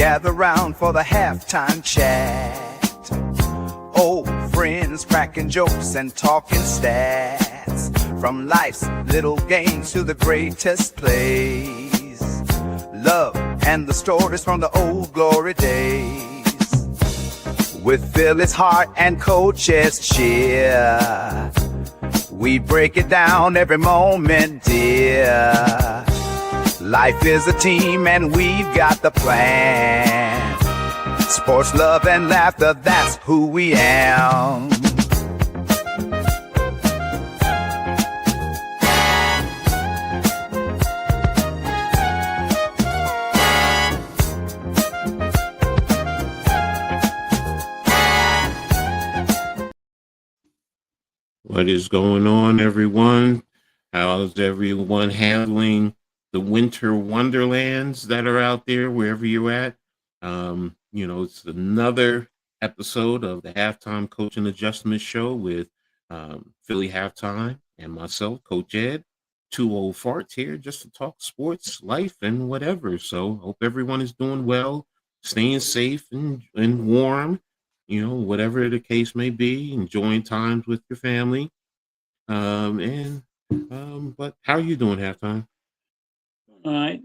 gather round for the halftime chat. Old friends cracking jokes and talking stats, from life's little games to the greatest plays. Love and the stories from the old glory days. With Philly's heart and Coach's cheer, we break it down every moment, dear. Life is a team and we've got the plan. Sports, love, and laughter, that's who we am. What is going on, everyone? How's everyone handling the winter wonderlands that are out there, wherever you're at? It's another episode of the Halftime Coach and Adjustment Show with Philly Halftime and myself, Coach Edd. Two old farts here just to talk sports, life, and whatever. So hope everyone is doing well, staying safe and warm, whatever the case may be, enjoying times with your family. But how are you doing, Halftime? All right.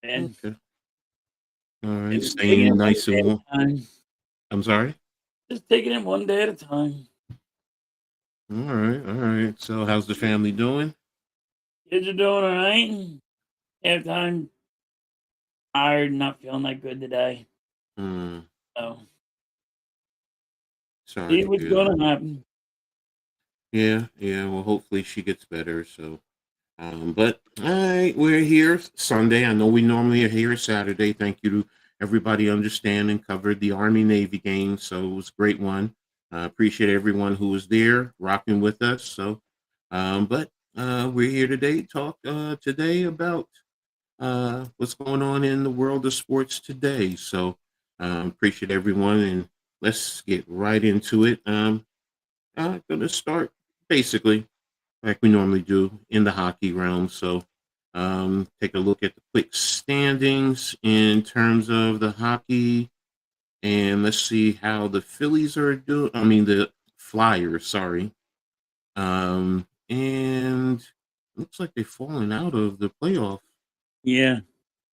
And okay. All right, staying nice and warm. I'm sorry? Just taking it one day at a time. All right. So how's the family doing? Kids are doing all right. Halftime, tired, not feeling that good today. So, sorry. See what's going to happen. Yeah. Well, hopefully she gets better. So, but all right, we're here Sunday. I know we normally are here Saturday. Thank you to everybody understanding, covered the Army-Navy game. So it was a great one. Appreciate everyone who was there rocking with us. So, but we're here today to talk today about what's going on in the world of sports today. So appreciate everyone, and let's get right into it. I'm going to start basically like we normally do in the hockey realm. So take a look at the quick standings in terms of the hockey, and let's see how the Phillies are doing. I mean, the Flyers, sorry. And looks like they've fallen out of the playoff. Yeah,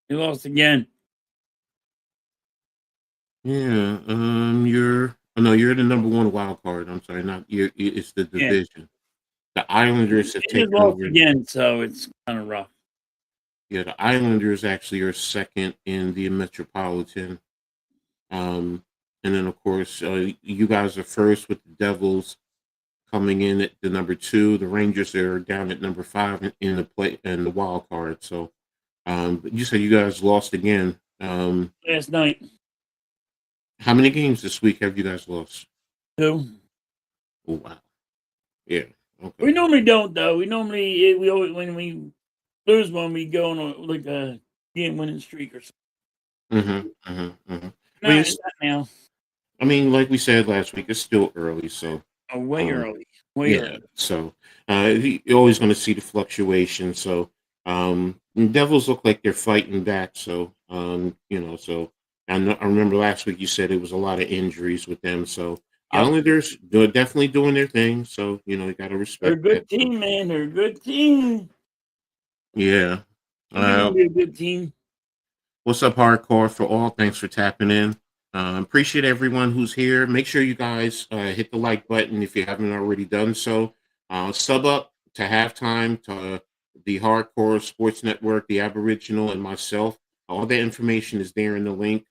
they lost again. Yeah, you're the number one wild card. I'm sorry, not you. It's the division. Yeah. The Islanders have taken over again, so it's kind of rough. Yeah, the Islanders actually are second in the Metropolitan. And then of course, you guys are first with the Devils coming in at the number 2. The Rangers are down at number 5 in the wild card. So, but you said you guys lost again. Last night. How many games this week have you guys lost? 2. Oh wow. Yeah. Okay. We normally don't though. We always when we lose one, we go on like a game-winning streak or something. Now. I mean, like we said last week, it's still early, so. Way early. Early. So you're always going to see the fluctuation. So the Devils look like they're fighting back. So so I remember last week you said it was a lot of injuries with them. So yep. Islanders they're definitely doing their thing. So you got to respect. They're a good team, man. They're a good team. Yeah. Be a good team. What's up, Hardcore for All? Thanks for tapping in. Appreciate everyone who's here. Make sure you guys hit the like button if you haven't already done so. Sub up to Halftime, to the Hardcore Sports Network, the Aboriginal, and myself. All the information is there in the link.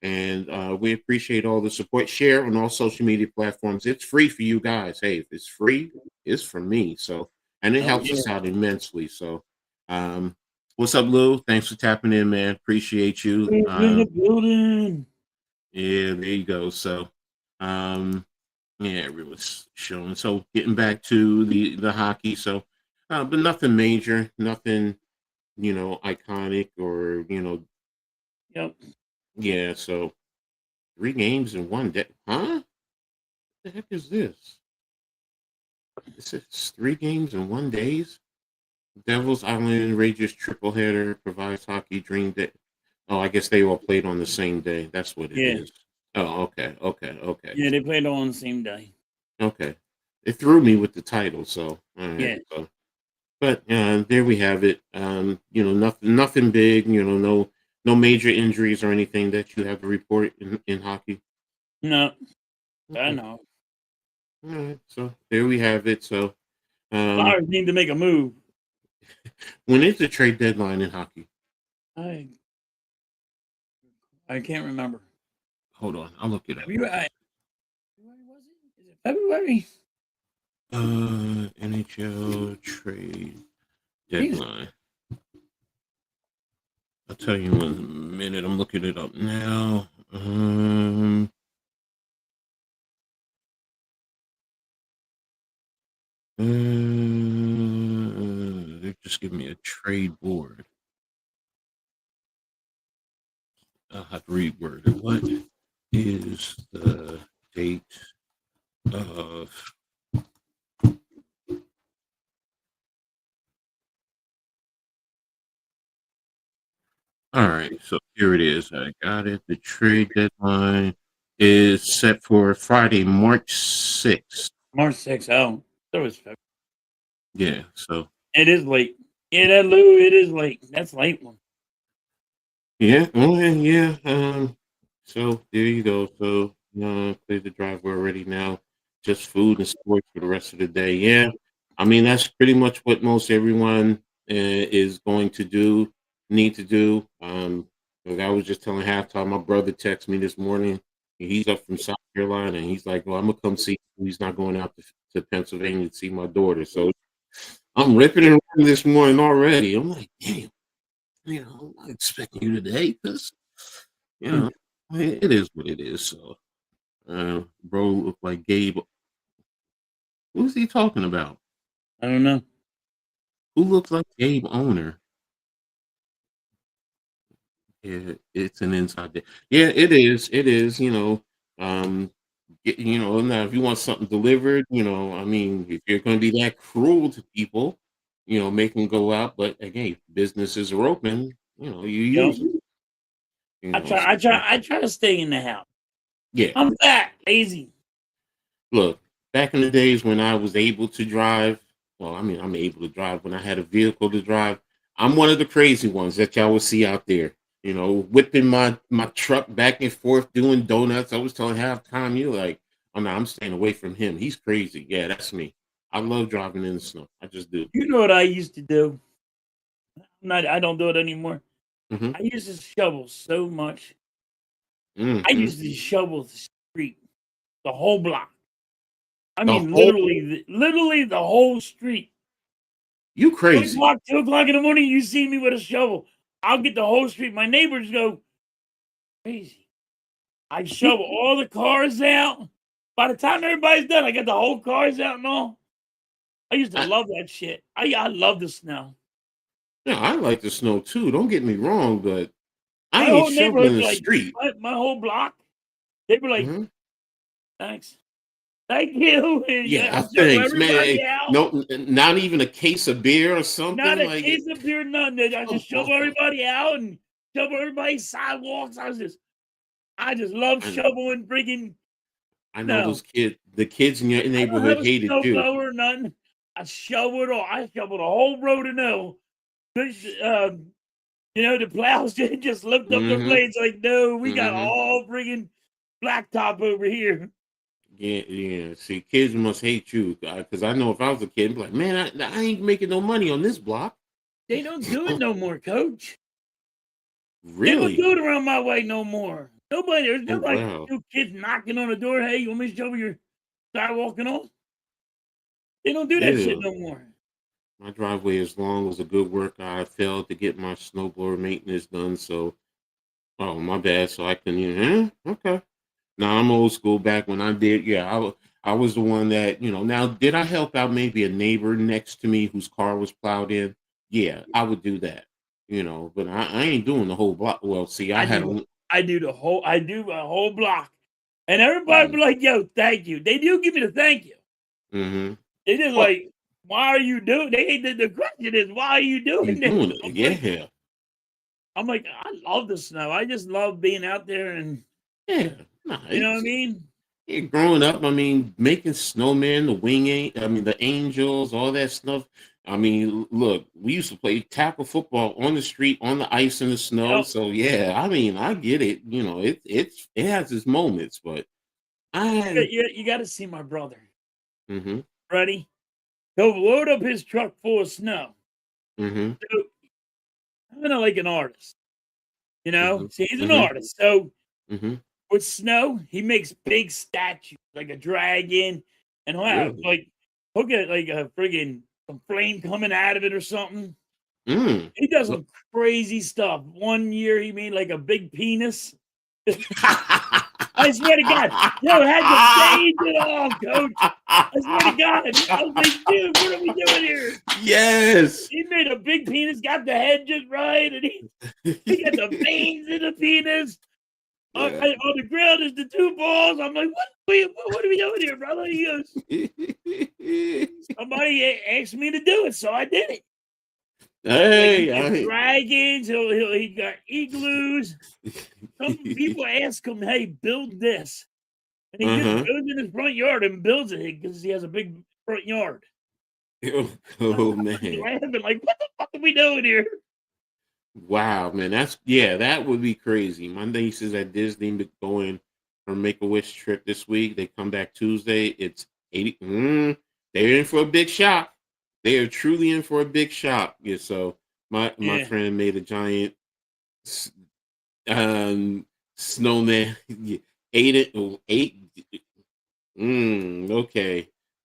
And we appreciate all the support. Share on all social media platforms. It's free for you guys. Hey, if it's free, it's for me. So, and it helps us out immensely. So, what's up, Lou? Thanks for tapping in, man. Appreciate you. In the building. Yeah, there you go. So, everyone's showing. So, getting back to the hockey. So, but nothing major, nothing, iconic or, Yep. Yeah, so 3 games in one day. Huh? What the heck is this? This is 3 games in 1 day? Devils Island Rangers triple header provides hockey dream Oh, I guess they all played on the same day. That's what it Yeah, is. Oh, okay, okay, okay, yeah, they played all on the same day. okay. It threw me with the title, so all right. Yeah, So, but there we have it. Nothing big. No major injuries or anything that you have to report in hockey. no, I Okay, know. all right. So there we have it. So, um, Flyers need to make a move. when is the trade deadline in hockey? I I can't remember. Hold on, I'll look it up. February was it? Is it February? NHL trade I think it's deadline. I'll tell you in a minute. I'm looking it up now. They just give me a trade board. I'll have to reword it. What is the date of? All right, so here it is. I got it. The trade deadline is set for Friday, March 6th. March 6th. Oh, that was February. Yeah, so It is late. Yeah, that Lou, it is late. That's late one. yeah, okay, yeah. So there you go. So cleared the driveway already now. Just food and sports for the rest of the day. Yeah, I mean that's pretty much what most everyone is going to need to do. Like I was just telling halftime. My brother texted me this morning. He's up from South Carolina, and he's like, "Well, I'm gonna come see you." He's not going out to Pennsylvania to see my daughter. So I'm ripping and running this morning already. I'm like, damn. I'm not expecting you today because, you Hmm. know, it is what it is. So, bro looked like Gabe. Who's he talking about? I don't know. Who looks like Gabe Owner? Yeah, it's an inside day. Yeah, it is. It is. Um, now if you want something delivered, I mean, if you're going to be that cruel to people, make them go out. But again, businesses are open. You You use them. know, I try to stay in the house. Yeah. I'm fat, lazy. Look, back in the days when I was able to drive, well, I mean, I'm able to drive when I had a vehicle to drive. I'm one of the crazy ones that y'all will see out there. Whipping my truck back and forth, doing donuts. I was telling halftime, you like, oh no, I'm staying away from him. He's crazy. Yeah, that's me. I love driving in the snow. I just do. You know what I used to do? I don't do it anymore. Hmm. I used to shovel so much. I Hmm. used to shovel the street, the whole block. I The mean, whole literally the whole street. You 1 crazy. o'clock, 2 o'clock in the morning, you see me with a shovel. I'll get the whole street. My neighbors go crazy. I shovel all the cars out. By the time everybody's done, I got the whole cars out and all. I used to I, love that shit. I love the snow. yeah, I like the snow too. Don't get me wrong, but I My ain't whole shoveling neighborhood, the like street. my whole block, they were like, Hmm. "Thanks, thank you." And yeah, I Yeah, shovel thanks, man. everybody out. No, not even a case of beer or Not something a like. case of beer, nothing. I Come just shovel on. everybody out and shovel everybody's sidewalks. I just love I know, shoveling freaking I know snow. those kids. The kids in your I don't have neighborhood a hated snow you. blower or nothing. I shovel it all. I shovel the whole road of snow. The plows just lift up their Hmm. blades like, no, we got Hmm. all friggin' blacktop over here. Yeah, yeah. See, kids must hate you because I know if I was a kid, I'd be like, man, I ain't making no money on this block. They don't do it no more, coach. They don't Really? do it around my way no more. There's Oh no like wow. no kids knocking on the door. Hey, you want me to shovel your sidewalk and all? They don't do that shit Yeah. no more. My driveway is long. Was a good workout. I failed to get my snowblower maintenance done, so oh my bad. So I can, okay. Now I'm old school. Back when I did, yeah, I was the one that Now, did I help out maybe a neighbor next to me whose car was plowed in? Yeah, I would do that. But I ain't doing the whole block. Well, see, I I had do a. I do a whole block. And everybody Mm-hmm. be like, yo, thank you. They do give me the thank you. Mm-hmm. They just Well, like, why are you doing? The question is, why are you you doing this? doing it? Yeah. I'm like, I love the snow. I just love being out there and Yeah, no, you know what I mean? yeah, growing up, I mean, making snowmen, the angels, all that stuff. I mean, look, we used to play tackle football on the street, on the ice in the snow. Yep. So yeah, I mean, I get it. It has its moments, but I. You got to see my brother. Mm-hmm. Ready? He'll load up his truck full of snow. Mm-hmm. So, I'm kind of like an artist, you know? Mm-hmm. See, he's an Mm-hmm. artist. So Mm-hmm. with snow, he makes big statues like a dragon, and Really? he'll get like a friggin' some flame coming out of it or something. Mm. He does some crazy stuff. One year he made like a big penis. I swear to God, yo, it had the veins and all, coach. I swear to God. I was like, dude, what are we doing here? Yes. He made a big penis, got the head just right, and he got the veins in the penis. Yeah. On the ground is the two balls. I'm like, what are we doing here, brother? He goes, somebody asked me to do it, so I did it. Hey, Like, he got dragons. He got igloos. Some people ask him, "Hey, build this," and he just goes in his front yard and builds it because he has a big front yard. Oh man. Laughing like, what the fuck are we doing here? Wow, man, that would be crazy. My nieces at Disney going for Make-A-Wish trip this week. They come back Tuesday. It's 80. They're in for a big shock. They are truly in for a big shock. Yeah, so my friend made a giant snowman. Ate it.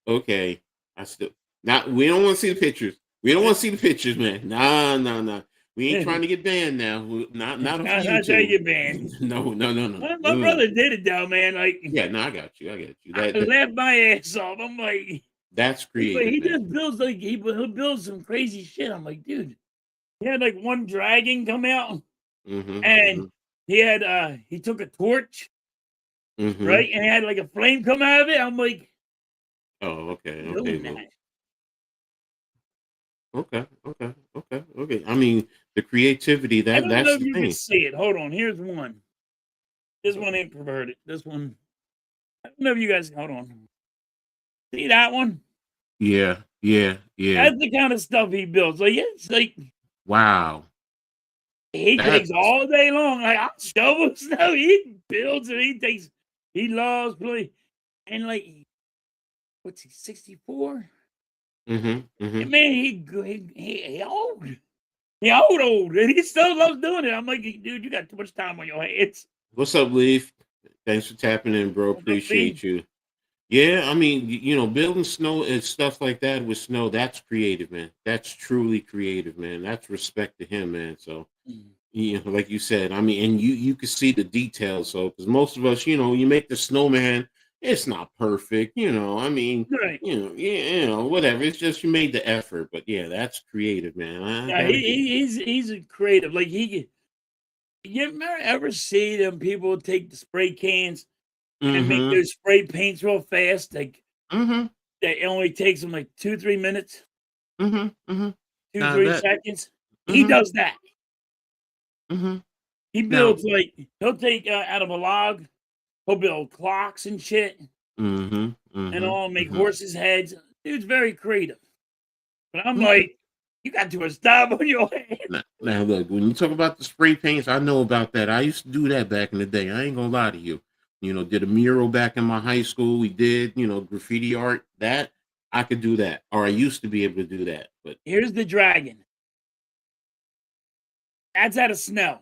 Okay. I still not. We don't want to see the pictures. We don't want to see the pictures, man. Nah. We ain't trying to get banned now. Not on YouTube. Not trying to get banned. No. My brother did it though, man. Like, yeah, no, I got you. I laughed my ass off. I'm like, That's creative. he just builds like he'll build some crazy shit. I'm like, dude, he had like one dragon come out, and he took a torch, right, and he had like a flame come out of it. I'm like, oh, okay. Okay. I mean, the creativity I don't know that's if the you thing. can see it. Hold on, here's one. This one ain't perverted. This one, I don't know if you guys. Hold on, see that one? Yeah. That's the kind of stuff he builds. Like, it's like, wow. He takes all day long. Like, I'll shovel snow. He builds it. He loves play. And like, what's he, 64? Man, he old. He old. And he still loves doing it. I'm like, dude, you got too much time on your hands. What's up, Leaf? Thanks for tapping in, bro. Appreciate you. Yeah, I mean, building snow and stuff like that with snow, that's creative, man. That's truly creative, man. That's respect to him, man. So, like you said, I mean, and you can see the details. So, because most of us, you make the snowman, it's not perfect, I mean, right. Whatever. It's just you made the effort. But yeah, that's creative, man. He's a creative. Like, you ever see them people take the spray cans and make those spray paints real fast? Like, that it only takes them like 2-3 minutes. 2-3 seconds. He does that. He builds he'll take out of a log. He'll build clocks and shit, and all make horses' heads. Dude's very creative. But I'm like, you got too much time on your hands. Now look, when you talk about the spray paints, I know about that. I used to do that back in the day. I ain't gonna lie to you. Did a mural back in my high school. We did, graffiti art. That I could do that, or I used to be able to do that. But here's the dragon. That's out of snow.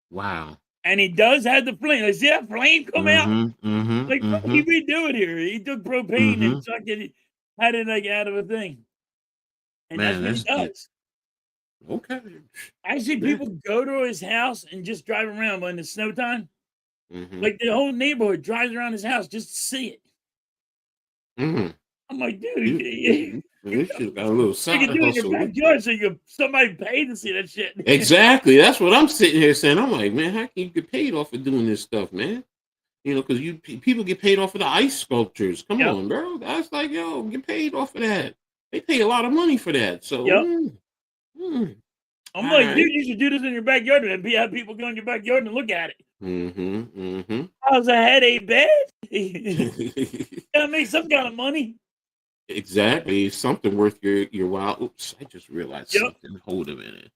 Wow. And he does have the flame. Like, see that flame come out? Like, what are we doing here? He took propane and had it like out of a thing. And man, that's what he does. Okay. I see people go to his house and just drive around when it's snow time. Like, the whole neighborhood drives around his house just to see it. I'm like, dude, this shit got a little side hustle. You can do it in your backyard so somebody pay to see that shit. Exactly. That's what I'm sitting here saying. I'm like, man, how can you get paid off for doing this stuff, man? Because people get paid off of the ice sculptures. Come on, bro. That's like, get paid off of that. They pay a lot of money for that. So, I'm All like, dude, right. you should do this in your backyard and have people go in your backyard and look at it. Mm-hmm. How's a head ain't bad? Mm-hmm. Gotta make some kind of money. Exactly. Something worth your while. Oops, I just realized Yep. something. Hold a minute.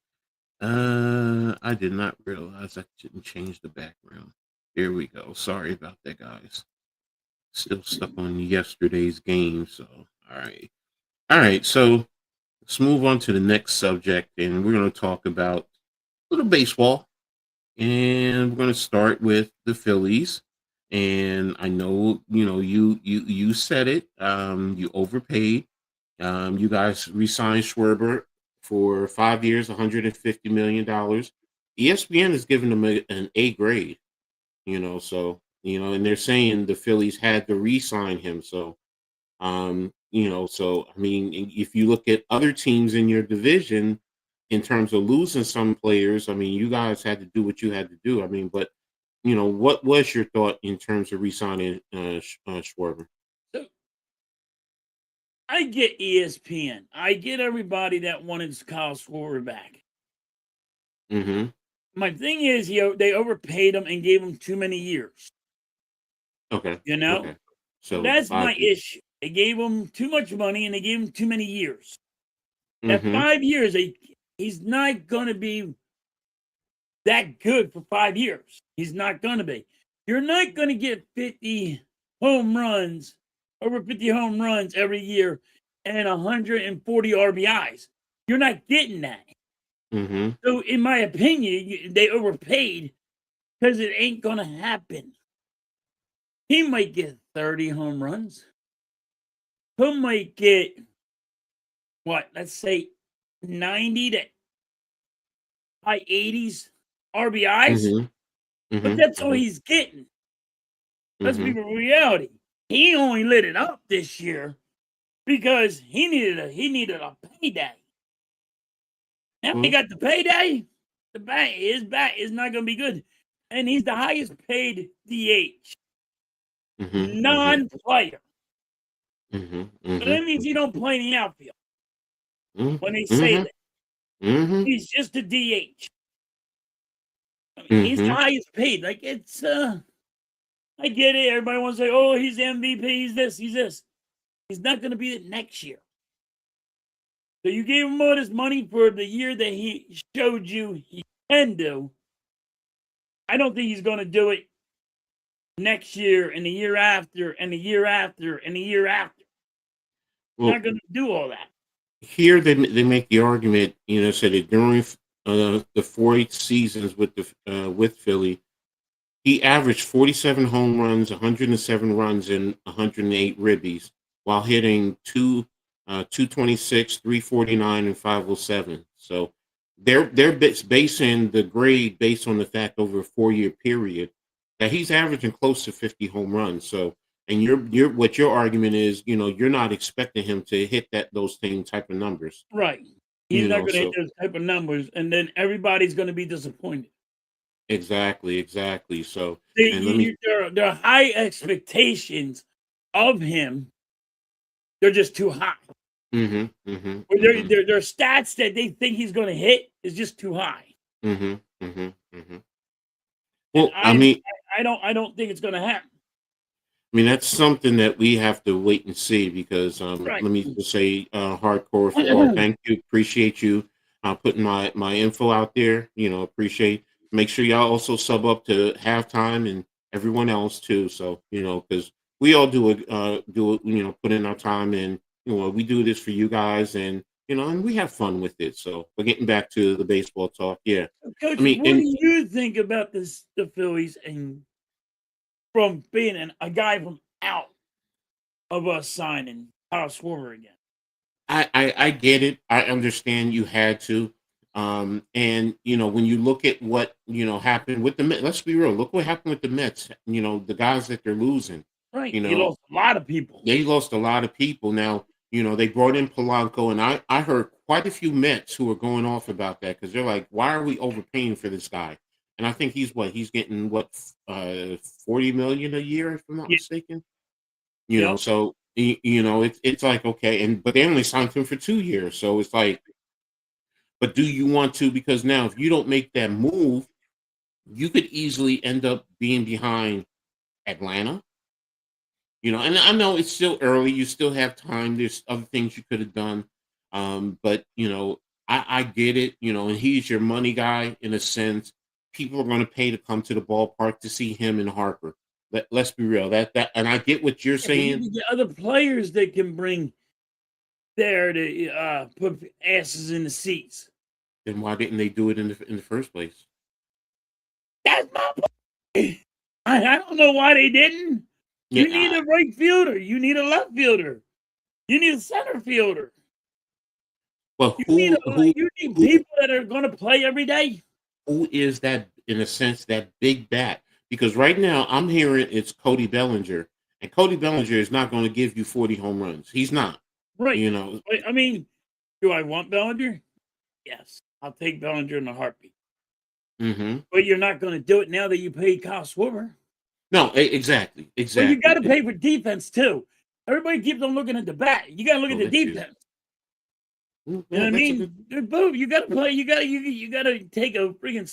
I did not realize I didn't change the background. Here we go. Sorry about that, guys. Still stuck on yesterday's game. So, all right. All right. So let's move on to the next subject, and we're going to talk about a little baseball. And we're going to start with the Phillies. And I know, you said it. You overpaid. You guys re-signed Schwarber for 5 years, $150 million. ESPN has given them an A grade. So and they're saying the Phillies had to re-sign him. So so I mean, if you look at other teams in your division, in terms of losing some players, I mean, you guys had to do what you had to do. I mean, but what was your thought in terms of re-signing Schwarber? So I get ESPN. I get everybody that wanted Kyle Schwarber back. Mm-hmm. My thing is, they overpaid him and gave him too many years. Okay. You know, Okay. So that's my 5 years. issue. They gave him too much money and they gave him too many years. At Mm-hmm. 5 years, he's not going to be that good for 5 years. He's not going to be. You're not going to get 50 home runs, over 50 home runs every year and 140 RBIs. You're not getting that. Mm-hmm. So, in my opinion, they overpaid because it ain't going to happen. He might get 30 home runs. He might get, let's say 90 to high 80s RBIs, Mm-hmm. but Mm-hmm. that's all Mm-hmm. he's getting. Let's be Mm-hmm. real reality. He only lit it up this year because he needed a payday. Now he Well, got the payday. His bat is not going to be good, and he's the highest paid DH mm-hmm. Mm-hmm. non-player. Mm-hmm. So Mm-hmm. that means he don't play in the outfield. When they say Mm-hmm. that Mm-hmm. he's just a DH. I mean, he's the Mm-hmm. highest paid. Like it's I get it. Everybody wants to say, "Oh, he's MVP. He's this. He's this." He's not going to be it next year. So you gave him all this money for the year that he showed you he can do. I don't think he's going to do it next year and the year after and the year after and the year after. He's Well, not going to do all that. here they make the argument, said that during the 4 seasons with Philly, he averaged 47 home runs, 107 runs, and 108 ribbies, while hitting 226, 349, and 507. So they're basing the grade based on the fact over a 4 year period that he's averaging close to 50 home runs. So and your argument is, you're not expecting him to hit those same type of numbers. Right. He's not going to hit So those type of numbers, and then everybody's going to be disappointed. exactly. So and let me There are high expectations of him. They're just too high. mm-hmm, mm-hmm, Or mm-hmm. their stats that they think he's going to hit is just too high. Mhm, mhm, mhm. And Well, I don't think it's going to happen. that's something that we have to wait and see because Right. let me just say, hardcore football. Thank you, appreciate you putting my info out there. Appreciate. Make sure y'all also sub up to halftime and everyone else too. So because we all put in our time and we do this for you guys and we have fun with it. So we're getting back to the baseball talk. Yeah, I Coach, mean, what do you think about the Phillies and from being a guy from out of us signing Kyle Schwarber again? I get it. I understand you had to. And when you look at what happened with the Mets, let's be real. Look what happened with the Mets. The guys that they're losing. Right. You He know, lost a lot of people. they lost a lot of people. Now they brought in Polanco, and I heard quite a few Mets who were going off about that because they're like, why are we overpaying for this guy? And I think he's getting 40 million a year if I'm not Yeah. mistaken. Yep. So it's like okay, but they only signed him for 2 years, so it's like, But do you want to? Because now, if you don't make that move, you could easily end up being behind Atlanta. And I know it's still early. You still have time. There's other things you could have done. But I get it. And he's your money guy in a sense. People are going to pay to come to the ballpark to see him and Harper. Let's be real. And I get what you're Yeah, but you saying. can get other players that can bring there to put asses in the seats. Then why didn't they do it in the first place? That's my point. I don't know why they didn't. You need a right fielder. You need a left fielder. You need a center fielder. Well, You need people that are going to play every day. Who is that, in a sense, that big bat? Because right now I'm hearing it's Cody Bellinger, and Cody Bellinger is not going to give you 40 home runs. He's not. Right. I mean, do I want Bellinger? Yes. I'll take Bellinger in a heartbeat. Mm-hmm. But you're not going to do it now that you paid Kyle Schwarber. No, exactly. Well, you got to pay for defense too. Everybody keeps on looking at the bat. You got to look at the defense. You know what I mean? Boom! You got to play. You got to take a freaking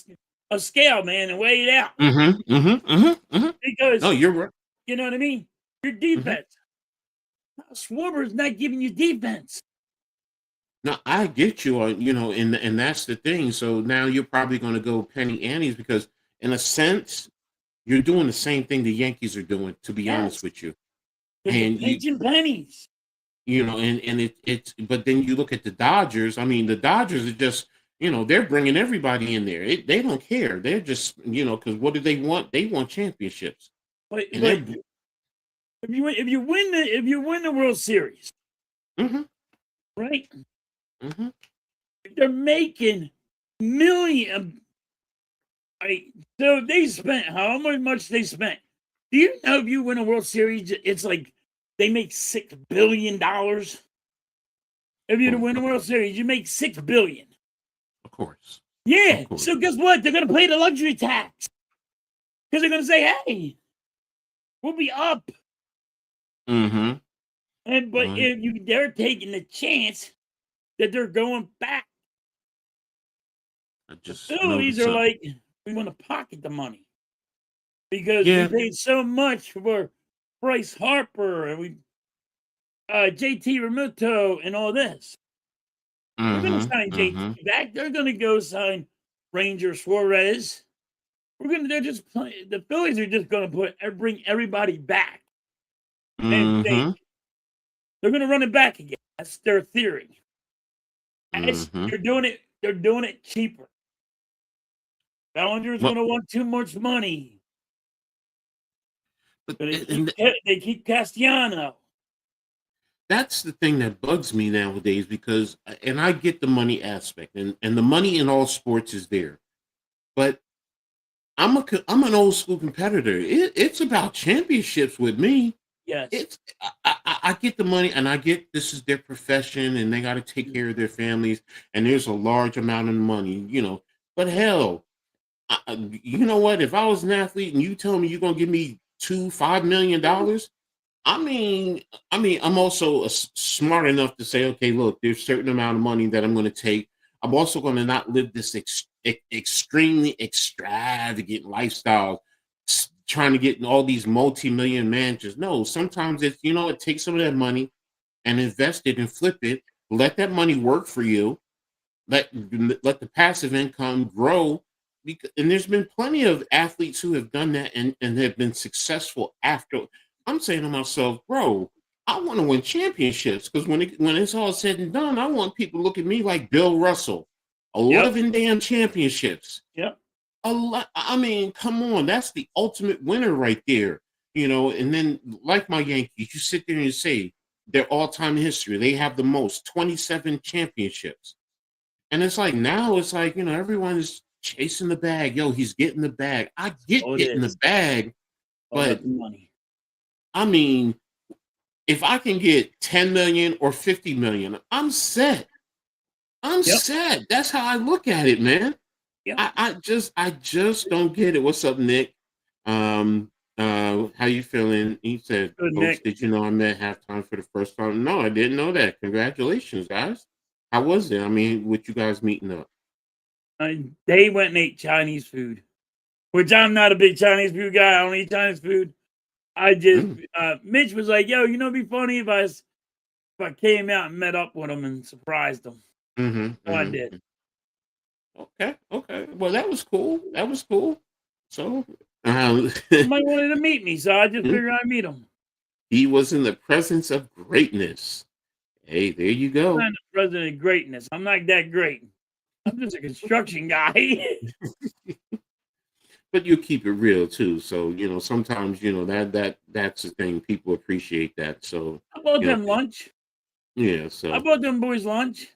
scale, man, and weigh it out. Because you're right. You know what I mean? Your defense. Schwarber's not giving you defense. No, I get you on, and that's the thing. So now you're probably going to go penny annies because, in a sense, you're doing the same thing the Yankees are doing. To be honest with you, and pinching pennies. And it's. But then you look at the Dodgers. I mean, the Dodgers are just, they're bringing everybody in there. They don't care. They're just, because what do they want? They want championships. But if you win the World Series, right? Mm-hmm. They're making million. So they spent how much they spent? Do you know if you win a World Series, it's like they make $6 billion? If you win a World Series, you make $6 billion. Of course. Yeah. Of course. So guess what? They're gonna pay the luxury tax because they're gonna say, "Hey, we'll be up." Mm-hmm. But they're taking the chance that they're going back. The Phillies are like, we want to pocket the money because we paid so much for Bryce Harper and JT Realmuto and all this. We're going to sign JT back. They're going to go sign Ranger Suarez. The Phillies are just going to bring everybody back. And they're going to run it back again. That's their theory. They're doing it cheaper. Bellinger's going to want too much money. But they keep Castellanos. That's the thing that bugs me nowadays because, and I get the money aspect, and the money in all sports is there. But I'm an old school competitor. It's about championships with me. Yes. I get the money, and I get this is their profession, and they got to take care of their families, and there's a large amount of money, But hell, you know what? If I was an athlete and you tell me you're gonna give me $5 million, I mean, I'm also smart enough to say, okay, look, there's a certain amount of money that I'm going to take. I'm also going to not live this extremely extravagant lifestyle, trying to get in all these multi-million mansions. No, sometimes it's, take some of that money and invest it and flip it. Let that money work for you. Let the passive income grow. And there's been plenty of athletes who have done that and have been successful after. I'm saying to myself, bro, I want to win championships because when it's all said and done, I want people to look at me like Bill Russell. 11 damn championships. Yep. I mean, come on, that's the ultimate winner right there. And then like my Yankees, you sit there and you say their all-time history, they have the most 27 championships. And it's like now it's like, everyone is chasing the bag. Yo, he's getting the bag. I get getting the bag, but money. I mean, if I can get 10 million or 50 million, I'm set. I'm set. That's how I look at it, man. Yep. I just don't get it. What's up, Nick? How you feeling? He said, Good, Coach, Nick. did you know I'm at halftime for the first time? No, I didn't know that. Congratulations, guys. How was it? I mean, with you guys meeting up? They went and ate Chinese food, which I'm not a big Chinese food guy. I don't eat Chinese food. I just Mm, Mitch was like, "Yo, it'd be funny if I came out and met up with him and surprised him." mm-hmm, So I did. mm-hmm. Okay, okay. Well, that was cool. That was cool. So, um, Somebody wanted to meet me, so I just mm, figured I'd meet him. he was in the presence of greatness. Hey, there you I'm go. not the president of greatness. I'm not that great. I'm just a construction guy. But you keep it real too. So, sometimes, that's the thing. People appreciate that. So, I bought you know, them lunch. yeah. I So, bought them boys lunch.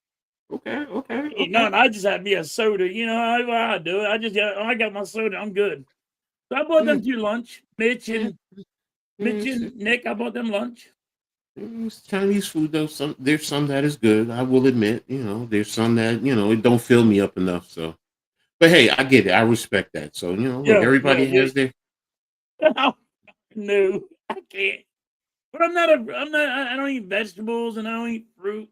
okay, okay, Ain't okay. nothing. I just had me a soda. You know how I do it. I got my soda. I'm good. So I bought Yeah, them two lunch. yeah. Mitch It's, and Nick. I bought them lunch. it's Chinese food though. There's some that is good. I will admit. There's some that it don't fill me up enough. So, but hey, I get it. I respect that. So, look, Yo, yo, everybody yo. has their. No, I can't. But I don't eat vegetables and I don't eat fruit.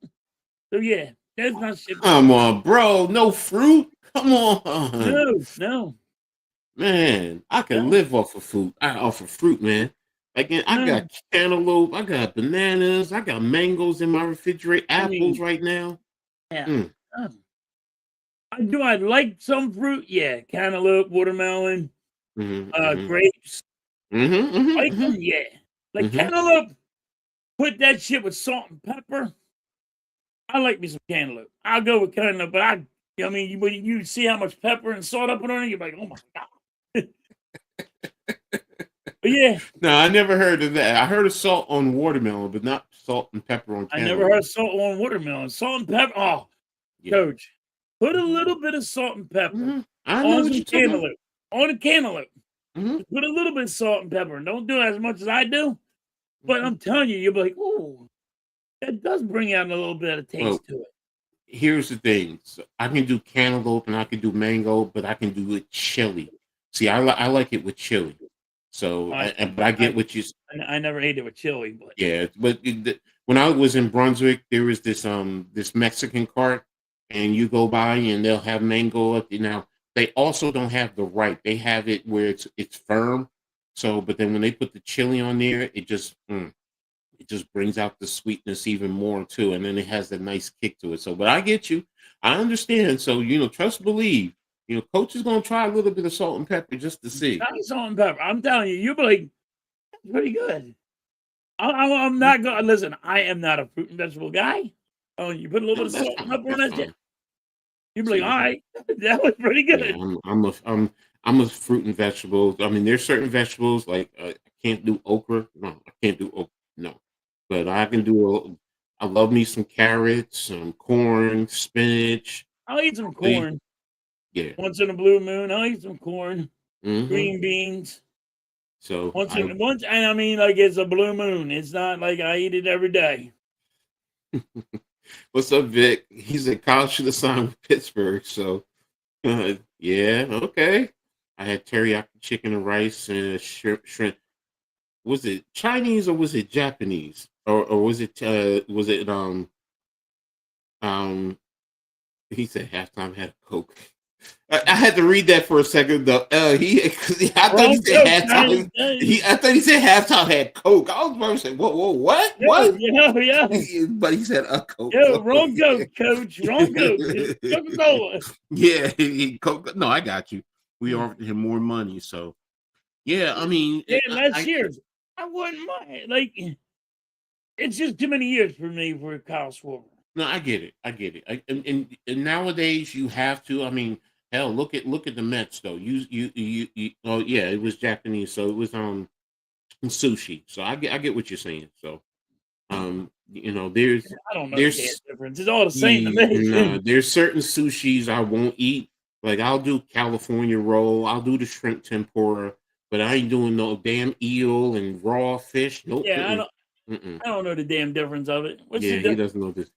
So yeah, that's not shit for Come me. on, bro. No fruit. Come on, No, no, man. I can no, live off of food. Off of fruit, man. Again, I no. got cantaloupe. I got bananas. I got mangoes in my refrigerator. I Apples mean, right now. yeah. Mm, No. I like some fruit? Yeah, cantaloupe, watermelon, mm-hmm, grapes. mm-hmm, Like mm-hmm, them? Yeah. Like mm-hmm. cantaloupe, put that shit with salt and pepper. I like me some cantaloupe. I'll go with cantaloupe, but I mean, when you see how much pepper and salt I put on it, you're like, oh my god. But yeah, No, I never heard of that. I heard of salt on watermelon, but not salt and pepper on I never heard cantaloupe. of salt on watermelon. Salt and pepper. Oh, Yeah. coach, put a Mm-hmm, little bit of salt and pepper mm-hmm. I know on what some you're talking about. cantaloupe. On a cantaloupe. Mm-hmm, Just put a little bit of salt and pepper. And don't do it as much as I do. But mm-hmm. I'm telling you, you'll be like, ooh, that does bring out a little bit of Well, taste to it. here's the thing. So I can do cantaloupe and I can do mango, but I can do it chili. See, I like it with chili. So, I but I I get what you. I never ate it with chili, but Yeah, but when I was in Brunswick, there was this Mexican cart, and you go by and they'll have mango up there. Now they also don't have the right. They have it where it's firm. So, but then when they put the chili on there, it just brings out the sweetness even more too, and then it has a nice kick to it. So, but I get you, I understand. So, trust, believe. Coach is gonna try a little bit of salt and pepper just to see. not salt and pepper. I'm telling you, you'll be like, that's pretty good. I'm not going to listen. I am not a fruit and vegetable guy. Oh, you put a little No, bit of that's salt and fine. pepper on That's that shit. fine. You'll be like, See, all right, that was pretty yeah, good. I'm a fruit and vegetables. I mean, there's certain vegetables like I can't do okra. No, I can't do okra. No, but I can do. I love me some carrots, some corn, spinach. I'll eat some See, corn yeah. once in a blue moon. I'll eat some corn, Hmm. green beans So once, and I mean like it's a blue moon. It's not like I eat it every day. what's up, Vic? He's a college should have signed with Pittsburgh. So yeah, okay. I had teriyaki chicken and rice and shrimp. Was it Chinese or was it Japanese? Or was it he said halftime had a Coke. I had to read that for a second though. I thought he Wrong said coach, halftime. I thought he said halftime had Coke. I was about to say, whoa, what? yo, But he said a Coke. wrong coach, wrong coach. Coca Cola. Yeah, Coke. No, I got you. We Hmm. offered him more money, so yeah. I mean, Yeah, last year I wouldn't mind. Like it's just too many years for me for Kyle Schwarber. no, I get it. I get it. And nowadays you have to. I mean, hell, look at the Mets though. You. Oh yeah, it was Japanese, so it was sushi. So I get what you're saying. So there's I don't know the damn there's difference. It's all the same to me. there's certain sushis I won't eat. Like I'll do California roll. I'll do the shrimp tempura, but I ain't doing no damn eel and raw fish. Nope. Yeah, Mm-mm, mm-mm. I don't know the damn difference of it. Yeah, he doesn't know this.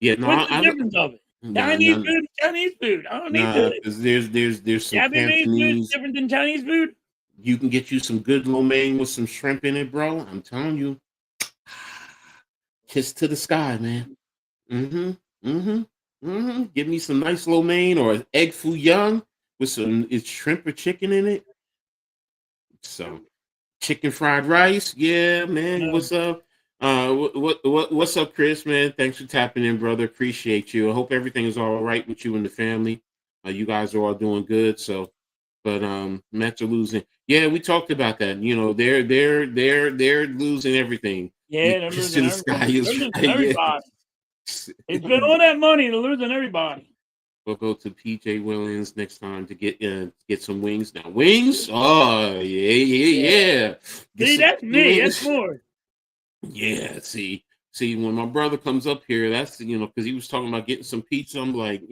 Yeah, no, What's the difference of it? nah, Chinese nah, food, Chinese food. I don't need nah, to. because there's some Japanese food Cantonese. different than Chinese food. You can get you some good lo mein with some shrimp in it, bro. I'm telling you, kiss to the sky, man. Mm-hmm. Mm-hmm. Give me some nice lo mein or an egg foo young with some shrimp or chicken in it. So chicken fried rice. Yeah, man. No. What's up? What's up, Chris, man? Thanks for tapping in, brother. Appreciate you. I hope everything is all right with you and the family. You guys are all doing good. So, but Mets are losing. Yeah, we talked about that. You know, they're losing everything. Yeah, The they're kiss to losing the everybody. sky They're is losing right. Yeah. everybody. They spent all that money. They're losing everybody. We'll go to PJ Williams next time to get some wings. Now wings, oh yeah. Get See, some that's me. That's wings. more. Yeah, see, when my brother comes up here, that's because he was talking about getting some pizza. I'm like,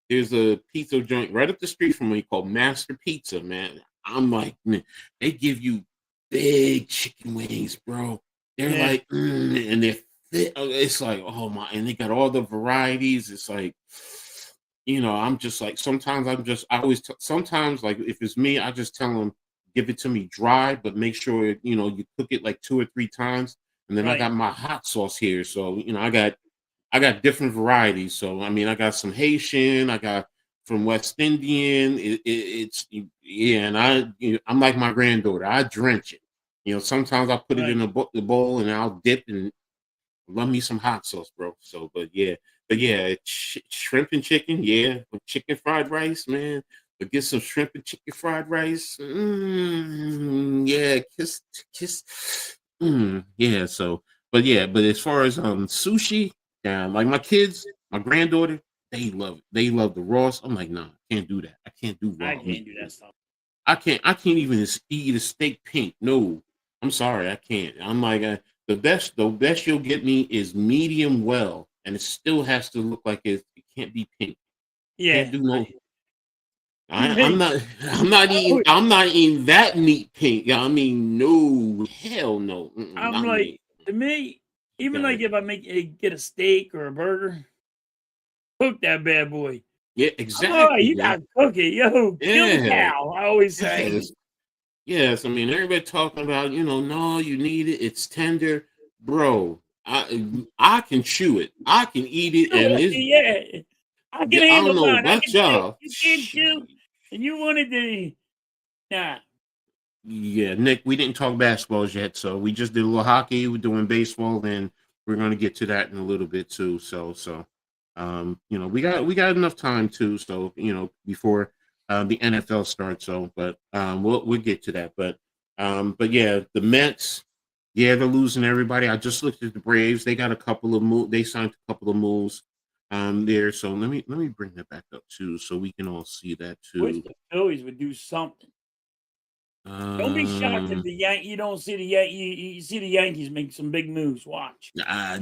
there's a pizza joint right up the street from me called Master Pizza, man. I'm like, man, they give you big chicken wings, bro. They're Yeah, like, and they're fit. It's like, oh my, and they got all the varieties. It's like, I'm just like, sometimes like if it's me, I just tell them, give it to me dry, but make sure, you cook it like 2 or 3 times. And then I right, got my hot sauce here. So, I got different varieties. So, I mean, I got some Haitian, I got from West Indian. It's yeah, and I'm like my granddaughter. I drench it. Sometimes I put it right. in the bowl and I'll dip and love me some hot sauce, bro. So, but yeah, shrimp and chicken, yeah, with chicken fried rice, man. But get some shrimp and chicken fried rice, yeah, kiss, yeah. So, but yeah, but as far as sushi, yeah, like my kids, my granddaughter, they love it. They love the raw. I'm like, nah, I can't do that. I can't do I raw can't meat. do that stuff. I can't even eat a steak pink. No, I'm sorry, I can't. I'm like the best you'll get me is medium well, and it still has to look like it can't be pink. Can't Yeah, do no. I'm me. not. I'm not I eating. always- I'm not eating that meat pink. I mean, no, hell no, I'm not like, me. to me, You even got like it. if I get a steak or a burger, cook that bad boy. Yeah, I'm all right. exactly, You man. gotta cook it, yo. Kill the Yeah, cow. I always say. yes. Yes, I mean everybody talking about, no, you need it. It's tender, bro. I can chew it. I can eat it, and it's Yeah, I can I don't handle know mine. I about can chew. y'all. You can't chew, and you wanted to. Nah, Yeah, Nick, we didn't talk basketballs yet, so we just did a little hockey. We're doing baseball, and we're going to get to that in a little bit too. So, we got enough time too. So, before the NFL starts. So, but we'll get to that. But yeah, the Mets, yeah, they're losing everybody. I just looked at the Braves. They got a couple of moves. They signed a couple of moves there. So let me bring that back up too, so we can all see that wish too. the Phillies would do something. Don't be shocked if Um. you don't see you see the Yankees make some big moves. Watch.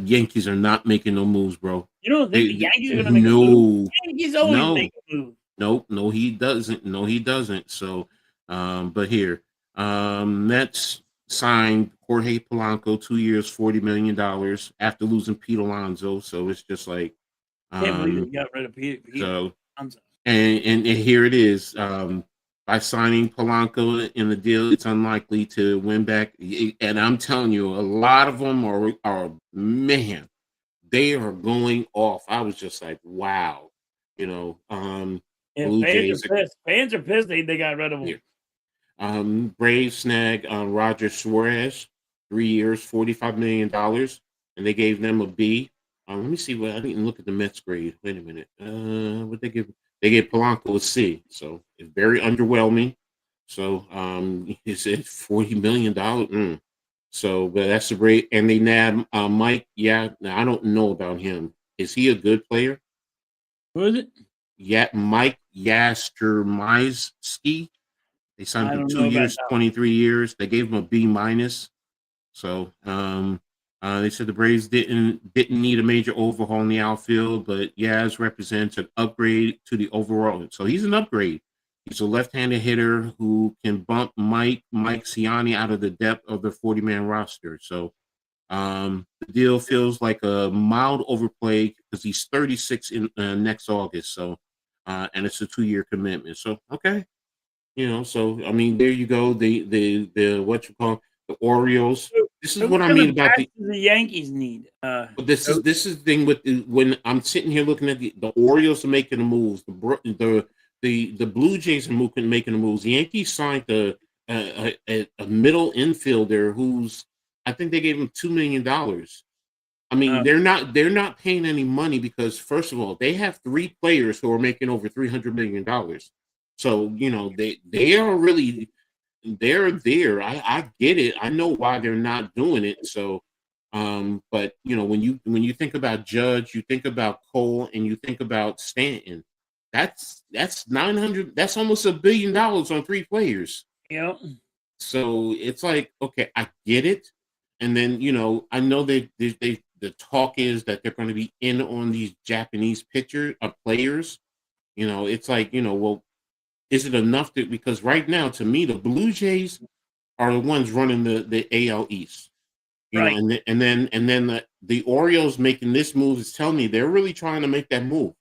Yankees are not making no moves, bro. You don't think the They Yankees are gonna make a move? no, Yankees always no, make a move. nope, no, he doesn't. No, he doesn't. So, but here, Mets signed Jorge Polanco 2 years, $40 million after losing Pete Alonso. So it's just like, Can't believe they um, got rid of Peter. so and here it is. By signing Polanco in the deal, it's unlikely to win back. And I'm telling you, a lot of them are man. They are going off. I was just like, wow, Yeah, Blue fans are Jays pissed. Fans are pissed they got rid of him. here. Braves snag Roger Suarez, 3 years, $45 million, and they gave them a B. Let me see what I didn't look at the Mets grade. Wait a minute. What they give? They gave Polanco a C, so it's very underwhelming. So he said $40 million. So, but that's a great. And they nabbed Mike. Yeah, now I don't know about him. Is he a good player? Who is it? Yeah, Mike Yastrzemski. They signed I him don't two know about years, that one. 23 years. They gave him a B minus. So they said the Braves didn't need a major overhaul in the outfield, but Yaz represents an upgrade to the overall. So he's an upgrade. He's a left-handed hitter who can bump Mike Ciani out of the depth of the 40-man roster. So the deal feels like a mild overplay because he's 36 in next August. So and it's a 2-year commitment. So okay, so I mean, there you go. The what you call the Orioles. this is What what I kind mean of about bats does the Yankees need? but this is the thing with when I'm sitting here looking at the Orioles are making the moves, the Blue Jays are making the moves. The Yankees signed a middle infielder who's I think they gave him $2 million. I mean, they're not paying any money because first of all, they have three players who are making over $300 million. So they are really they're there. I get it. I know why they're not doing it. So, but when you think about Judge, you think about Cole, and you think about Stanton. That's 900. That's almost $1 billion on three players. Yeah. So it's like, okay, I get it. And then I know the talk is that they're going to be in on these Japanese players. It's like well, is it enough because right now, to me, the Blue Jays are the ones running the AL East. Right. And then the Orioles making this move is telling me they're really trying to make that move.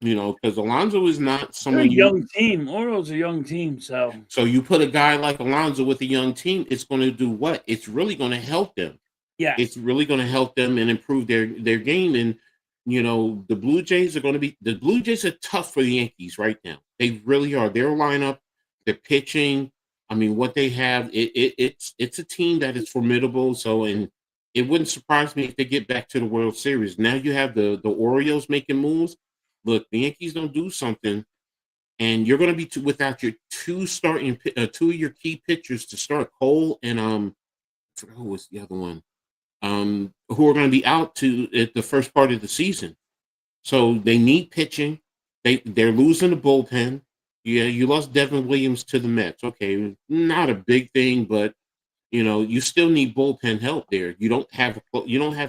Because Alonso is not They're a someone young team. Orioles are a young team, so you put a guy like Alonso with a young team, it's going to do what? It's really going to help them. yes. It's really going to help them and improve their game. And the Blue Jays are tough for the Yankees right now. They really are. Their lineup, their pitching. I mean, what they have, it's a team that is formidable. So, and it wouldn't surprise me if they get back to the World Series. Now you have the Orioles making moves. Look, the Yankees don't do something, and you're going to be without your two of your key pitchers to start, Cole and I forgot who was the other one, who are going to be out at the first part of the season. So they need pitching. They're losing the bullpen. Yeah, you lost Devin Williams to the Mets. Okay, not a big thing, but you still need bullpen help there. You don't have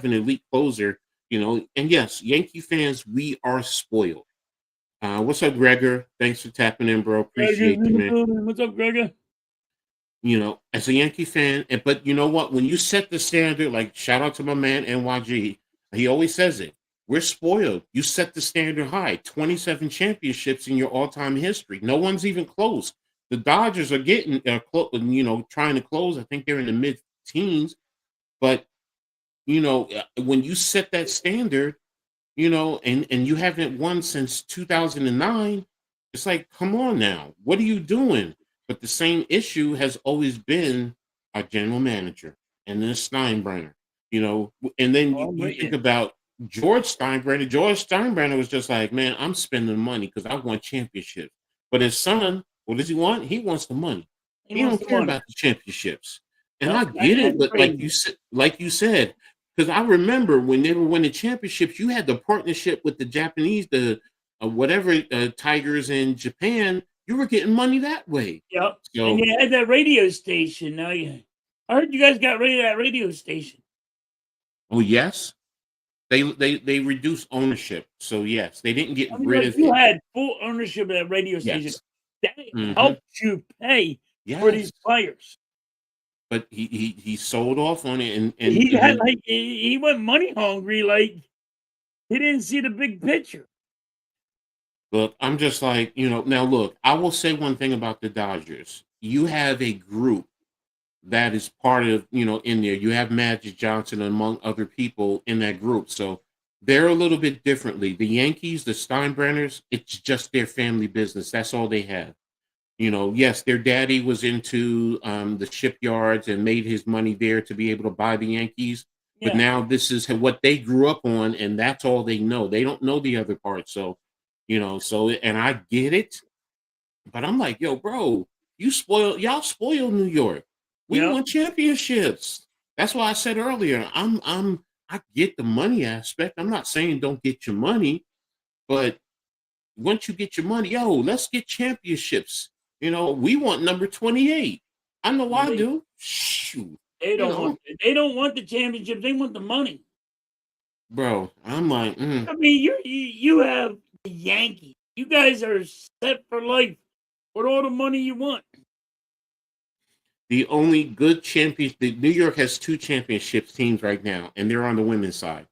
an elite closer. And yes, Yankee fans, we are spoiled. What's up, Gregor? Thanks for tapping in, bro. Appreciate you, man. What's up, Gregor? As a Yankee fan, but you know what? When you set the standard, like shout out to my man NYG, he always says it. We're spoiled. You set the standard high. 27 championships in your all-time history. No one's even close. The Dodgers are getting trying to close. I think they're in the mid-teens. But when you set that standard, and you haven't won since 2009, it's like, come on now. What are you doing? But the same issue has always been our general manager and then Steinbrenner, and then you think about George Steinbrenner. George Steinbrenner was just like, man, I'm spending money because I want championships. But his son, what does he want? He wants the money. He don't care about the championships. And I get it, but like you said, because I remember when they were winning championships, you had the partnership with the Japanese, Tigers in Japan. You were getting money that way. Yep. So, and you had that radio station. Now I heard you guys got rid of that radio station. Oh yes, they reduced ownership. So yes, they didn't get rid of it. You had full ownership of that radio station. That helped you pay for these players. But he sold off on it, and he went money hungry. Like he didn't see the big picture. Look, I'm just like, now look, I will say one thing about the Dodgers. You have a group that is part of, in there. You have Magic Johnson among other people in that group. So they're a little bit differently. The Yankees, the Steinbrenners, it's just their family business. That's all they have. Yes, their daddy was into the shipyards and made his money there to be able to buy the Yankees. Yeah. But now this is what they grew up on, and that's all they know. They don't know the other part. So, and I get it. But I'm like, yo, bro, y'all spoil New York. We won championships. That's why I said earlier, I get the money aspect. I'm not saying don't get your money, but once you get your money, yo, let's get championships. We want number 28. I know I do. Shoot. They don't want the championship. They want the money. Bro, I'm like, I mean, you have the Yankees. You guys are set for life with all the money you want. The only good champions, New York has two championship teams right now, and they're on the women's side.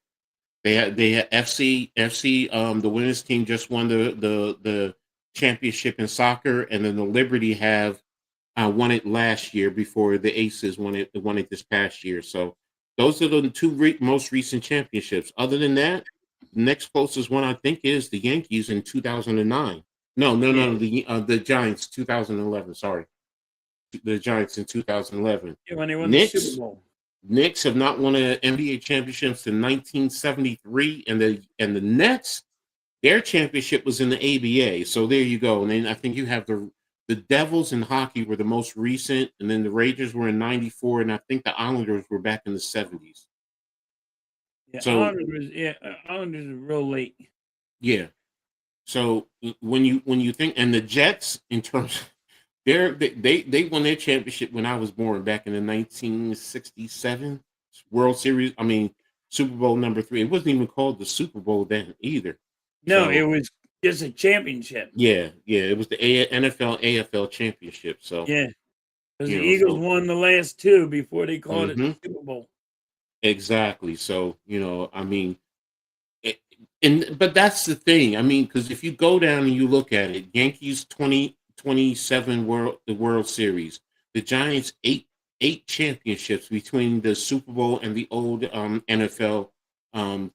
They have FC. The women's team just won the championship in soccer, and then the Liberty have won it last year before the Aces won it this past year. So those are the two most recent championships. Other than that, the next closest one I think is the Yankees in 2009. No, Yeah. the Giants 2011. Sorry, the Giants in 2011. Yeah, when they won the Super Bowl. Knicks have not won an NBA championship since 1973, and the Nets, their championship was in the ABA. So there you go. And then I think you have the Devils in hockey were the most recent, and then the Rangers were in '94, and I think the Islanders were back in the '70s. Yeah, So Islanders are real late. yeah. So when you think, and the Jets in terms, they won their championship when I was born back in the 1967 World Series. I mean Super Bowl #3. It wasn't even called the Super Bowl then either. No, So, it was just a championship. Yeah, it was the NFL AFL championship. So Yeah, because the you know, Eagles so won the last two before they called it the Super Bowl. exactly. So I mean, but that's the thing. I mean, because if you go down and you look at it, Yankees 27 World Series, the Giants eight championships between the Super Bowl and the old NFL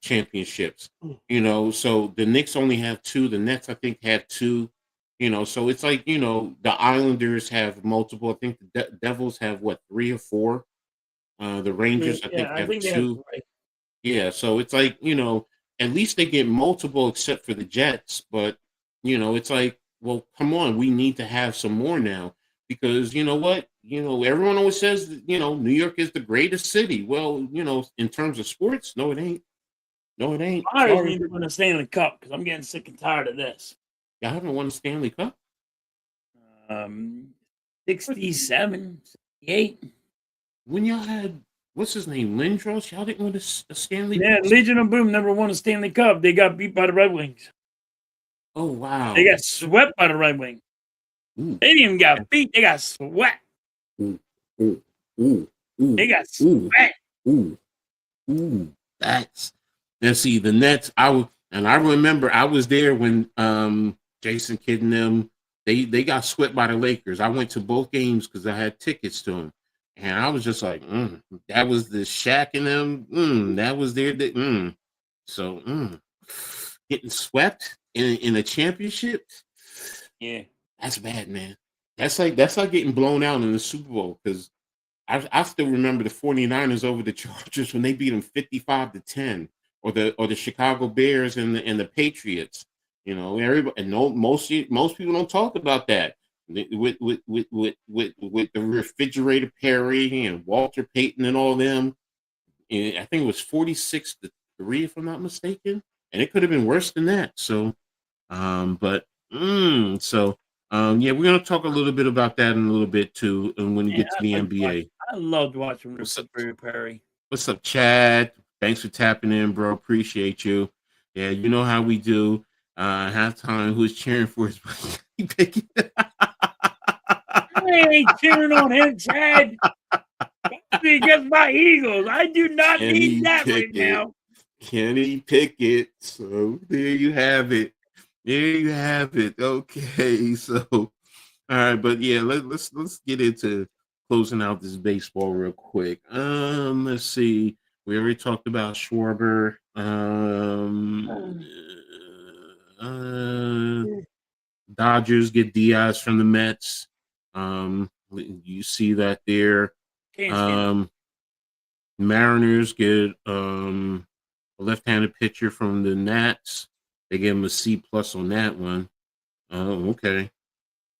championships. So the Knicks only have two. The Nets, I think, have two. So it's like the Islanders have multiple. I think the Devils have what, 3 or 4. The Rangers, I think, have they have 2. 3. Yeah, so it's like, at least they get multiple except for the Jets, but it's like, well, come on, we need to have some more now because you know what? Everyone always says that, New York is the greatest city. Well, in terms of sports, no, it ain't. No, it ain't. Flyers Sorry. need to win a Stanley Cup because I'm getting sick and tired of this. Y'all haven't won a Stanley Cup? 67, 68. When y'all had, what's his name, Lindros, y'all didn't win a Stanley Cup? Yeah, Legion of Boom never won a Stanley Cup. They got beat by the Red Wings. Oh, wow. They got swept by the Red Wings. Ooh. They didn't even got beat. They got swept. Ooh, ooh, ooh, ooh, they got swept. Ooh, that's. And see, the Nets, I remember I was there when Jason Kidd and them, they got swept by the Lakers. I went to both games because I had tickets to them. And I was just like, that was the Shaq and them. That was their. So, getting swept in a championship. Yeah, that's bad, man. That's like getting blown out in the Super Bowl because I still remember the 49ers over the Chargers when they beat them 55-10, or the Chicago Bears and the Patriots. Everybody, and most people don't talk about that. With the Refrigerator Perry and Walter Payton and all them. And I think it was 46-3, if I'm not mistaken. And it could have been worse than that. So, yeah, we're gonna talk a little bit about that in a little bit too, and when you get to the NBA. I loved watching Refrigerator Perry. What's up, Chad? Thanks for tapping in, bro. Appreciate you. Yeah, you know how we do. Halftime, who's cheering for his pick? I ain't cheering on him, Chad. Against my Eagles. I do not need that right now. Kenny Pickett. So there you have it. There you have it. Okay, so all right, but yeah, let's get into closing out this baseball real quick. Let's see. We already talked about Schwarber. Dodgers get Diaz from the Mets. You see that there. Mariners get a left-handed pitcher from the Nats. They gave him a C+ on that one. Oh, okay.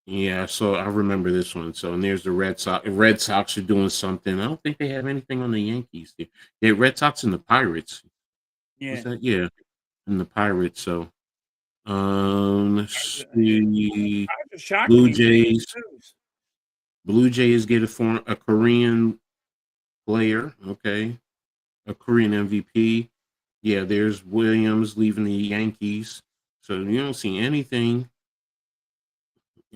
Yeah, so I remember this one. So, and there's the Red Sox. The Red Sox are doing something. I don't think they have anything on the Yankees. Yeah, Red Sox and the Pirates. Yeah. Yeah, and the Pirates. So, let's see. Blue Jays. Blue Jays get a Korean player. Okay, a Korean MVP. Yeah, there's Williams leaving the Yankees. So you don't see anything.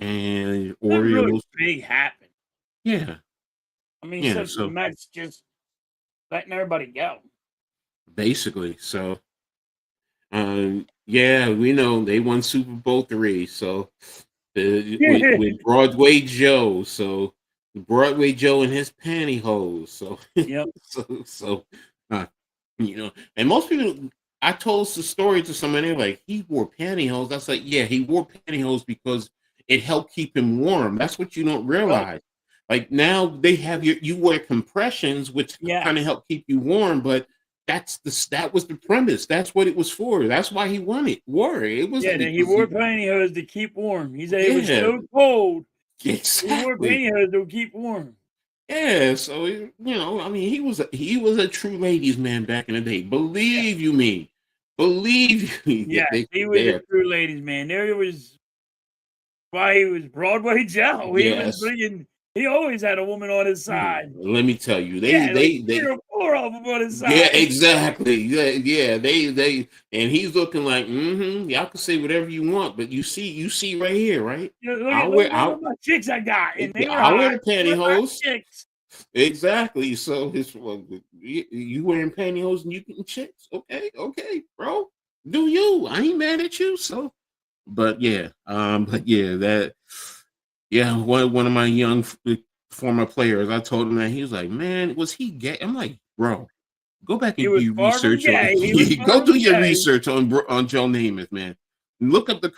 And Orioles. Really big happened. Yeah. I mean, so the Mets just letting everybody go. Basically. So, yeah, we know they won Super Bowl III. So, with Broadway Joe. So, Broadway Joe and his pantyhose. So, Yep. so, uh, you know, and most people, I told the story to somebody, they're like, he wore pantyhose. That's like, yeah, he wore pantyhose because it helped keep him warm. That's what you don't Right. realize. Like now they have you wear compressions, which kind of Yes. help keep you warm, but that was the premise. That's what it was for. That's why he wore it. It Yeah, wasn't that he because wore pantyhose to keep warm. He said it was yeah, so cold. He wore exactly. pantyhose to keep warm. Yeah, so I mean, he was a true ladies man back in the day. Yeah. Believe you me, believe you me. Yes, he was a They are true ladies man. There was why he was Broadway Joe. He was yes. bringing. He always had a woman on his side. Let me tell you, Yeah, like 3 or 4 of them on his yeah, side. exactly. Yeah, they and he's looking like, y'all can say whatever you want, but you see right here, right? You know, I'll look wear at what my chicks I got, and they were I'll wear hot. the Look at my pantyhose. chicks. Exactly. So it's well, you wearing pantyhose and you getting chicks. Okay, bro. Do you? I ain't mad at you. So but yeah, one of my young former players, I told him that he was like, man, was he gay? I'm like, bro, go back He and was do far from research on gay. He was go far do from your gay. research on Joe Namath, man. Look up the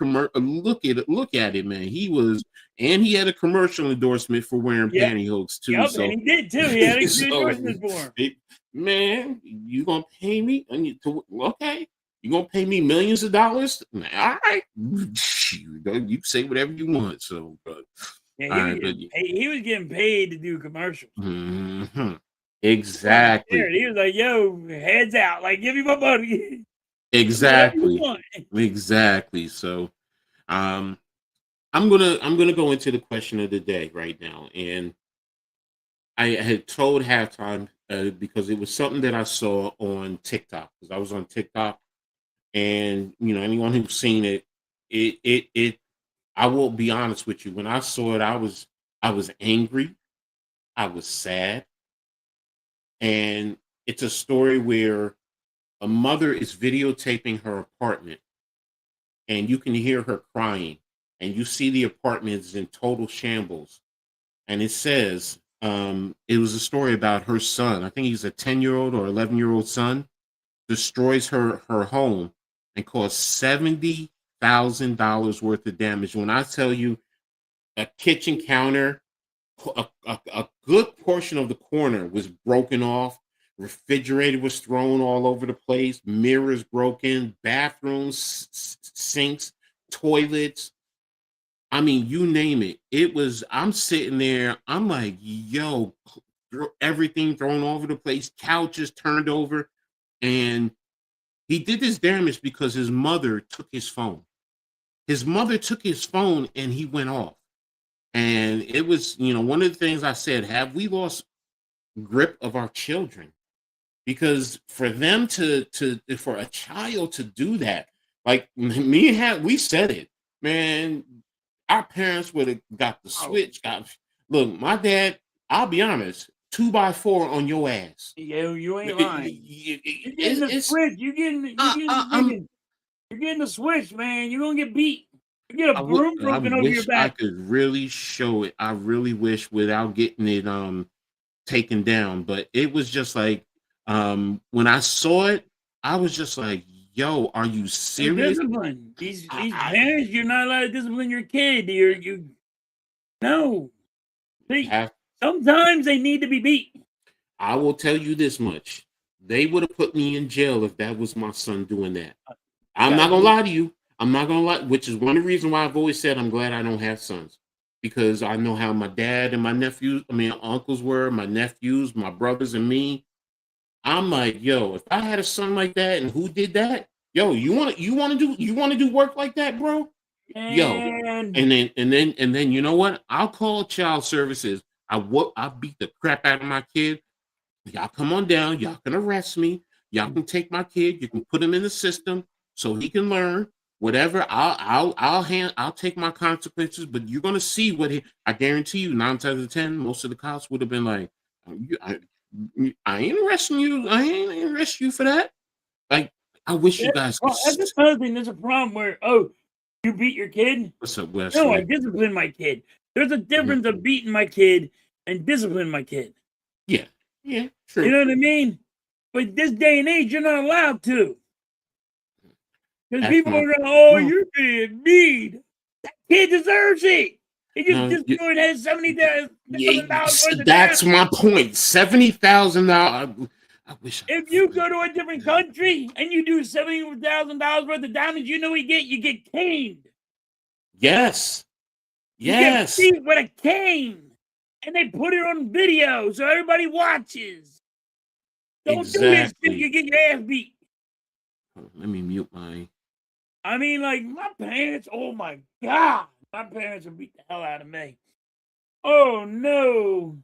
look at it, man. He had a commercial endorsement for wearing Yep. pantyhose too. Yep, and So he did too. He had a good so endorsement for him. man, you gonna pay me? Okay, you gonna pay me millions of dollars? All right, you say whatever you want. So, but Yeah, all right, but he was getting paid to do commercials. mhm, Wasn't exactly, scared. He was like, "Yo, heads out! Like, give me my money. Whatever you exactly, want." exactly. So, um, I'm gonna go into the question of the day right now, and I had told halftime because it was something that I saw on TikTok because I was on TikTok, and anyone who's seen it, it. I will be honest with you. When I saw it, I was angry, I was sad, and it's a story where a mother is videotaping her apartment, and you can hear her crying, and you see the apartment is in total shambles, and it says it was a story about her son. I think he's a 10-year-old or 11-year-old son destroys her home and caused $70,000 worth of damage. When I tell you a kitchen counter, a good portion of the corner was broken off. Refrigerator was thrown all over the place. Mirrors broken. Bathrooms, sinks, toilets. I mean, you name it. It was. I'm sitting there. I'm like, yo, everything thrown all over the place. Couches turned over, and he did this damage because his mother took his phone. His mother took his phone, and he went off. And it was, one of the things I said, have we lost grip of our children? Because for them for a child to do that, like we said it, man, our parents would have got the Oh, switch. Look, my dad, I'll be honest, 2x4 on your ass. yo, you ain't lying. You're getting the It's switch. You're getting the switch, man. You're gonna get beat. You get a broom I broken over your wish I back. could really show it. I really wish without getting it taken down, but it was just like when I saw it, I was just like, yo, are you No serious? discipline. These I parents, you're not allowed to discipline your kid. You no. See, have sometimes they need to be beat. I will tell you this much. They would have put me in jail if that was my son doing that. I'm Gotta not gonna do it. lie to you. I'm not gonna lie, which is one of the reasons why I've always said I'm glad I don't have sons. Because I know how my dad and my nephews, uncles were, my nephews, my brothers, and me. I'm like, yo, if I had a son like that and who did that, yo, you wanna do work like that, bro? Yo, And and then you know what? I'll call child services. I beat the crap out of my kid. Y'all come on down. Y'all can arrest me. Y'all can take my kid. You can put him in the system so he can learn. Whatever. I'll take my consequences. But you're gonna see what I guarantee you. 9 times out of 10, most of the cops would have been like, I ain't arresting you. I ain't arrest you for that. Like, I wish you guys could. that's another thing. There's a problem where you beat your kid. What's up, Wes? No, I Yeah. discipline my kid. There's a Mhm. difference of beating my kid and discipline my kid. Yeah, true. You know what I mean? But this day and age, you're not allowed to. Because people are going, oh, you're being mean. That kid deserves it. He just destroyed his $70,000. That's my point. $70,000. I wish. If you go to a different country and you do $70,000 worth of damage, you know what you get caned. Yes. You get beat with a cane. And they put it on video so everybody watches. Don't do this shit, you get your ass beat. Let me mute my. I mean, like, my parents, oh my God. My parents would beat the hell out of me. Oh, no.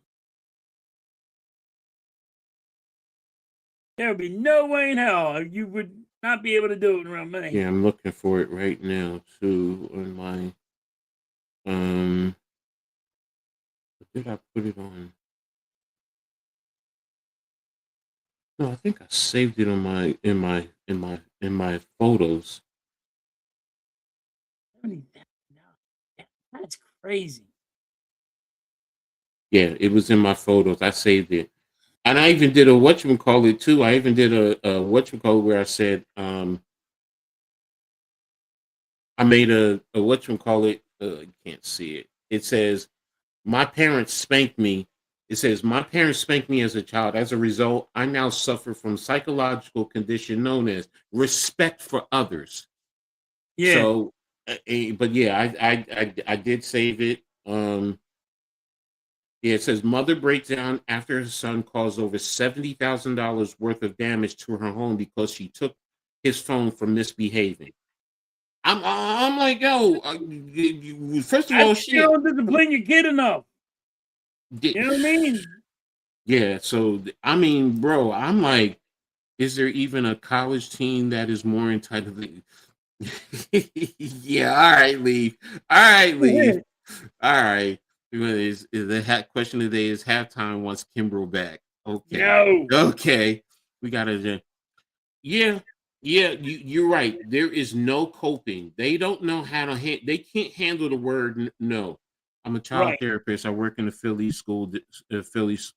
There would be no way in hell you would not be able to do it around me. Yeah, I'm looking for it right now, too, on my, did I put it on? No, I think I saved it on in my photos. That's crazy. Yeah, it was in my photos. I saved it. And I even did a whatchamacallit too. I even did a whatchamacallit where I said, I made a whatchamacallit, you can't see it. It says, my parents spanked me. It says, my parents spanked me as a child. As a result, I now suffer from psychological condition known as respect for others. Yeah. So, but yeah, I did save it. Yeah, it says mother breaks down after her son caused over $70,000 worth of damage to her home because she took his phone for misbehaving. I'm like, yo, first of all, shit. You don't discipline your kid enough. You know what I mean? Yeah, so I mean, bro, I'm like, is there even a college team that is more entitled? Yeah, all right, leave. All right, leave. All right. The question today is halftime wants Kimbrough back. Okay. No. Okay. We gotta. Yeah. You're right. There is no coping. They don't know how to. They can't handle the word no. I'm a child therapist. I work in the Philly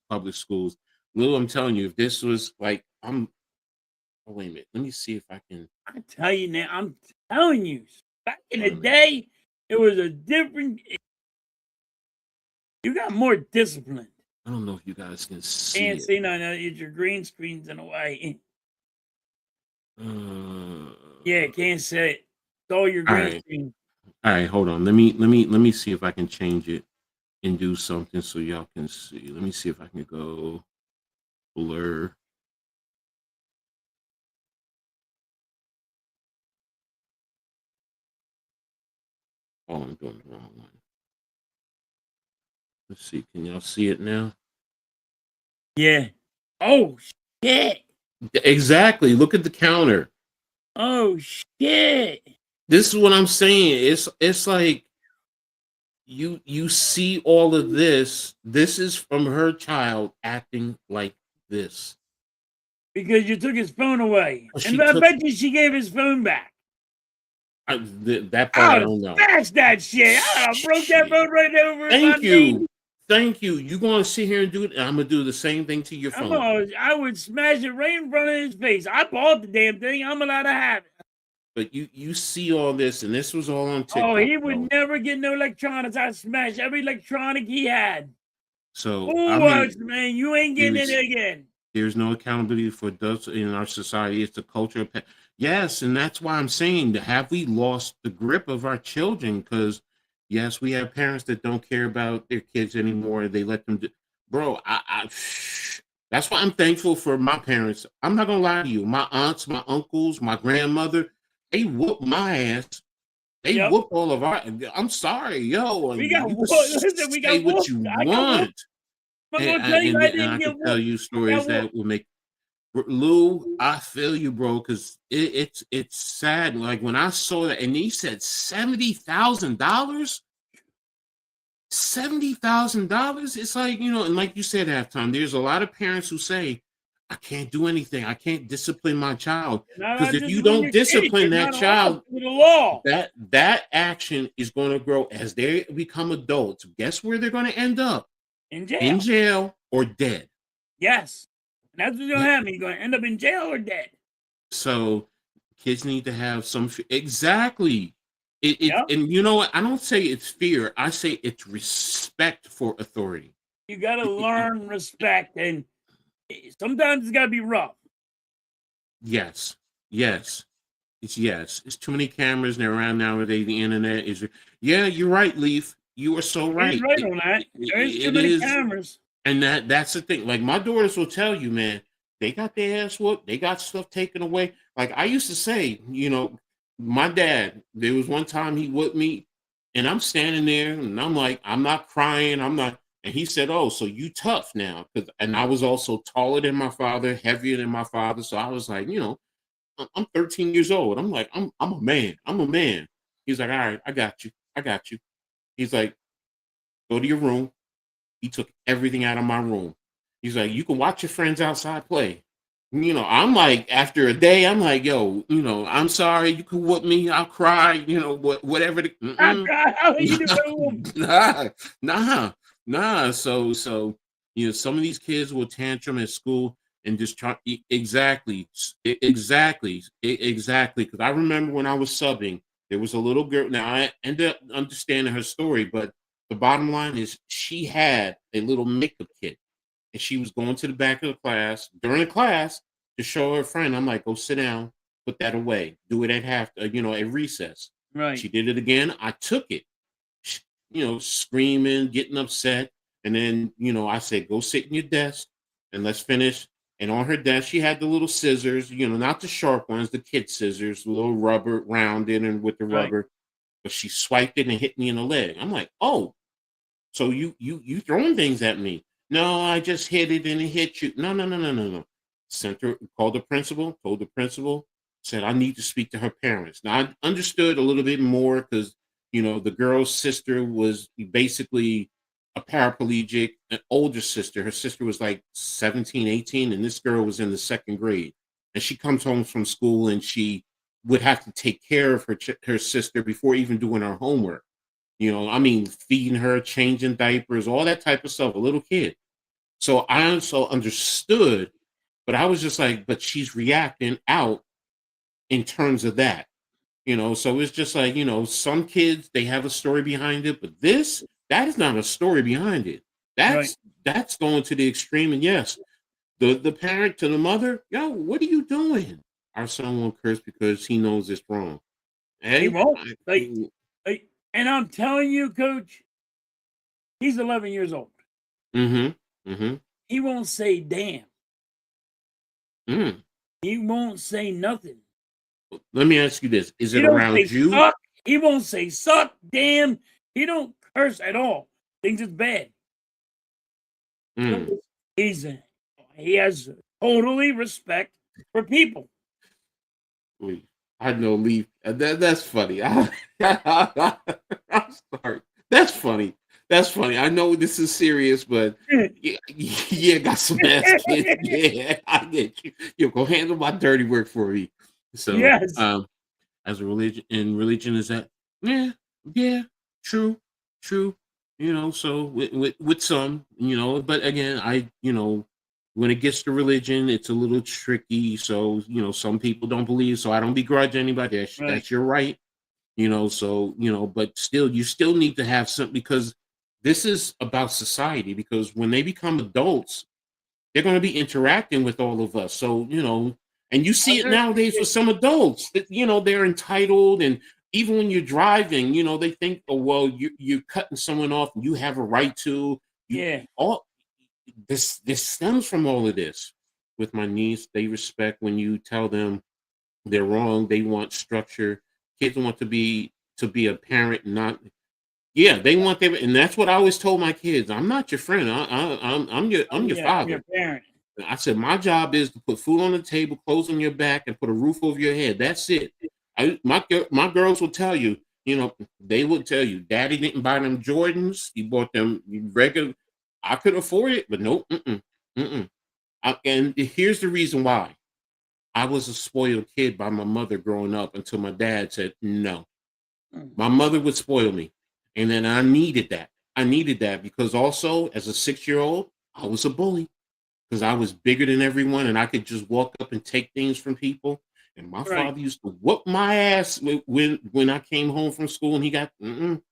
public schools. Lou, I'm telling you, if this was like, oh, wait a minute. Let me see if I can. I tell you now, I'm telling you, back in the day, it was a different. You got more discipline. I don't know if you guys can see. Can't see no, it's your green screen's in a way. Yeah, can't see it. It's all your green screen. All right, hold on. Let me see if I can change it and do something so y'all can see. Let me see if I can go blur. Oh, I'm doing the wrong one. Let's see. Can y'all see it now? Yeah. Oh shit. Exactly. Look at the counter. Oh shit. This is what I'm saying. It's like you see all of this. This is from her child acting like this. Because you took his phone away. And I bet you she gave his phone back. That part I don't know. Smash that shit. I broke that phone right over. Thank you. Thank you. You're going to sit here and do it, and I'm going to do the same thing to your phone. I would smash it right in front of his face. I bought the damn thing. I'm allowed to have it. But you see all this, and this was all on TikTok. Oh, he would never get no electronics. I smashed every electronic he had. So, man, you ain't getting it again. There's no accountability for adults in our society. It's the culture of yes, and that's why I'm saying, have we lost the grip of our children? Because yes, we have parents that don't care about their kids anymore. They let them do. Bro, that's why I'm thankful for my parents. I'm not gonna lie to you. My aunts, my uncles, my grandmother, they whooped my ass. They whooped all of our. I'm sorry, yo. We got whooped. We got what you want. And I can tell you stories that will make. Lou, I feel you, bro, because it's sad. Like when I saw that, and he said $70,000, $70,000. It's like, and like you said, halftime. There's a lot of parents who say, "I can't do anything. I can't discipline my child." Because if you don't discipline that child, that action is going to grow as they become adults. Guess where they're going to end up? In jail. In jail or dead. Yes. And that's what's going to happen. You're going to end up in jail or dead. So kids need to have some exactly. Yep. And you know what? I don't say it's fear. I say it's respect for authority. You got to learn respect, and sometimes it's got to be rough. Yes. Yes. It's too many cameras and they're around nowadays. The internet is. Yeah, you're right, Leaf. You are so right. You're right on that. There's too many cameras. And that's the thing. Like my daughters will tell you, man, they got their ass whooped. They got stuff taken away. Like I used to say, my dad, there was one time he whooped me and I'm standing there and I'm like, I'm not crying. I'm not. And he said, oh, so you tough now. And I was also taller than my father, heavier than my father. So I was like, I'm 13 years old. I'm like, I'm a man. I'm a man. He's like, all right, I got you. I got you. He's like, go to your room. He took everything out of my room. He's like, you can watch your friends outside play. I'm like, after a day, I'm like, yo, I'm sorry. You can whoop me. I'll cry. Whatever. How you doing? Nah. So, some of these kids will tantrum at school and just try. Exactly. Because I remember when I was subbing, there was a little girl. Now I ended up understanding her story, but the bottom line is she had a little makeup kit and she was going to the back of the class during the class to show her friend. I'm like, go sit down, put that away, do it at at recess. Right. She did it again. I took it, screaming, getting upset. And then, I said, go sit in your desk and let's finish. And on her desk, she had the little scissors, not the sharp ones, the kid scissors, the little rubber rounded and with the rubber. But she swiped it and hit me in the leg. I'm like, oh, so you throwing things at me? No, I just hit it and it hit you. No. Called the principal, told the principal, said I need to speak to her parents. Now I understood a little bit more because the girl's sister was basically a paraplegic, an older sister. Her sister was like 17, 18, and this girl was in the second grade. And she comes home from school and she would have to take care of her sister before even doing her homework. Feeding her, changing diapers, all that type of stuff, a little kid. So I also understood, but I was just like, but she's reacting out in terms of that, so it's just like, some kids, they have a story behind it, but that is not a story behind it. That's going to the extreme. And yes, the parent to the mother, yo, what are you doing? Our son won't curse because he knows it's wrong. Hey, he won't. And I'm telling you, Coach, he's 11 years old. He won't say damn. He won't say nothing. Let me ask you this. Is it around you? Suck. He won't say suck, damn. He don't curse at all. Thinks it's bad. He has totally respect for people. I know, Leaf. That's funny. I'm sorry. That's funny. I know this is serious, but yeah, got some ass kids. Yeah, I get you. You go handle my dirty work for me. So, yes. As a religion is that, yeah, true. So with some, but again, when it gets to religion, it's a little tricky. So, some people don't believe, so I don't begrudge anybody. That's your right. But still, you still need to have something because this is about society, because when they become adults, they're going to be interacting with all of us. So, and you see it nowadays with some adults that, they're entitled. And even when you're driving, they think, oh, well, you're cutting someone off and you have a right to. All this stems from all of this. With my niece, they respect when you tell them they're wrong. They want structure. Kids want to be a parent, not. Yeah, they want them, and that's what I always told my kids. I'm not your friend. I'm your father. Your parent. I said my job is to put food on the table, clothes on your back, and put a roof over your head. That's it. My girls will tell you. They will tell you, Daddy didn't buy them Jordans. He bought them regular. I could afford it, but no. And here's the reason why. I was a spoiled kid by my mother growing up until my dad said no. My mother would spoil me. And then I needed that. I needed that because also as a 6-year-old, I was a bully because I was bigger than everyone and I could just walk up and take things from people. And my Right. father used to whoop my ass when I came home from school and he got didn't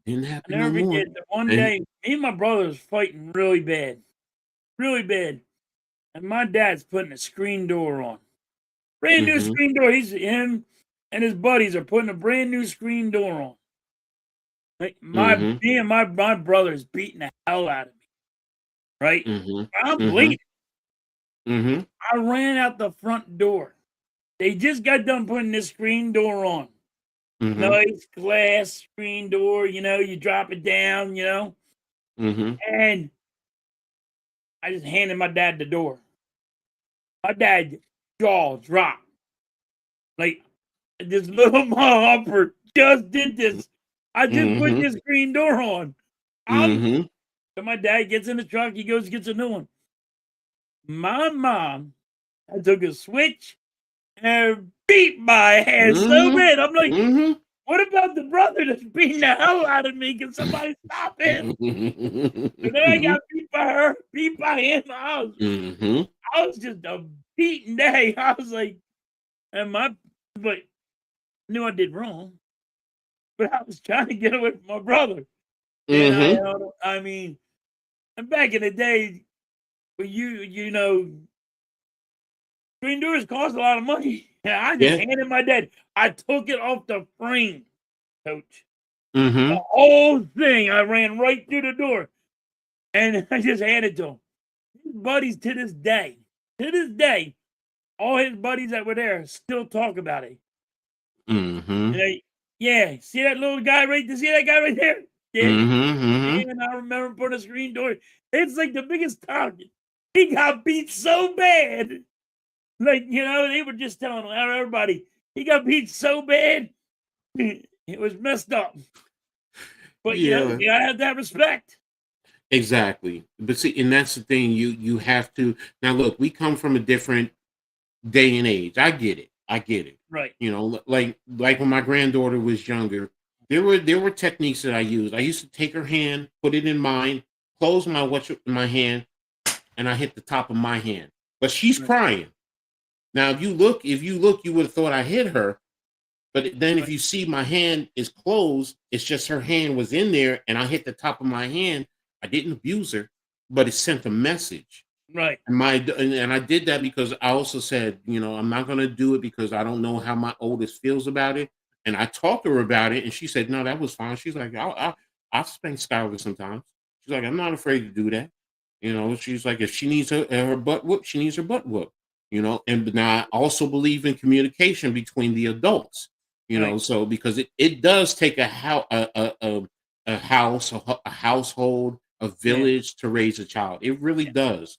I happen no never more. forget that one And day, me and my brother was fighting really bad, really bad. And my dad's putting a screen door on. Brand new mm-hmm, screen door. Him and his buddies are putting a brand new screen door on. Like mm-hmm, me and my brother's beating the hell out of me. Right? mm-hmm, I'm mm-hmm, bleeding. mm-hmm, I ran out the front door. They just got done putting this screen door on. mm-hmm, Nice glass screen door, you drop it down, mm-hmm, and I just handed my dad the door. My dad jaw dropped. Like this little motherfucker just did this. I just put mm-hmm, this screen door on. I'm mm-hmm, so my dad gets in the truck, he goes gets a new one. My mom, I took a switch and beat my ass so mm-hmm, bad. I'm like, mm-hmm. what about the brother that's beating the hell out of me? Can somebody stop him? And then I got beat by her, beat by him. Mm-hmm. I was just a beaten day. I was like, but knew I did wrong. But I was trying to get away from my brother. And I Mm-hmm. held him. I mean, and back in the day, when screen doors cost a lot of money. And I just Yeah. handed my dad. I took it off the frame, coach. The Mm-hmm. whole thing. I ran right through the door. And I just handed it to him. His buddies to this day, all his buddies that were there still talk about it. Mm-hmm. And yeah, see that little guy right there? See that guy right there? Yeah, Mm-hmm. man, I remember putting a screen door. It's like the biggest target. He got beat so bad. Like, they were just telling everybody, he got beat so bad. It was messed up. But, Yeah. you gotta have that respect. Exactly. But see, and that's the thing. You have to now look, we come from a different day and age. I get it. I get it. Right. Like when my granddaughter was younger, there were techniques that I used. I used to take her hand, put it in mine, close my hand, and I hit the top of my hand. But she's Right. crying. Now, if you look, you would have thought I hit her. But then if Right. you see my hand is closed, it's just her hand was in there and I hit the top of my hand. I didn't abuse her, but it sent a message. Right. And I did that because I also said, I'm not going to do it because I don't know how my oldest feels about it. And I talked to her about it and she said, no, that was fine. She's like, I'll spank Skylar sometimes. She's like, I'm not afraid to do that. She's like, if she needs her butt whoop, she needs her butt whoop. And now I also believe in communication between the adults. Right. So because it does take a house, a house, a household, a Yeah. village to raise a child. It really does.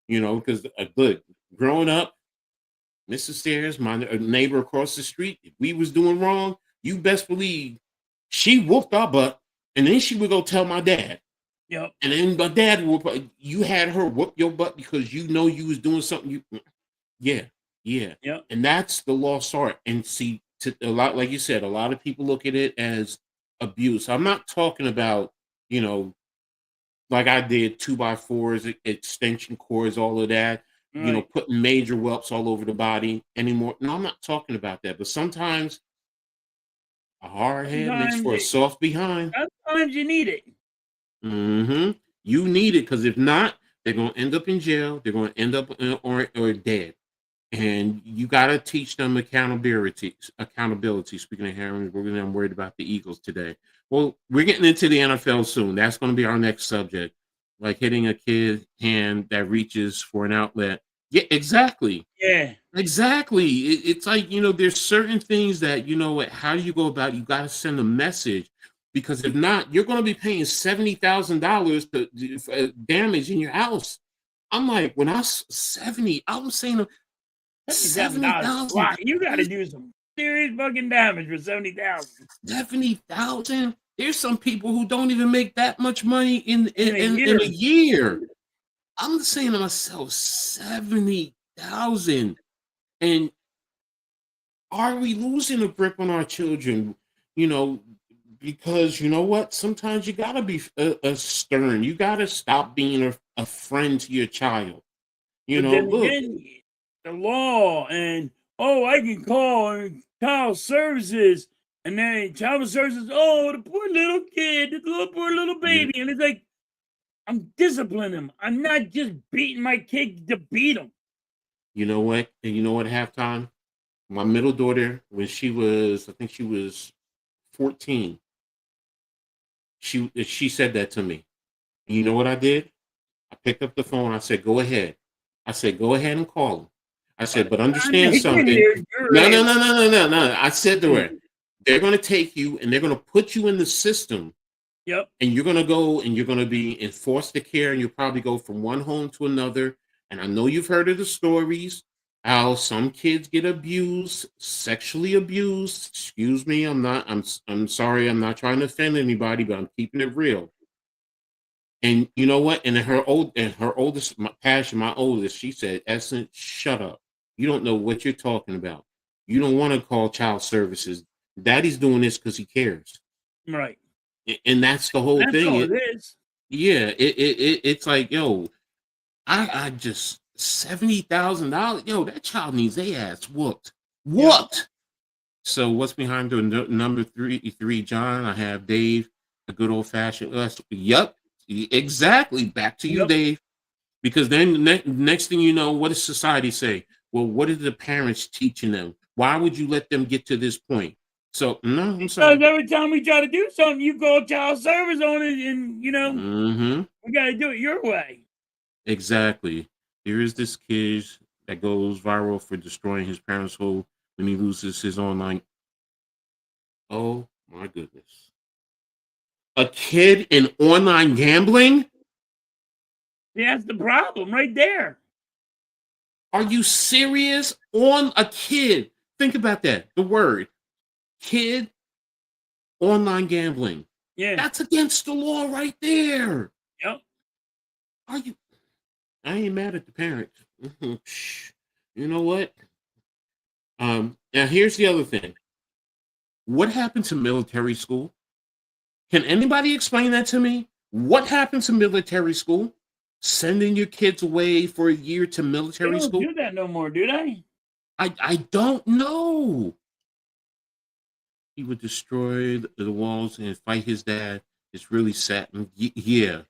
Because good growing up, Mrs. Stairs, my neighbor across the street, if we was doing wrong, you best believe she whooped our butt, and then she would go tell my dad. Yep. And then my dad would, you had her whoop your butt because you was doing something. Yeah, yeah. Yep. And that's the lost art. And see, a lot, like you said, a lot of people look at it as abuse. I'm not talking about, like I did 2x4s, extension cords, all of that, Right. putting major whelps all over the body anymore. No, I'm not talking about that. But sometimes a hard head makes Sometimes for a soft behind. sometimes you need it. Mm-hmm. You need it because if not, they're going to end up in jail. They're going to end up or dead. And you got to teach them accountability. Accountability. Speaking of Harry, I'm worried about the Eagles today. Well, we're getting into the NFL soon. That's going to be our next subject, like hitting a kid hand that reaches for an outlet. Yeah, exactly. Yeah. Exactly. It's like, there's certain things that, how do you go about? You got to send a message because if not, you're going to be paying $70,000 for damage in your house. I'm like, when I was 70, I was saying $70 a 70,000. lot. You got to do some serious fucking damage for 70,000 70,000. There's some people who don't even make that much money in in a in year. a year. I'm saying to myself, 70,000. And are we losing a grip on our children? You know, because you know what? Sometimes you gotta be a stern. You gotta stop being a friend to your child. You But know, then look, again, the law and I can call child services, and then child services. Oh, the poor little kid, the poor little you, baby, and it's like I'm disciplining him. I'm not just beating my kid to beat him. you know what? And you know what? Halftime, my middle daughter, when I think she was 14, she said that to me. And you know what I did? I picked up the phone. I said, "Go ahead." I said, "Go ahead and call him." I By said, the "But time understand they get something." here, you're No, no, in. no, no, no, no, no. I said to her, "They're going to take you and they're going to put you in the system, Yep. and you're going to go and you're going to be in foster care, and you'll probably go from one home to another." And I know you've heard of the stories how some kids get abused, sexually abused. Excuse me, I'm sorry, I'm not trying to offend anybody, but I'm keeping it real. And you know what? And her oldest, my oldest, she said, "Essence, shut up. You don't know what you're talking about. You don't want to call child services. Daddy's doing this because he cares." Right. And that's the whole That's thing. all it is. Yeah, it's like, yo, I just $70,000. Yo, that child needs their ass whooped. Yep. What? So what's behind the number three, John? I have Dave, the good old fashioned. Yep, exactly. Back to you, Yep. Dave. Because then next thing you know, what does society say? Well, what are the parents teaching them? Why would you let them get to this point? So no, I'm Because sorry. every time we try to do something, you call child service on it, and Hmm. we got to do it your way. Exactly. Here is this kid that goes viral for destroying his parents' home when he loses his online. Oh my goodness. A kid in online gambling? See, that's the problem right there. Are you serious? On a kid. Think about that. The word kid, online gambling. Yeah. That's against the law right there. Yep. Are you? I ain't mad at the parents. You know what? Now here's the other thing. What happened to military school? Can anybody explain that to me? What happened to military school? Sending your kids away for a year to They military don't school? do that no more, do they? I don't know. He would destroy the walls and fight his dad. It's really sad. Yeah,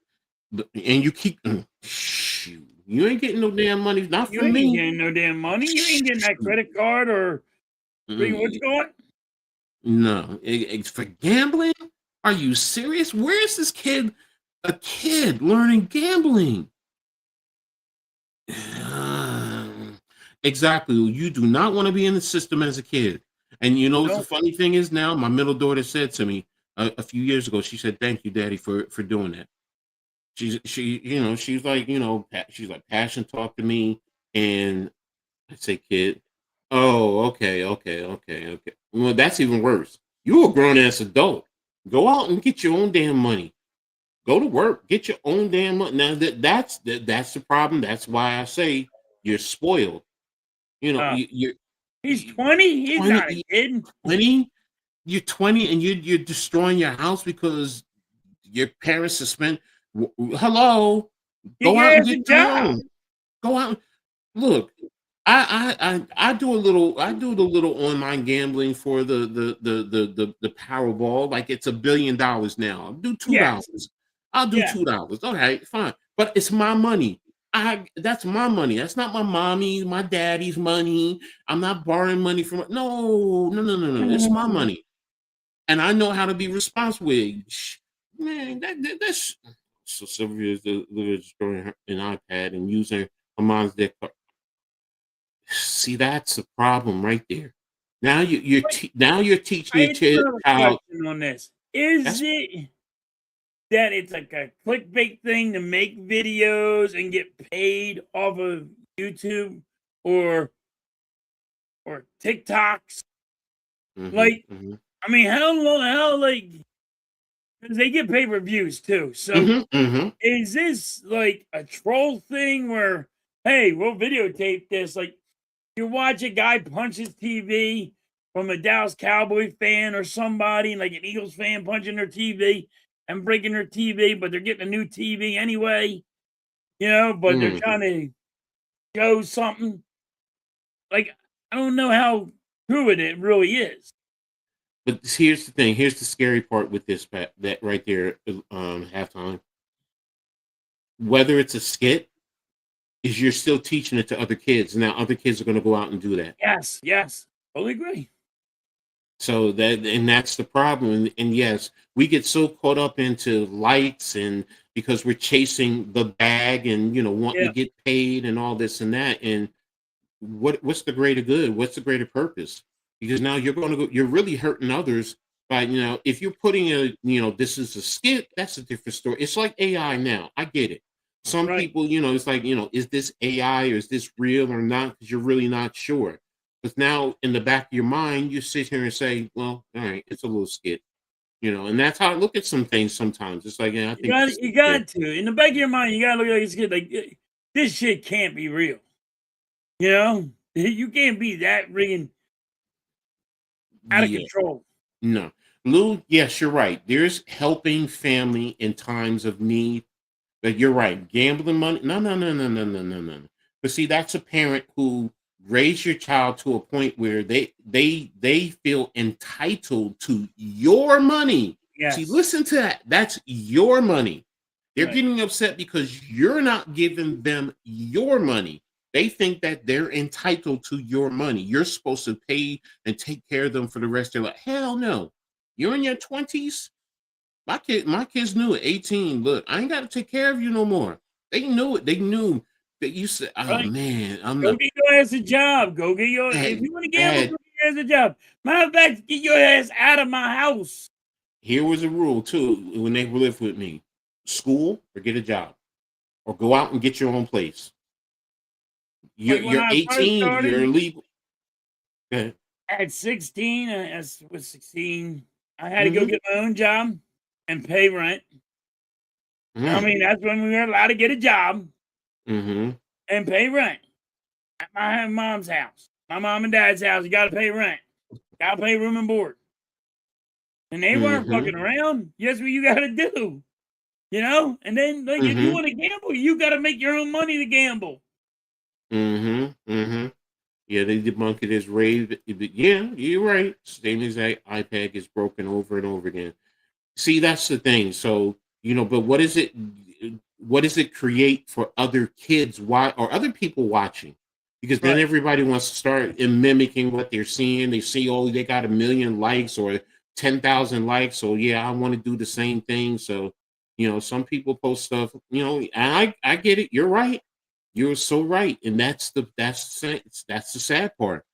and you keep shoot. You ain't getting no damn money. Not You from ain't me. getting no damn money. You ain't getting that Shoot. credit card or what you Mm, call it? no, it's for gambling. Are you serious? Where is this kid? A kid learning gambling. Exactly. You do not want to be in the system as a kid. And you know what the No. funny thing is now? My middle daughter said to me a few years ago, she said, "Thank you, Daddy, for doing that." She's like, she's like, Passion talk to me. And I say, "Kid, oh, okay, okay, okay, okay." Well, that's even worse. You're a grown ass adult. Go out and get your own damn money. Go to work, get your own damn money. Now that's the problem. That's why I say you're spoiled. You know, Uh, you're he's 20. He's 20, not a kid. 20, you're 20 and you're destroying your house because your parents suspend. Hello, Get go your out and ass get a your job. own. Go out. Look, I do a little online gambling for the Powerball. Like it's $1 billion now. I'll do Yes. $2. I'll do Yeah. $2. All right, fine. But it's my money. That's my money. That's not my mommy, my daddy's money. I'm not borrowing money from no, no, no, no, no. It's my money. And I know how to be responsible. Man, that's so Sylvia is destroying an iPad and using her mom's debt card. See, that's the problem right there. Now now you're teaching I your do kid have a how question on this. Is that's it that it's like a clickbait thing to make videos and get paid off of YouTube or TikToks? hmm Like, hmm I mean, how like, because they get pay per views too. So hmm hmm is this like a troll thing where, hey, we'll videotape this? Like, you watch a guy punch his TV, from a Dallas Cowboy fan or somebody, like an Eagles fan punching their TV and breaking their TV, but they're getting a new TV anyway, but they're Mm. trying to show something. Like, I don't know how true it really is. But here's the thing. Here's the scary part with this, Pat, that right there, halftime. Whether it's a skit, is you're still teaching it to other kids. Now other kids are going to go out and do that. Yes. Totally agree. So that's the problem. And yes, we get so caught up into likes and because we're chasing the bag and wanting Yeah, to get paid and all this and that. And what's the greater good? What's the greater purpose? Because now you're really hurting others by, if you're putting this is a skit, that's a different story. It's like AI now. I get it. Some right. people, it's like, is this AI or is this real or not? Because you're really not sure. But now in the back of your mind, you sit here and say, well, all right, it's a little skit, and that's how I look at some things sometimes. It's like, I think You got to. In the back of your mind, you got to look like it's good. Like, this shit can't be real. You can't be that rigging out of control. No. Lou, yes, you're right. There's helping family in times of need. But you're right. Gambling money. No. But see, that's a parent who raised your child to a point where they feel entitled to your money. Yes. See, listen to that. That's your money. They're Right. getting upset because you're not giving them your money. They think that they're entitled to your money. You're supposed to pay and take care of them for the rest of their life. Hell no. You're in your 20s. My kids knew at 18. Look, I ain't got to take care of you no more. They knew it. They knew that you said, "Oh Right. man, I'm Go not." get your ass a job. Go get your. If you want to gamble, go get your ass a job. Matter of fact, get your ass out of my house. Here was a rule too when they lived with me: school or get a job, or go out and get your own place. Like when You're I first 18. You're started legal. Okay. at 16, I was 16. I had to go get my own job and pay rent. I mean, that's when we were allowed to get a job Mm-hmm. and pay rent at my mom's house, my mom and dad's house. You got to pay rent, got to pay room and board, and they weren't fucking around. Guess what you got to do, And then, like, if you want to gamble, you got to make your own money to gamble. Yeah, they debunk it as rave. Yeah, you're right. Same exact iPad gets broken over and over again. See, that's the thing. So, but what is it? What does it create for other kids? Why or other people watching? Because then everybody wants to start mimicking what they're seeing. They see, oh, they got 1 million likes or 10,000 likes. So yeah, I want to do the same thing. So, some people post stuff. And I get it. You're right. You're so right, and that's the sad part.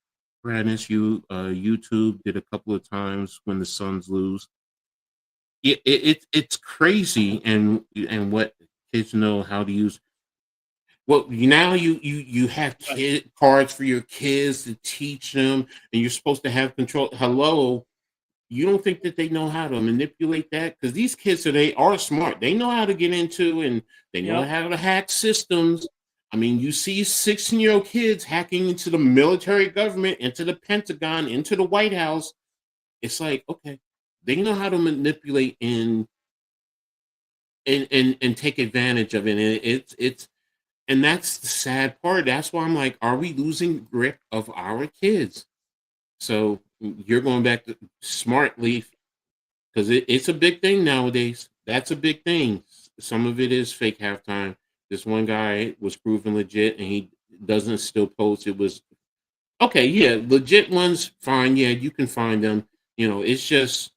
Brandis, YouTube did a couple of times when the Suns lose. It's crazy, and what kids know how to use. Well, now you have kid cards for your kids to teach them, and you're supposed to have control. Hello, you don't think that they know how to manipulate that? Because these kids today are smart. They know how to get into and they know how to hack systems. I mean, you see 16-year-old kids hacking into the military government, into the Pentagon, into the White House. It's like, okay, they know how to manipulate and take advantage of it. And and that's the sad part. That's why I'm like, are we losing grip of our kids? So you're going back to smartly because it's a big thing nowadays. That's a big thing. Some of it is fake halftime. This one guy was proven legit and he doesn't still post. It was okay. Yeah. Legit ones, fine. Yeah. You can find them. It's just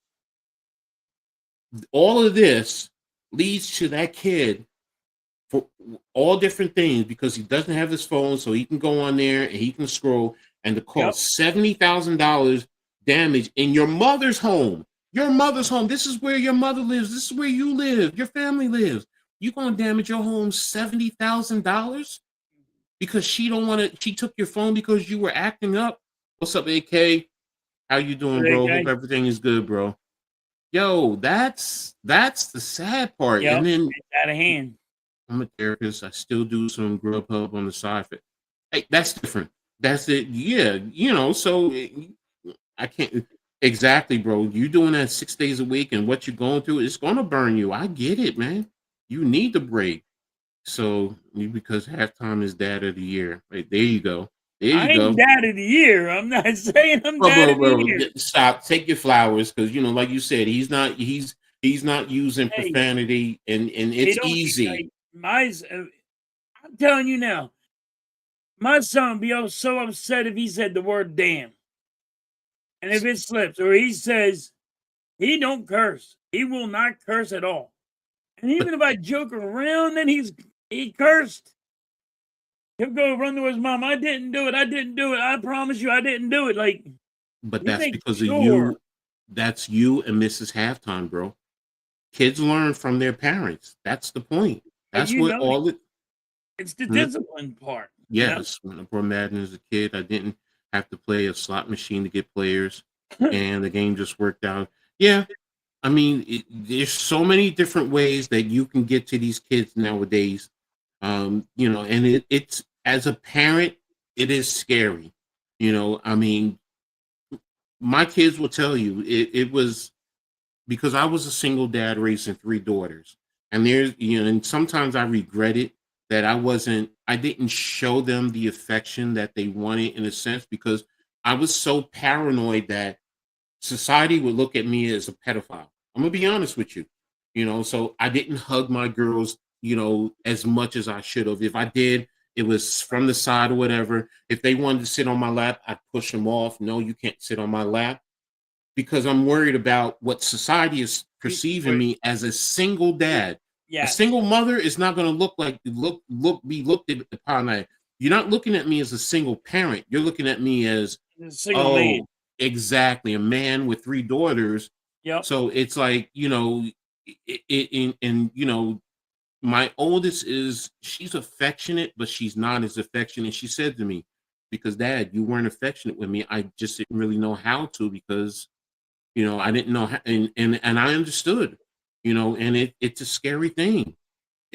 all of this leads to that kid for all different things because he doesn't have his phone. So he can go on there and he can scroll and to cause $70,000 damage in your mother's home. Your mother's home. This is where your mother lives. This is where you live. Your family lives. You gonna damage your home $70,000 because she don't want to. She took your phone because you were acting up. What's up, AK? How you doing, bro? Hope everything is good, bro. Yo, that's the sad part. And then it's out of hand. I'm a therapist. I still do some Grubhub on the side. Hey, that's different. That's it. Yeah, so I can't exactly, bro. You doing that 6 days a week and what you're going through, it's gonna burn you. I get it, man. You need the break. So because halftime is dad of the year. Right, there you go. There I you ain't go. dad of the year. I'm not saying I'm Bro, dad bro, of the bro, year. stop. Take your flowers, because like you said, he's not using Hey, profanity, and they it's don't. easy. Like, I'm telling you now, my son would be so upset if he said the word damn. And if it slips, or he says he don't curse, he will not curse at all. And But even if I joke around, then he cursed. He'll go run to his mom. I didn't do it. I didn't do it. I promise you, I didn't do it. Like, you that's make because of sure. you. That's you and Mrs. Halftime, bro. Kids learn from their parents. That's the point. But That's what all it. it's the Hmm? discipline part. Yes, when I brought Madden as a kid, I didn't have to play a slot machine to get players, and the game just worked out. Yeah, I mean, there's so many different ways that you can get to these kids nowadays. And it's as a parent, it is scary. I mean, my kids will tell you it was because I was a single dad raising three daughters. And and sometimes I regret it that I didn't show them the affection that they wanted, in a sense, because I was so paranoid that society would look at me as a pedophile. I'm gonna be honest with you. So I didn't hug my girls, as much as I should have. If I did, it was from the side or whatever. If they wanted to sit on my lap, I'd push them off. No, you can't sit on my lap, because I'm worried about what society is perceiving Wait, me as a single dad. A yes, single mother is not going to be looked at upon. You're not looking at me as a single parent. You're looking at me as, a single man. oh, exactly, a man with three daughters. Yep. So it's like, and my oldest she's affectionate, but she's not as affectionate. She said to me, because Dad, you weren't affectionate with me. I just didn't really know how to, because I didn't know how, and I understood, and it's a scary thing.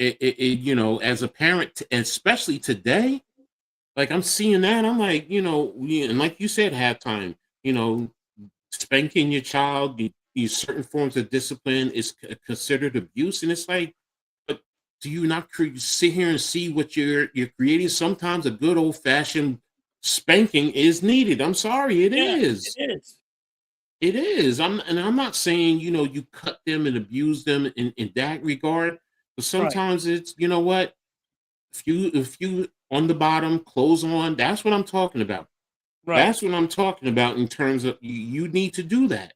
As a parent, especially today, like I'm seeing that, I'm like, and like you said, halftime, spanking your child, certain forms of discipline is considered abuse, and it's like, but do you not sit here and see what you're creating? Sometimes a good old fashioned spanking is needed. I'm sorry, it Yeah, is. it is. It is. I'm not saying, you cut them and abuse them in that regard, but Right, sometimes it's, what, if you on the bottom, clothes on, that's what I'm talking about. right. That's what I'm talking about in terms of you need to do that.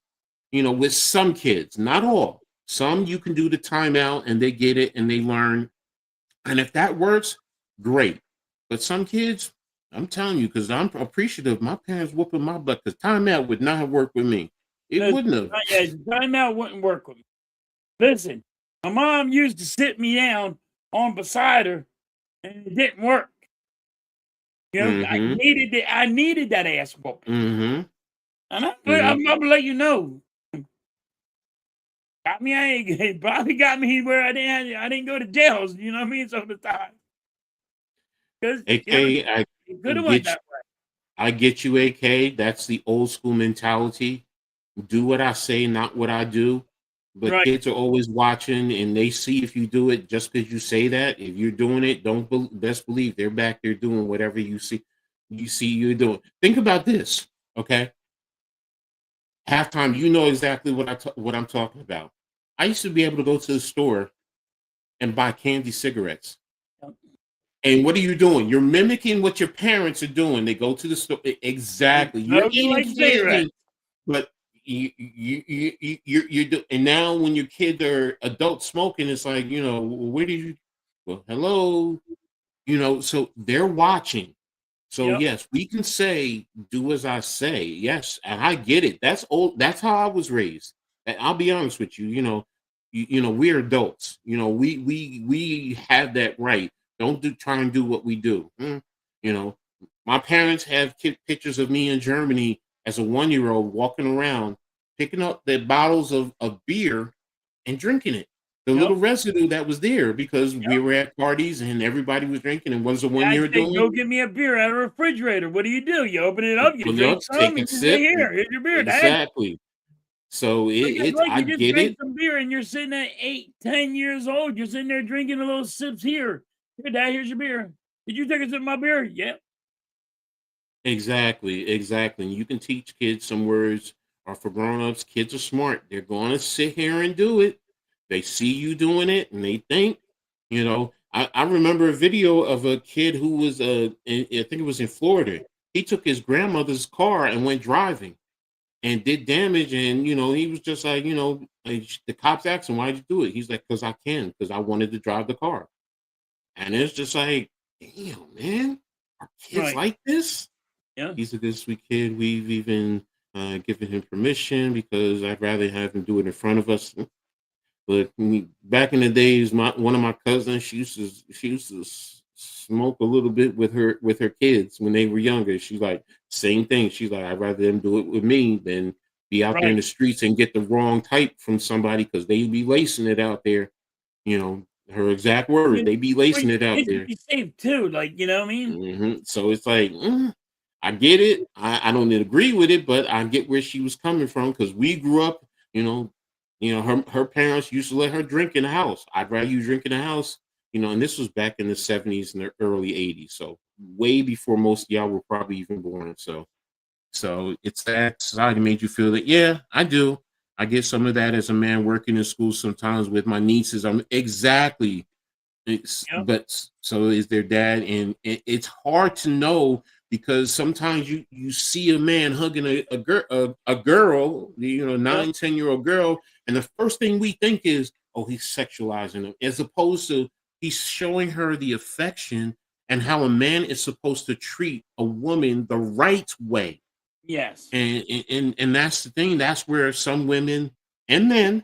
With some kids, not all. Some you can do the timeout and they get it and they learn. And if that works, great. But some kids, I'm telling you, because I'm appreciative, my parents whooping my butt, because timeout would not have worked with me. It Listen, wouldn't have. yeah, timeout wouldn't work with me. Listen, my mom used to sit me down on beside her, and it didn't work. Mm-hmm. I needed that ass whooping. Mm-hmm. And Mm-hmm. I'm gonna let you know. Got me, it probably got me where I didn't go to jails, you know what I mean? Some of the time. Because AK, it I could have went get you, that way. I get you, AK. That's the old school mentality. Do what I say, not what I do. But Right. kids are always watching, and they see if you do it just because you say that. If you're doing it, best believe they're back there doing whatever you see you're doing. Think about this, okay? Halftime, you know exactly what I'm talking about. I used to be able to go to the store and buy candy cigarettes. Yep. And what are you doing? You're mimicking what your parents are doing. They go to the store. And Exactly. You're smoking eating like cigarettes. candy, but you do. And now when your kids are adults smoking, it's like, where did you? Well, hello. So they're watching. So Yep. yes, we can say, do as I say. Yes, and I get it. That's old. That's how I was raised. And I'll be honest with you. We're adults. We have that right. Don't try and do what we do. You know, my parents have pictures of me in Germany as a 1-year-old walking around, picking up the bottles of beer and drinking it. The Yep. little residue that was there because we were at parties and everybody was drinking. And was the one I you were say, doing? go get me a beer out of the refrigerator. What do? You open it up, you Open drink up, take some, a and you say, sip. here, here's your beer, Dad. Exactly. So it's Like I you just get drank it. some beer and you're sitting at 8, 10 years old. You're sitting there drinking a little sips here. Here, Dad, here's your beer. Did you take a sip of my beer? Yep. Exactly, exactly. And you can teach kids some words are for grown-ups. Kids are smart. They're going to sit here and do it. They see you doing it and they think, I remember a video of a kid who was I think it was in Florida. He took his grandmother's car and went driving and did damage. And he was just like, the cops asked him, why'd you do it? He's like, because I can, because I wanted to drive the car. And it's just like, damn, man, are kids Right. like this? Yeah. He's a good, sweet kid. We've even given him permission because I'd rather have him do it in front of us. But back in the days, one of my cousins, she used to smoke a little bit with her kids when they were younger. She's like, same thing. She's like, I'd rather them do it with me than be out there in Right. the streets and get the wrong type from somebody because they be lacing it out there. Her exact I words, mean, they be lacing free it out kids should there. be safe too. Like, you know what I mean? So it's like, I get it. I don't agree with it, but I get where she was coming from because we grew up, her parents used to let her drink in the house. I'd rather you drink in the house, and this was back in the 70s and the early 80s. So way before most of y'all were probably even born. So it's that society made you feel that, yeah, I do. I get some of that as a man working in school sometimes with my nieces. I'm exactly Yep. but so is their dad, and it's hard to know because sometimes you see a man hugging a girl, 9-10-year-old girl, and the first thing we think is, oh, he's sexualizing them, as opposed to he's showing her the affection and how a man is supposed to treat a woman the right way. Yes. And that's the thing. That's where some women and men,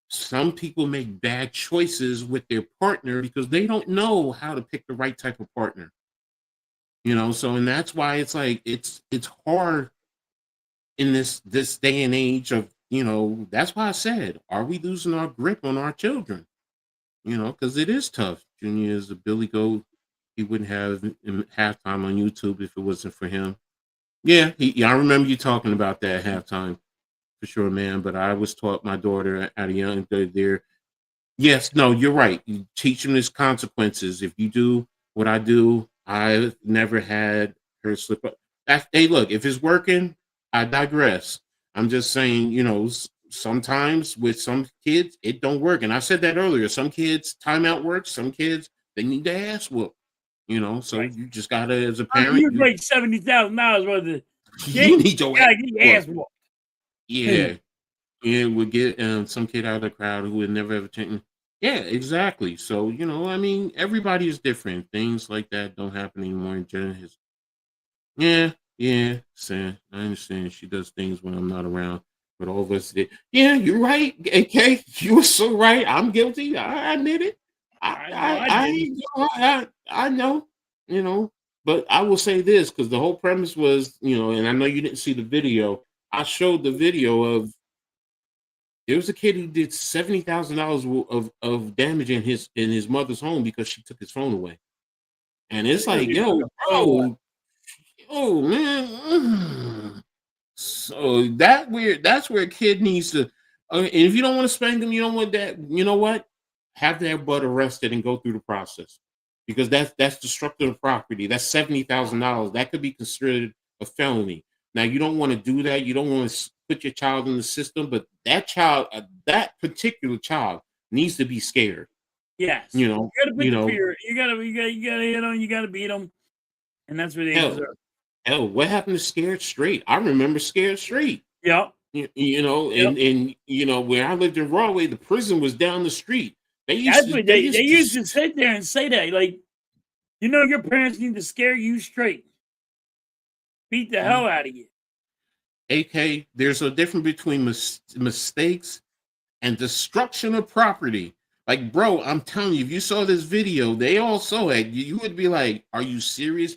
some people make bad choices with their partner because they don't know how to pick the right type of partner. So and that's why it's like it's hard in this day and age of, that's why I said, are we losing our grip on our children? Because it is tough. Junior is a Billy Goat. He wouldn't have halftime on YouTube if it wasn't for him. Yeah, I remember you talking about that halftime for sure, man. But I was taught my daughter at a young there. Yes, no, you're right. You teach them his consequences. If you do what I do, I've never had her slip up. Hey, look, if it's working, I digress. I'm just saying, sometimes with some kids, it don't work. And I said that earlier. Some kids, timeout works. Some kids, they need their ass whooped. So Right. you just gotta, as a I mean, parent, you make $70,000 worth of you shit. need your You ass gotta get your ass whooped. whooped. Yeah, it would get some kid out of the crowd who would never ever taken. Yeah, exactly. So I mean, everybody is different. Things like that don't happen anymore. In Jenna has, yeah, yeah, Sam. I understand. She does things when I'm not around, but all of us did. Yeah, you're right. AK, you were so right. I'm guilty. I admit it. I I know I I I, didn't. I know. You know, but I will say this because the whole premise was, and I know you didn't see the video. I showed the video of there was a kid who did $70,000 of damage in his mother's home because she took his phone away. And it's Because like, he took yo, a phone away. bro, oh man. So that's where a kid needs to. And if you don't want to spank them, you don't want that. You know what? Have their butt arrested and go through the process because that's destructive of property. That's $70,000. That could be considered a felony. Now you don't want to do that. You don't want to put your child in the system, but that child, that particular child, needs to be scared. Yes. You know, You gotta put you the know. fear. You gotta hit them. You gotta beat them, and that's what they Hell, deserve. hell, what happened to Scared Straight? I remember Scared Straight. Yep. Yep. And where I lived in Broadway, the prison was down the street. They used That's to what they they used used to to sit there and say that, like, your parents need to scare you straight, beat the hell out of you. AK, there's a difference between mistakes and destruction of property. Like, bro, I'm telling you, if you saw this video, they all saw it. You would be like, are you serious?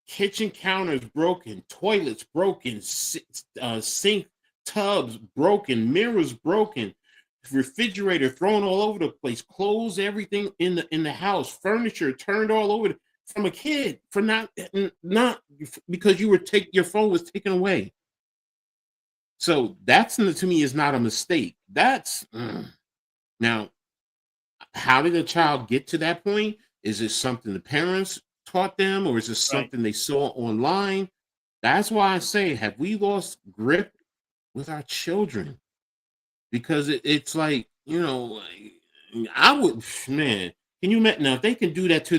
Kitchen counters broken, toilets broken, sink tubs broken, mirrors broken. refrigerator thrown all over the place, clothes, everything in the house, furniture turned all over from a kid for not because your phone was taken away. So that's to me is not a mistake. That's now, how did a child get to that point? Is it something the parents taught them, or is it something they saw online? That's why I say, have we lost grip with our children? Because it's like, I would, man, can you imagine now if they can do that to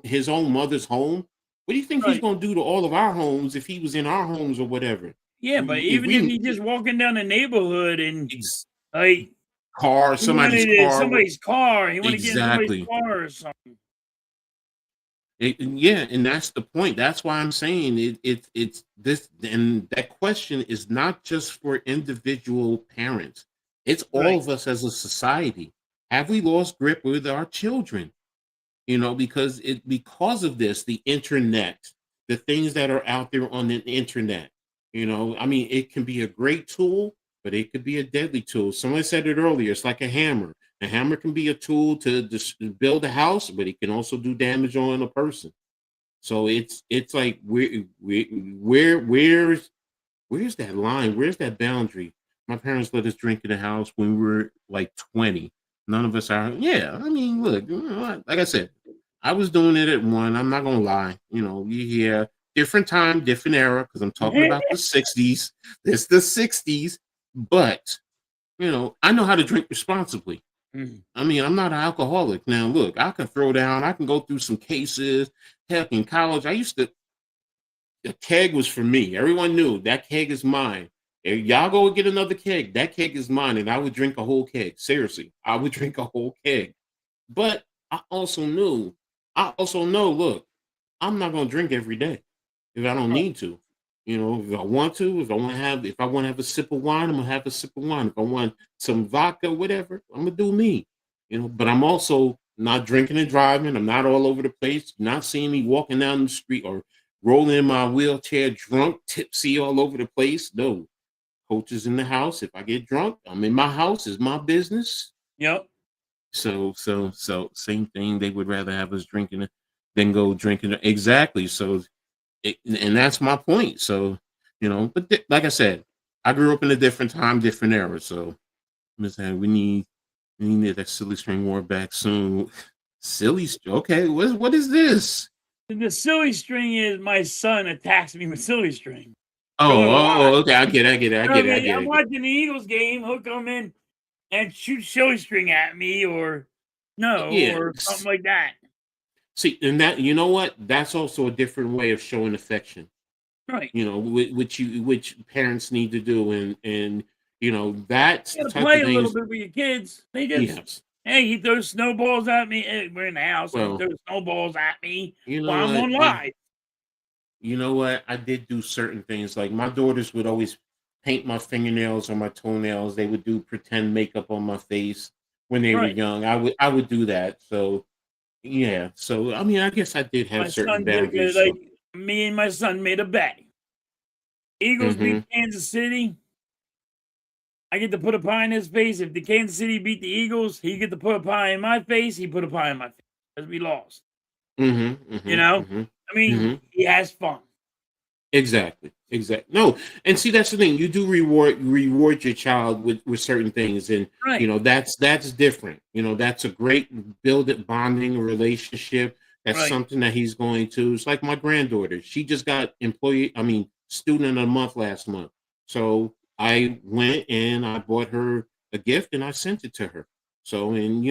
his own mother's home? What do you think he's Right. going to do to all of our homes if he was in our homes or whatever? Yeah, but even if he's just walking down the neighborhood and like car, he wanted somebody's car, he wanted to get in somebody's exactly. car or something. Yeah, and that's the point. That's why I'm saying it's this, and that question is not just for individual parents. It's all Right. of us as a society. Have we lost grip with our children? Because of this, the internet, the things that are out there on the internet. I mean, it can be a great tool, but it could be a deadly tool. Someone said it earlier. It's like a hammer. A hammer can be a tool to build a house, but it can also do damage on a person. So it's like where's that line? Where's that boundary? My parents let us drink in the house when we were like 20. None of us are. Yeah, I mean, look, like I said, I was doing it at one. I'm not gonna lie. You hear different time, different era, because I'm talking about the 60s. It's the 60s, but I know how to drink responsibly. I mean, I'm not an alcoholic. Now, look, I can throw down, I can go through some cases. Heck, in college, the keg was for me. Everyone knew that keg is mine. If y'all go get another keg, that keg is mine, and I would drink a whole keg. Seriously, I would drink a whole keg. But I also know, look, I'm not going to drink every day if I don't need to. If I want to, if I want to have a sip of wine, I'm gonna have a sip of wine. If I want some vodka, whatever, I'm gonna do me. But I'm also not drinking and driving. I'm not all over the place. You're not seeing me walking down the street or rolling in my wheelchair, drunk, tipsy, all over the place. No, coach is in the house. If I get drunk, I'm in my house. It's my business. Yep. So same thing. They would rather have us drinking than go drinking. Exactly. So. And that's my point. So, but like I said, I grew up in a different time, different era. So, I'm just saying we need that silly string war back soon. Okay, what is this? The silly string is my son attacks me with silly string. Okay, I get it. I'm watching the Eagles game. He'll come in and shoot silly string at me, or or something like that. See, and that what? That's also a different way of showing affection. Right. Which parents need to do, and that's You the gotta type play of a little things. bit with your kids. They just Yes. hey, he throws snowballs at me. Hey, we're in the house. Well, He throws snowballs at me you know while I'm what? on live. You know what? I did do certain things. Like my daughters would always paint my fingernails or my toenails. They would do pretend makeup on my face when they were Right. young. I would do that. So yeah. So I mean, I guess I did My have certain son did boundaries. like me and my son made a bet. Eagles beat Kansas City. I get to put a pie in his face. If the Kansas City beat the Eagles, he get to put a pie in my face. He put a pie in my face because we lost. I mean, he has fun. Exactly. No, and see that's the thing. You do reward your child with certain things, and Right. That's different. That's a great bonding relationship. That's something that he's going to. It's like my granddaughter. She just got student of the month last month. So I went and I bought her a gift and I sent it to her. So and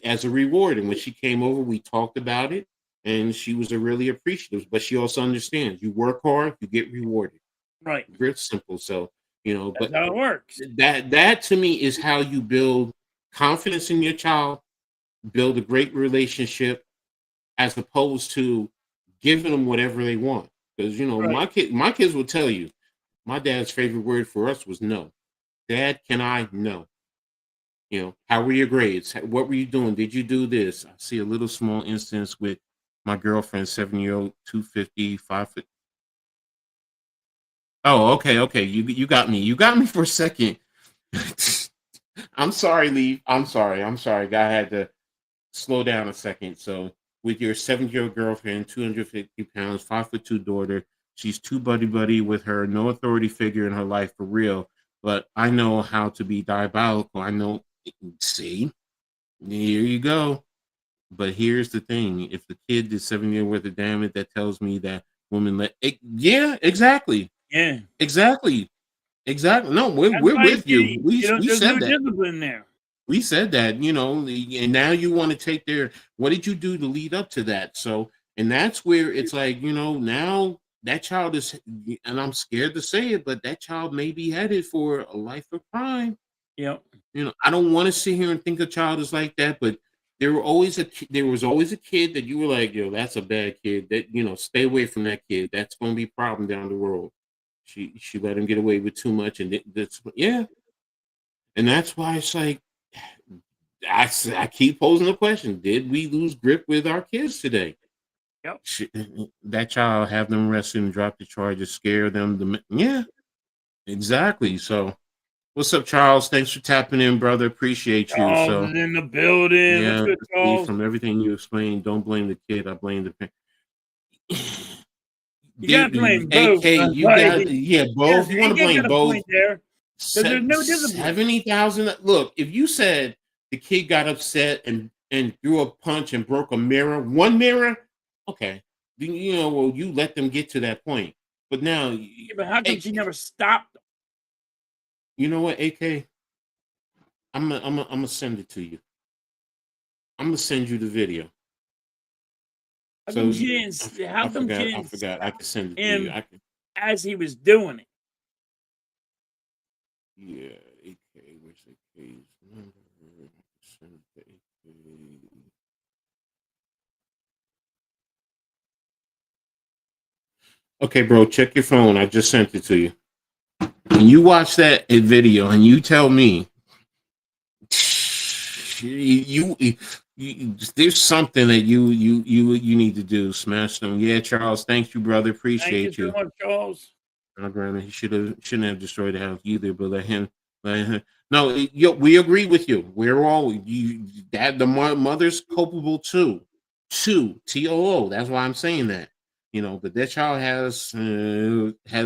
as a reward. And when she came over, we talked about it. And she was really appreciative, but she also understands you work hard, you get rewarded. Right. Very simple. So, That's but how it works. that to me is how you build confidence in your child, build a great relationship, as opposed to giving them whatever they want. Because my kids will tell you, my dad's favorite word for us was no. Dad, can I? No. How were your grades? What were you doing? Did you do this? I see a little small instance with my girlfriend, 7-year-old, 250, 5 foot. Oh, okay. You got me. You got me for a second. I'm sorry, Lee. I'm sorry. I had to slow down a second. So, with your 7-year-old girlfriend, 250 pounds, 5'2" daughter, she's too buddy with her, no authority figure in her life for real. But I know how to be diabolical. I know. See, here you go. But here's the thing: if the kid did 7 years worth of damage, that tells me that woman let. Yeah, exactly, Yeah. exactly, exactly. No, That's we're why with you. We there's no said that. discipline there. We said that, and now you want to take their, what did you do to lead up to that? So, and that's where it's like, now that child is, and I'm scared to say it, but that child may be headed for a life of crime. Yep. I don't want to sit here and think a child is like that, but there was always a kid that you were like, yo, that's a bad kid. That stay away from that kid. That's going to be a problem down the road. She let him get away with too much, and that's yeah, and that's why it's like I keep posing the question: did we lose grip with our kids today? Yep. That child have them arrested and drop the charges, scare them. Yeah, exactly. So, what's up, Charles? Thanks for tapping in, brother. Appreciate you. Charles So, is in the building. What's yeah, good, see, Charles? from everything you explained, don't blame the kid. I blame the parent. You gotta blame both. AK, you Like, got both. You want to AK blame got a both? point there because there's no discipline. 70,000. Look, if you said the kid got upset and threw a punch and broke a mirror, one mirror, okay, then well, you let them get to that point. But now, Yeah, but how come hey, she never stopped? you know what, AK? I'm gonna send it to you. I'm gonna send you the video. How So come she didn't? How I come she forgot. I didn't forgot. I stop can send it to you. him as he was doing it? Yeah, AK. Where's AK's number? Send it to AK. Okay, bro, check your phone. I just sent it to you. And you watch that video and you tell me there's something that you need to do. Smash them. Yeah, Charles, thank you, brother. Thank you Appreciate so you. much, Charles. Granted, he shouldn't have destroyed the house either, but let him. No, we agree with you. We're all that the mother's culpable too. TOO. That's why I'm saying that. But that child has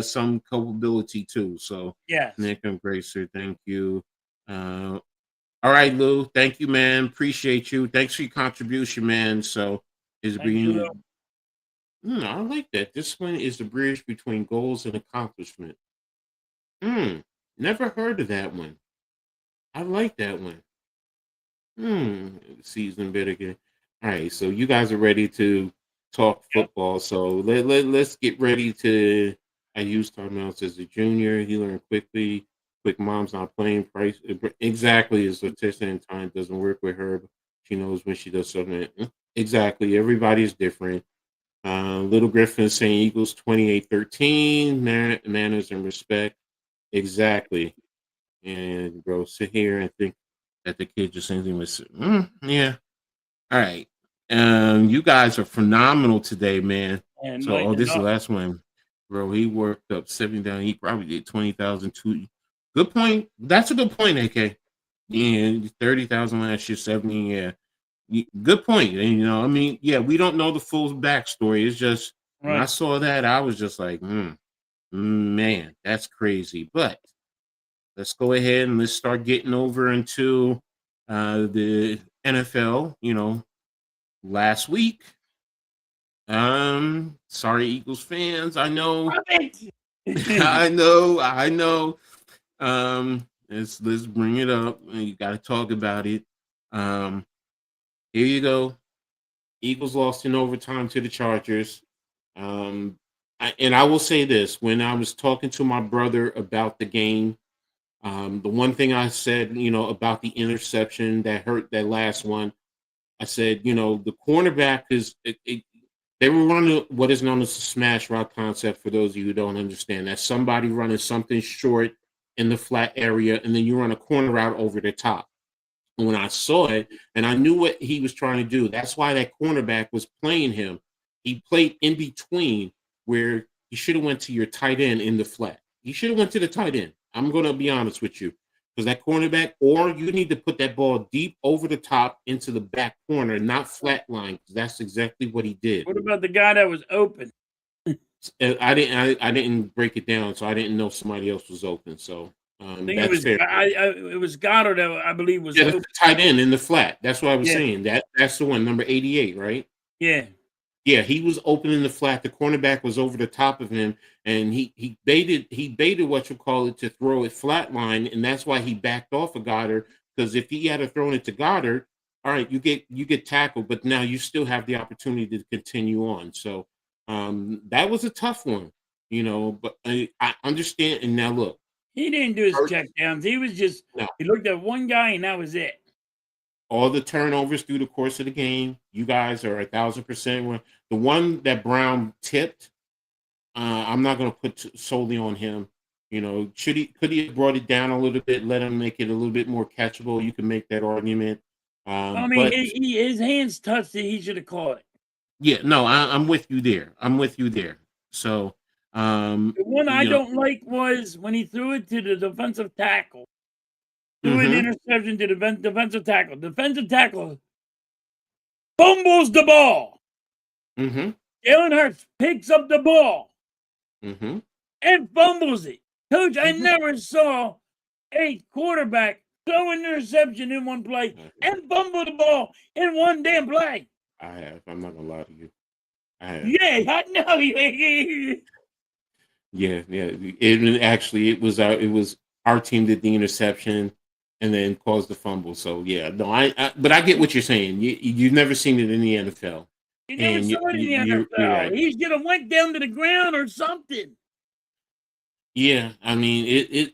some culpability too. So Yes. Nick and Gracer, thank you. All right, Lou. Thank you, man. Appreciate you. Thanks for your contribution, man. So is Thank you, being. Lou. I like that. Discipline is the bridge between goals and accomplishment. Never heard of that one. I like that one. Season bit again. All right, so you guys are ready to talk Yep. football. So let's get ready to. I used timeouts as a junior. He learned quickly. Quick mom's not playing price exactly as Letitia in time doesn't work with her. But she knows when she does something. Exactly. Everybody's different. Little Griffin saying Eagles 28-13. Manners and respect. Exactly. And bro, sit here and think that the kid just anything was yeah. All right. You guys are phenomenal today, man. And So lighten this is the up. last one. Bro, he worked up 70 down. He probably did 20,000 too. Good point. That's a good point, AK. Yeah, 30,000 last year, 70, yeah. Good point. And I mean, yeah, we don't know the full backstory. It's just when I Right. saw that, I was just like, man, that's crazy. But let's go ahead and let's start getting over into the NFL. Last week. Sorry, Eagles fans. I know, I know. Let's bring it up. You got to talk about it. Here you go. Eagles lost in overtime to the Chargers. And I will say this: when I was talking to my brother about the game, the one thing I said, about the interception that hurt that last one, I said, the cornerback they were running what is known as the smash route concept. For those of you who don't understand, that's somebody running something short in the flat area, and then you run a corner route over the top. And when I saw it, and I knew what he was trying to do, that's why that cornerback was playing him. He played in between where he should have went to your tight end in the flat. He should have went to the tight end. I'm going to be honest with you. because that cornerback, or you need to put that ball deep over the top into the back corner, not flat line, because that's exactly what he did. What about the guy that was open? I didn't break it down, so I didn't know somebody else was open. So I think that's fair. it was Goddard that I believe was That's open. the tight end in the flat. That's what I was Yeah. saying. That's the one, number 88, right? Yeah. Yeah, he was open in the flat. The cornerback was over the top of him, and he baited what you call it to throw it flat line, and that's why he backed off of Goddard. Because if he had thrown it to Goddard, all right, you get tackled, but now you still have the opportunity to continue on. So that was a tough one, But I understand. And now look, He didn't do his checkdowns. He was just he looked at one guy and that was it. All the turnovers through the course of the game, you guys are 1,000%. The one that Brown tipped, I'm not going to put solely on him. Could he have brought it down a little bit, let him make it a little bit more catchable? You can make that argument. I mean, his hands touched it. He should have caught it. Yeah, no, I'm with you there. So, the one I don't like was when he threw it to the defensive tackle. Threw an interception to the defensive tackle. Defensive tackle fumbles the ball. Jalen Hurts picks up the ball and fumbles it. Coach, I never saw a quarterback throw an interception in one play and fumble the ball in one damn play. I have. I'm not gonna lie to you. I have. Yeah, I know. Yeah. It was our team did the interception and then caused the fumble. So yeah, no, but I get what you're saying. You've never seen it in the NFL. You never saw it in the NFL. You're right. He should have went down to the ground or something. Yeah, I mean he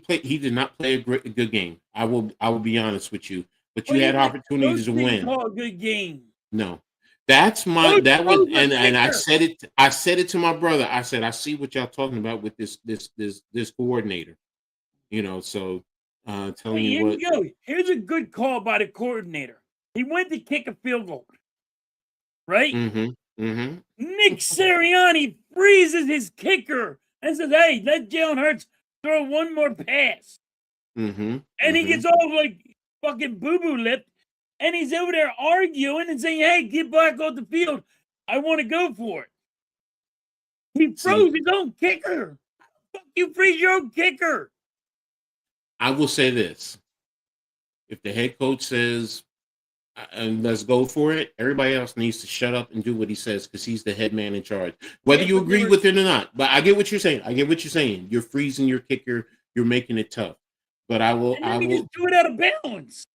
played. He did not play a good game. I will be honest with you. But you had opportunities to win. Call a good game. No, that was and I said it. I said it to my brother. I said I see what y'all talking about with this coordinator. So telling you what. Here you go. Here's a good call by the coordinator. He went to kick a field goal, right? Nick Sirianni freezes his kicker and says, "Hey, let Jalen Hurts throw one more pass." And he gets all like fucking boo-boo lipped, and he's over there arguing and saying, "Hey, get back off the field. I want to go for it." He froze his own kicker. Fuck you, freeze your own kicker. I will say this: if the head coach says, and let's go for it, everybody else needs to shut up and do what he says because he's the head man in charge. Whether you agree with it or not. But I get what you're saying. You're freezing your kicker. You're making it tough. But I will. He just threw it out of bounds.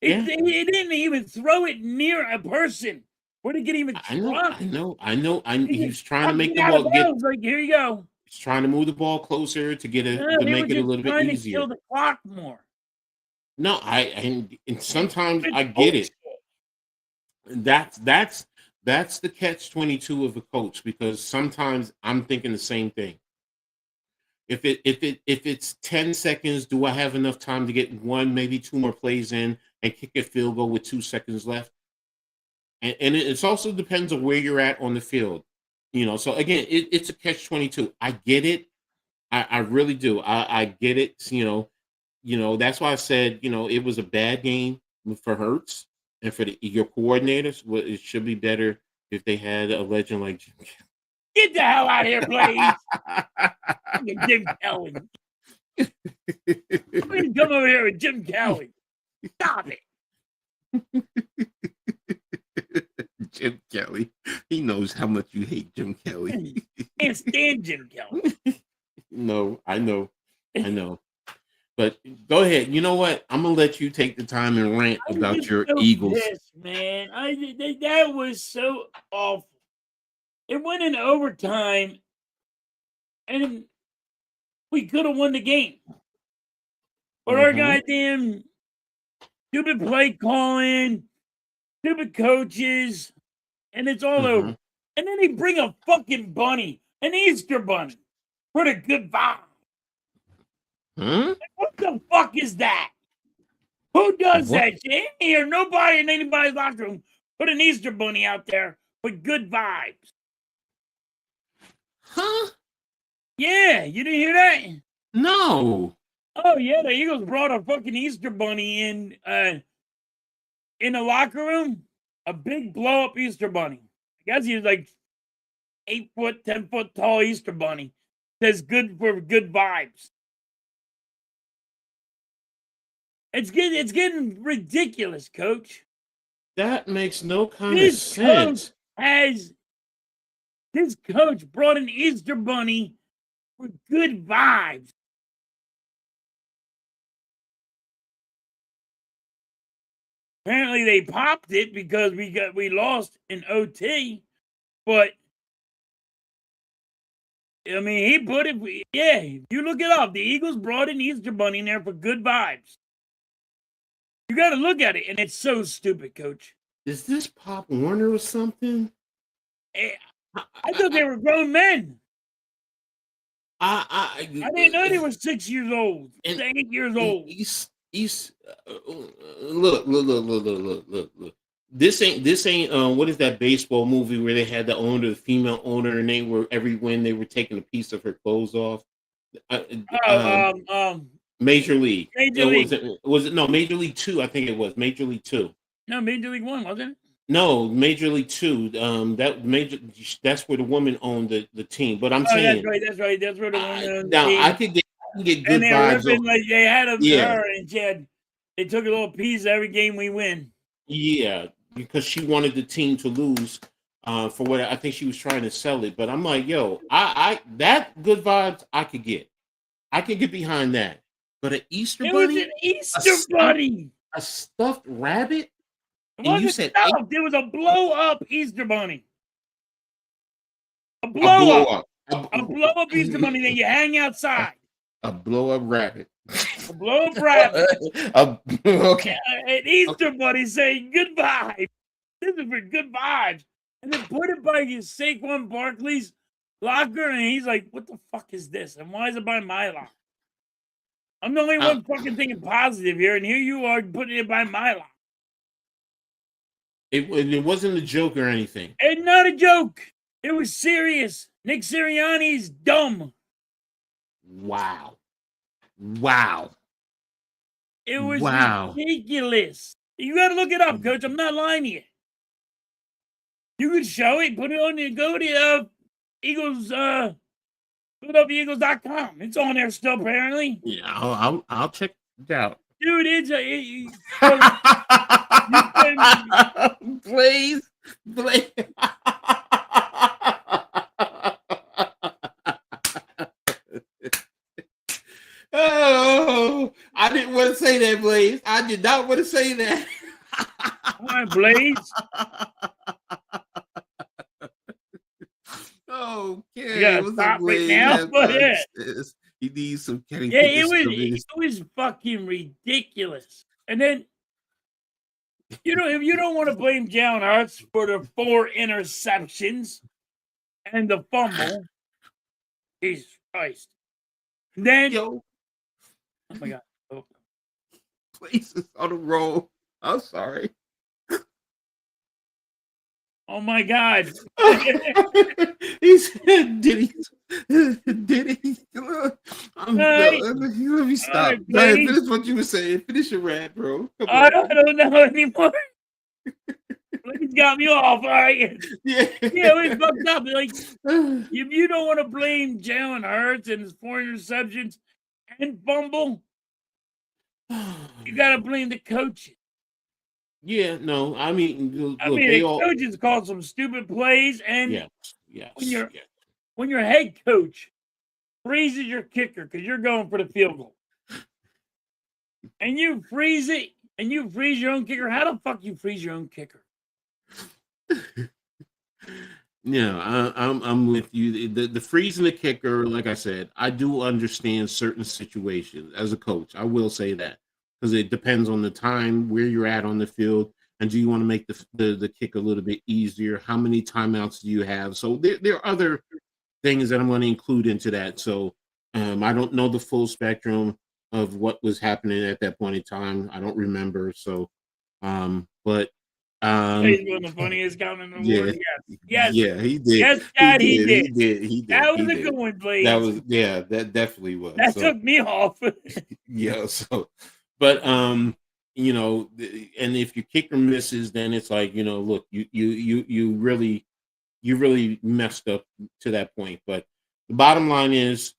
He didn't even throw it near a person. Where did he get even try? I know. He's trying to make the ball get. Like, here you go. He's trying to move the ball closer to get it to make it a little bit easier. To kill the clock more. No, and sometimes I get it. That's the catch-22 of a coach because sometimes I'm thinking the same thing. If it's 10 seconds, do I have enough time to get one, maybe two more plays in and kick a field goal with 2 seconds left? And it also depends on where you're at on the field. So again, it's a catch-22. I get it. I really do. I get it. That's why I said, it was a bad game for Hurts and for your coordinators. It should be better if they had a legend like Jim Kelly. Get the hell out of here, please. Jim Kelly. Please come over here with Jim Kelly. Stop it. Jim Kelly. He knows how much you hate Jim Kelly. Can't stand Jim Kelly. No, I know. But go ahead. You know what? I'm gonna let you take the time and rant about your Eagles. Pissed, man. That was so awful. It went in overtime, and we could have won the game. But our goddamn stupid play calling, stupid coaches, and it's all over. And then they bring a fucking bunny, an Easter bunny, for the good vibe. What the fuck is that? Who does that? In here, nobody in anybody's locker room put an Easter bunny out there with good vibes. Huh? Yeah, you didn't hear that? No. Oh yeah, the Eagles brought a fucking Easter bunny in the locker room. A big blow up Easter bunny. I guess he was like 8 foot, 10 foot tall Easter bunny. Says good for good vibes. It's getting ridiculous, Coach. That makes no kind of This sense. coach brought an Easter bunny for good vibes. Apparently they popped it because we lost in OT, but I mean he put it. Yeah, you look it up. The Eagles brought an Easter bunny in there for good vibes. You got to look at it, and it's so stupid, Coach. Is this Pop Warner or something? I thought they were grown men. I didn't know they were 6 years old, 8 years old. Look. This ain't what is that baseball movie where they had the female owner, and they were every win they were taking a piece of her clothes off. Major League. Was it no Major League 2? I think it was Major League 2. No, Major League 1, wasn't it? No, Major League 2. That's where the woman owned the team. But I'm saying that's right. That's where the woman owned the now team. I can get good and they vibes. Ripping, like they had her, and they took a little piece every game we win. Yeah, because she wanted the team to lose. For what I think she was trying to sell it. But I'm like, yo, I that good vibes I could get. I could get behind that. But an Easter bunny? Was an Easter bunny. A stuffed rabbit? And you said there was a blow up Easter bunny. A blow up Easter bunny that you hang outside. A blow up rabbit. A blow up rabbit. Okay. An Easter bunny saying good vibes. This is for good vibes. And then put it by Saquon Barkley's locker, and he's like, what the fuck is this? And why is it by my locker? I'm the only one fucking thinking positive here, and here you are putting it by my locker. It wasn't a joke or anything. It's not a joke. It was serious. Nick Sirianni's dumb. Wow. It was ridiculous. You got to look it up, Coach. I'm not lying to you. You could show it. Put it on the go to Eagles. PhiladelphiaEagles.com. It's on there still, apparently. Yeah, I'll check it out. Dude, Please. Oh, I didn't want to say that, Blaze. I did not want to say that. All right, Blaze. Okay. You gotta stop it now. He needs some Kenny. Yeah, it was fucking ridiculous. And then, if you don't want to blame Jalen Hurts for the 4 interceptions and the fumble, Jesus Christ. Then, oh my God. Oh. Places on the roll. I'm sorry. Oh my God. He said, did he? Let me stop. Right, Go ahead, finish what you were saying. Finish your rant, bro. I don't know anymore. He's got me off. All right. Yeah, we fucked up. Like, if you don't want to blame Jalen Hurts and his 4 interceptions and fumble, you got to blame the coaches. Yeah, no, I mean, look, the coaches called some stupid plays, and yes. When your head coach freezes your kicker because you're going for the field goal, and you freeze it, and you freeze your own kicker, how the fuck you freeze your own kicker? Yeah, I'm with you. The freezing the kicker, like I said, I do understand certain situations as a coach. I will say that. Because it depends on the time, where you're at on the field, and do you want to make the kick a little bit easier? How many timeouts do you have? So there are other things that I'm going to include into that. So I don't know the full spectrum of what was happening at that point in time. I don't remember. So, but Um, He's one of the funniest comment in the yeah, world. Yes. yeah, he did. Yes, He Dad, he did. did. He did. He did. That He was a good did. one, That Blaze. was, yeah, that definitely was. That So, took me off. yeah, so, but and if your kicker misses, then it's like, look, you really messed up to that point. But the bottom line is,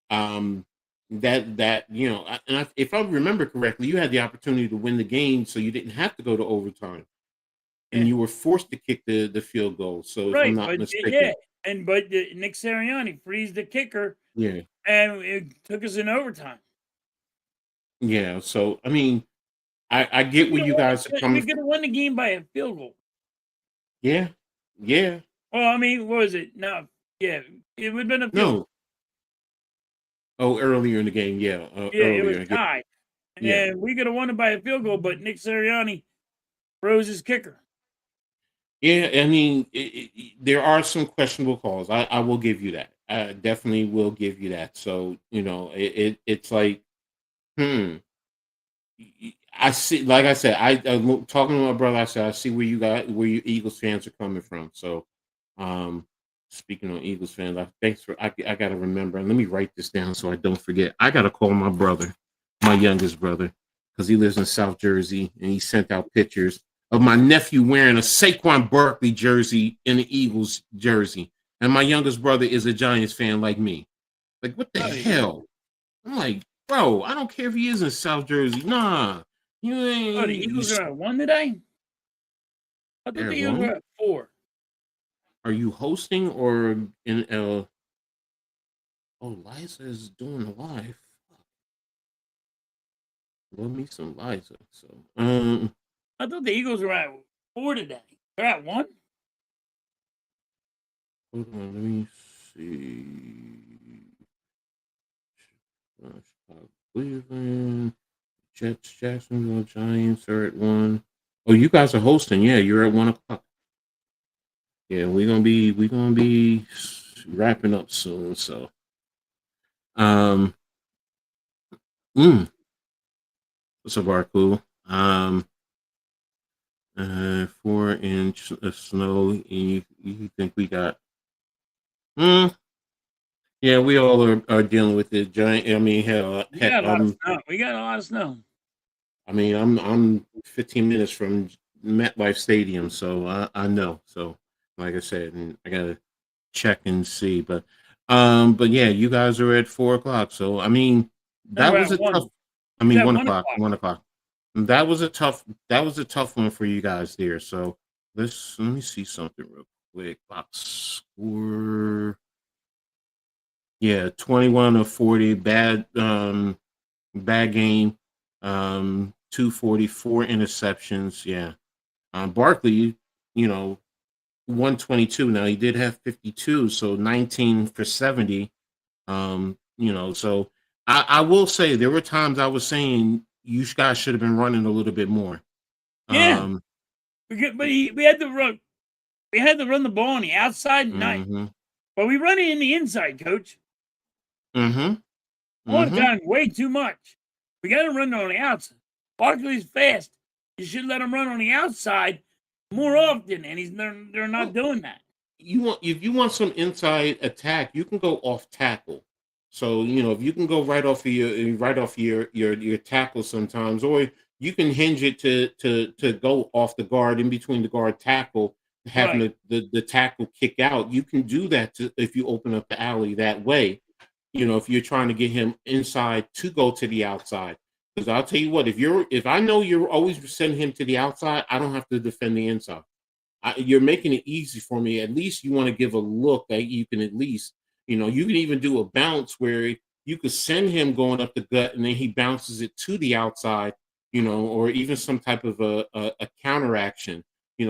um, if I remember correctly, you had the opportunity to win the game, so you didn't have to go to overtime, and Yeah. you were forced to kick the field goal. So, if I'm Right, not but yeah, mistaken, Nick Sirianni frees the kicker, yeah, and it took us in overtime. yeah. So, I mean, I get where you guys are We coming could from. have won the game by a field goal. Yeah, yeah. Well, I mean, what was it? No, yeah, it would have been a field goal. No. Oh, earlier in the game, yeah, Yeah, it was earlier, yeah, tied, yeah, and we could have won it by a field goal, but Nick Sirianni froze his kicker. yeah. I mean, there are some questionable calls. I will give you that. I definitely will give you that. So, it's like, hmm. I see. Like I said, I'm talking to my brother. I said, I see where you Eagles fans are coming from. So, um, speaking on Eagles fans, I got to remember. And let me write this down so I don't forget. I got to call my brother, my youngest brother, because he lives in South Jersey, and he sent out pictures of my nephew wearing a Saquon Barkley jersey in the Eagles jersey, and my youngest brother is a Giants fan like me. Like, what the hell? I'm like, bro, I don't care if he is in South Jersey. Nah, you Oh, the ain't. Eagles are at 1 today. I thought They're the Eagles were one. at 4. Are you hosting or in L? Oh, Liza is doing live. Love me some Liza. So, I thought the Eagles were at 4 today. They're at 1. hold on, let me see. Chicago, Cleveland, Jets, Jacksonville, Giants are at 1. Oh, you guys are hosting. Yeah, you're at 1 o'clock. Yeah, we're gonna be wrapping up soon. So, um, what's up, Barcool? 4 inch of snow. You think we got? Yeah, we all are dealing with it. Giant. I mean, hell, We heck, got a lot of snow. We got a lot of snow. I mean, I'm 15 minutes from MetLife Stadium, so I know. So, like I said, and I gotta check and see. But yeah, you guys are at 4 o'clock. So, I mean, And that we're was at a 1. tough. I It's mean, at 1 1 o'clock. o'clock. 1 o'clock. That was a tough one for you guys there. So let me see something real quick. Box score. Yeah, 21 of 40. Bad game. 244 interceptions. Yeah. Barkley, you know, 122. Now he did have 52, so 19 for 70. So I will say there were times I was saying you guys should have been running a little bit more. Yeah, Um, we had to run. We had to run the ball on the outside night, mm-hmm, but we run it in the inside, Coach. mm-hmm, All the mm-hmm. time, way too much. We got to run on the outside. Barkley's fast. You should let him run on the outside more often, and they're not doing that. If you want some inside attack, you can go off tackle. So if you can go right off your tackle sometimes, or you can hinge it to go off the guard in between the guard tackle, having Right. the tackle kick out. You can do that if you open up the alley that way. If you're trying to get him inside to go to the outside. Because I'll tell you what, if I know you're always sending him to the outside, I don't have to defend the inside. You're making it easy for me. At least you want to give a look that you can at least, you can even do a bounce where you could send him going up the gut and then he bounces it to the outside, or even some type of a counteraction,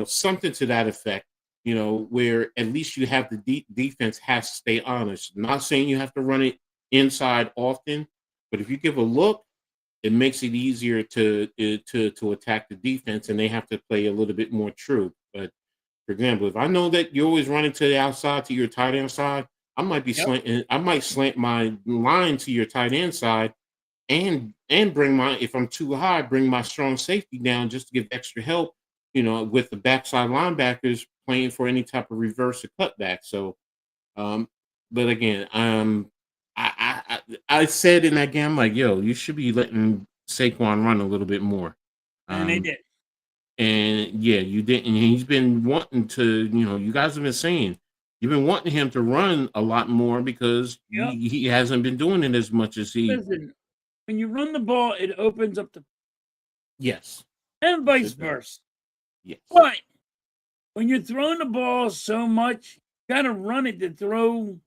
something to that effect, where at least you have the defense has to stay honest. Not saying you have to run it inside often, but if you give a look, it makes it easier to attack the defense, and they have to play a little bit more true. But for example, if I know that you're always running to the outside to your tight end side, I might be Yep. slanting. I might slant my line to your tight end side, and bring if I'm too high, bring my strong safety down just to give extra help. with the backside linebackers playing for any type of reverse or cutback. So, but again, I said in that game, I'm like, yo, you should be letting Saquon run a little bit more. And they did. And yeah, you didn't. He's been wanting to, you guys have been saying you've been wanting him to run a lot more because Yep. he hasn't been doing it as much as he. Listen, when you run the ball, it opens up the Yes. and Yes, vice it does. versa. Yes. But when you're throwing the ball so much, you gotta run it to throw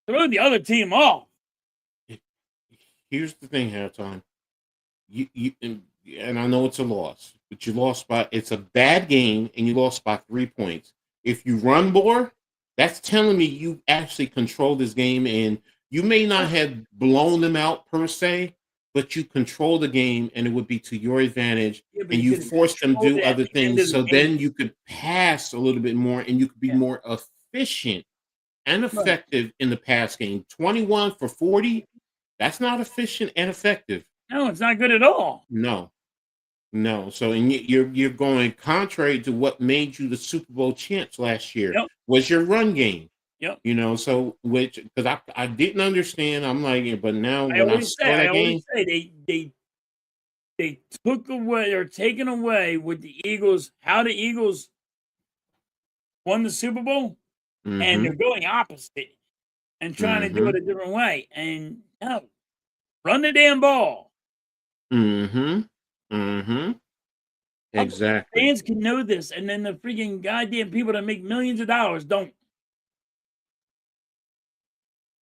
the other team off. Here's the thing, Halftime. And I know it's a loss, but you lost by. It's a bad game, and you lost by 3 points. If you run more, that's telling me you actually control this game, and you may not have blown them out per se, but you control the game, and it would be to your advantage, Yeah, but and you you couldn't force them to control do it at other the end of things. the So game. then you could pass a little bit more, and you could be Yeah. more efficient and Right. effective in the pass game. 21 for 40. That's not efficient and effective. No, it's not good at all. No. So, and you're going contrary to what made you the Super Bowl champs last year Yep. was your run game. Yep. So because I didn't understand. I'm like, but now I when I always saw that game, say they took away or taken away with the Eagles how the Eagles won the Super Bowl, and they're going opposite and trying to do it a different way. And no, run the damn ball. Exactly. Fans can know this, and then the freaking goddamn people that make millions of dollars don't.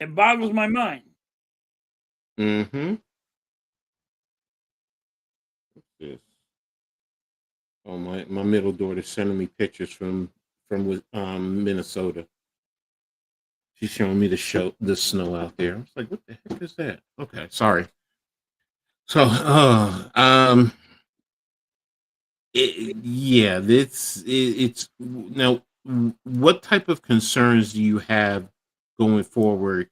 It boggles my mind. Yes. Oh, my middle daughter's sending me pictures from Minnesota. She's showing me the snow out there. I was like, what the heck is that? Okay, sorry. So, it's now. What type of concerns do you have going forward?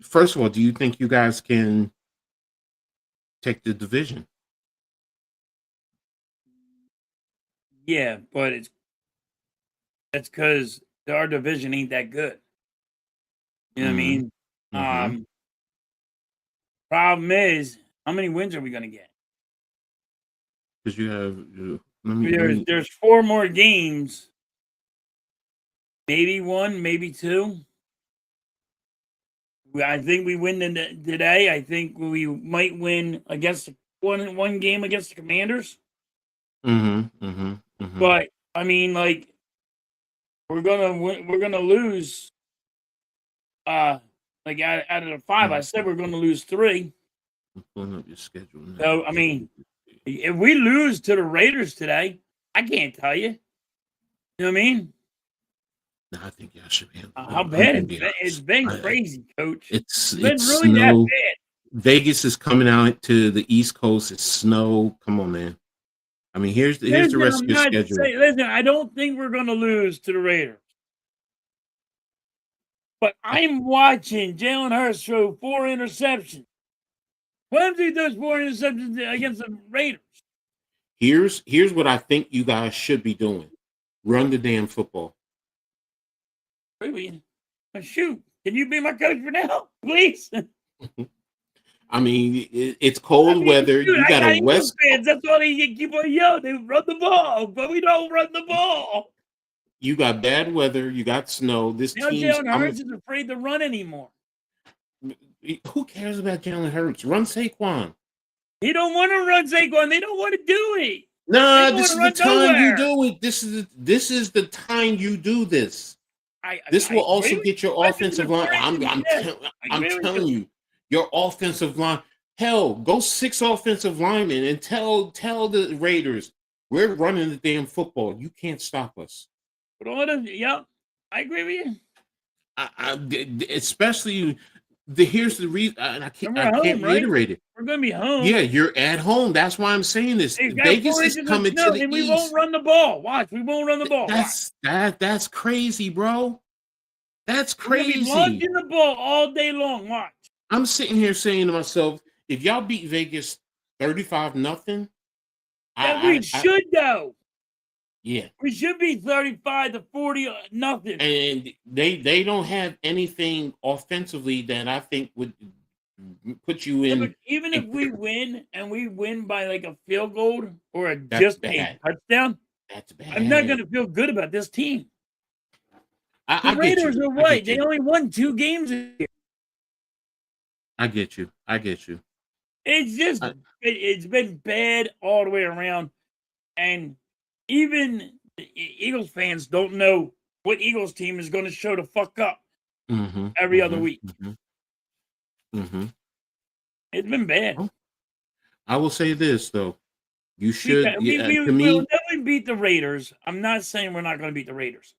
First of all, do you think you guys can take the division? Yeah, but that's because our division ain't that good. You know what I mean? Problem is, how many wins are we gonna get? Because you have There's 4 more games. Maybe 1, maybe 2. I think we win today. I think we might win against one game against the Commanders. But I mean, like, we're gonna lose. Like out of the 5, I said we're gonna lose 3. I'm pulling up your schedule now. So I mean, if we lose to the Raiders today, I can't tell you. You know what I mean? No, I think y'all should be. How bad it's been crazy, Coach. It's been really snow. that bad. Vegas is coming out to the East Coast. It's snow. Come on, man. I mean, here's the rest of your schedule. Listen, I don't think we're going to lose to the Raiders. But I'm watching Jalen Hurts throw 4 interceptions. What if he does 4 interceptions against the Raiders? Here's what I think you guys should be doing. Run the damn football. Really? Shoot. Can you be my coach for now, please? I mean, it's cold weather. Dude, you got a West fans. That's why they keep on yelling. They run the ball, but we don't run the ball. You got bad weather. You got snow. This now team's Jalen Hurts is afraid to run anymore. Who cares about Jalen Hurts? Run Saquon. He don't want to run Saquon. They don't want to do it. No, this is the time you do it. This is the time you do this. This will also get your offensive line. I'm telling you, your offensive line. Hell, go 6 offensive linemen and tell the Raiders we're running the damn football. You can't stop us. Yeah, I agree with you. Especially here's the reason, and I can't reiterate it. We're going to be home. Yeah, you're at home. That's why I'm saying this. Vegas is coming to the and East. We won't run the ball. Watch, we won't run the ball. That's crazy, bro. That's crazy. We're launching the ball all day long. Watch. I'm sitting here saying to myself, if y'all beat Vegas 35-0, we should though. Yeah. We should be 35-40, nothing. And they don't have anything offensively that I think would put you Yeah, in. but even if we win and we win by like a field goal or That's just a bad. touchdown, That's I'm not bad. going to feel good about this team. The I get Raiders you. are I right. get They you. only won 2 games this year. I get you. I get you. It's just I, it's been bad all the way around, and even the Eagles fans don't know what Eagles team is going to show the fuck up mm-hmm, every other mm-hmm, week. mm-hmm, mm-hmm. It's been bad. Well, I will say this though. You We should. Yeah, to will me, definitely beat the Raiders. I'm not saying we're not going to beat the Raiders,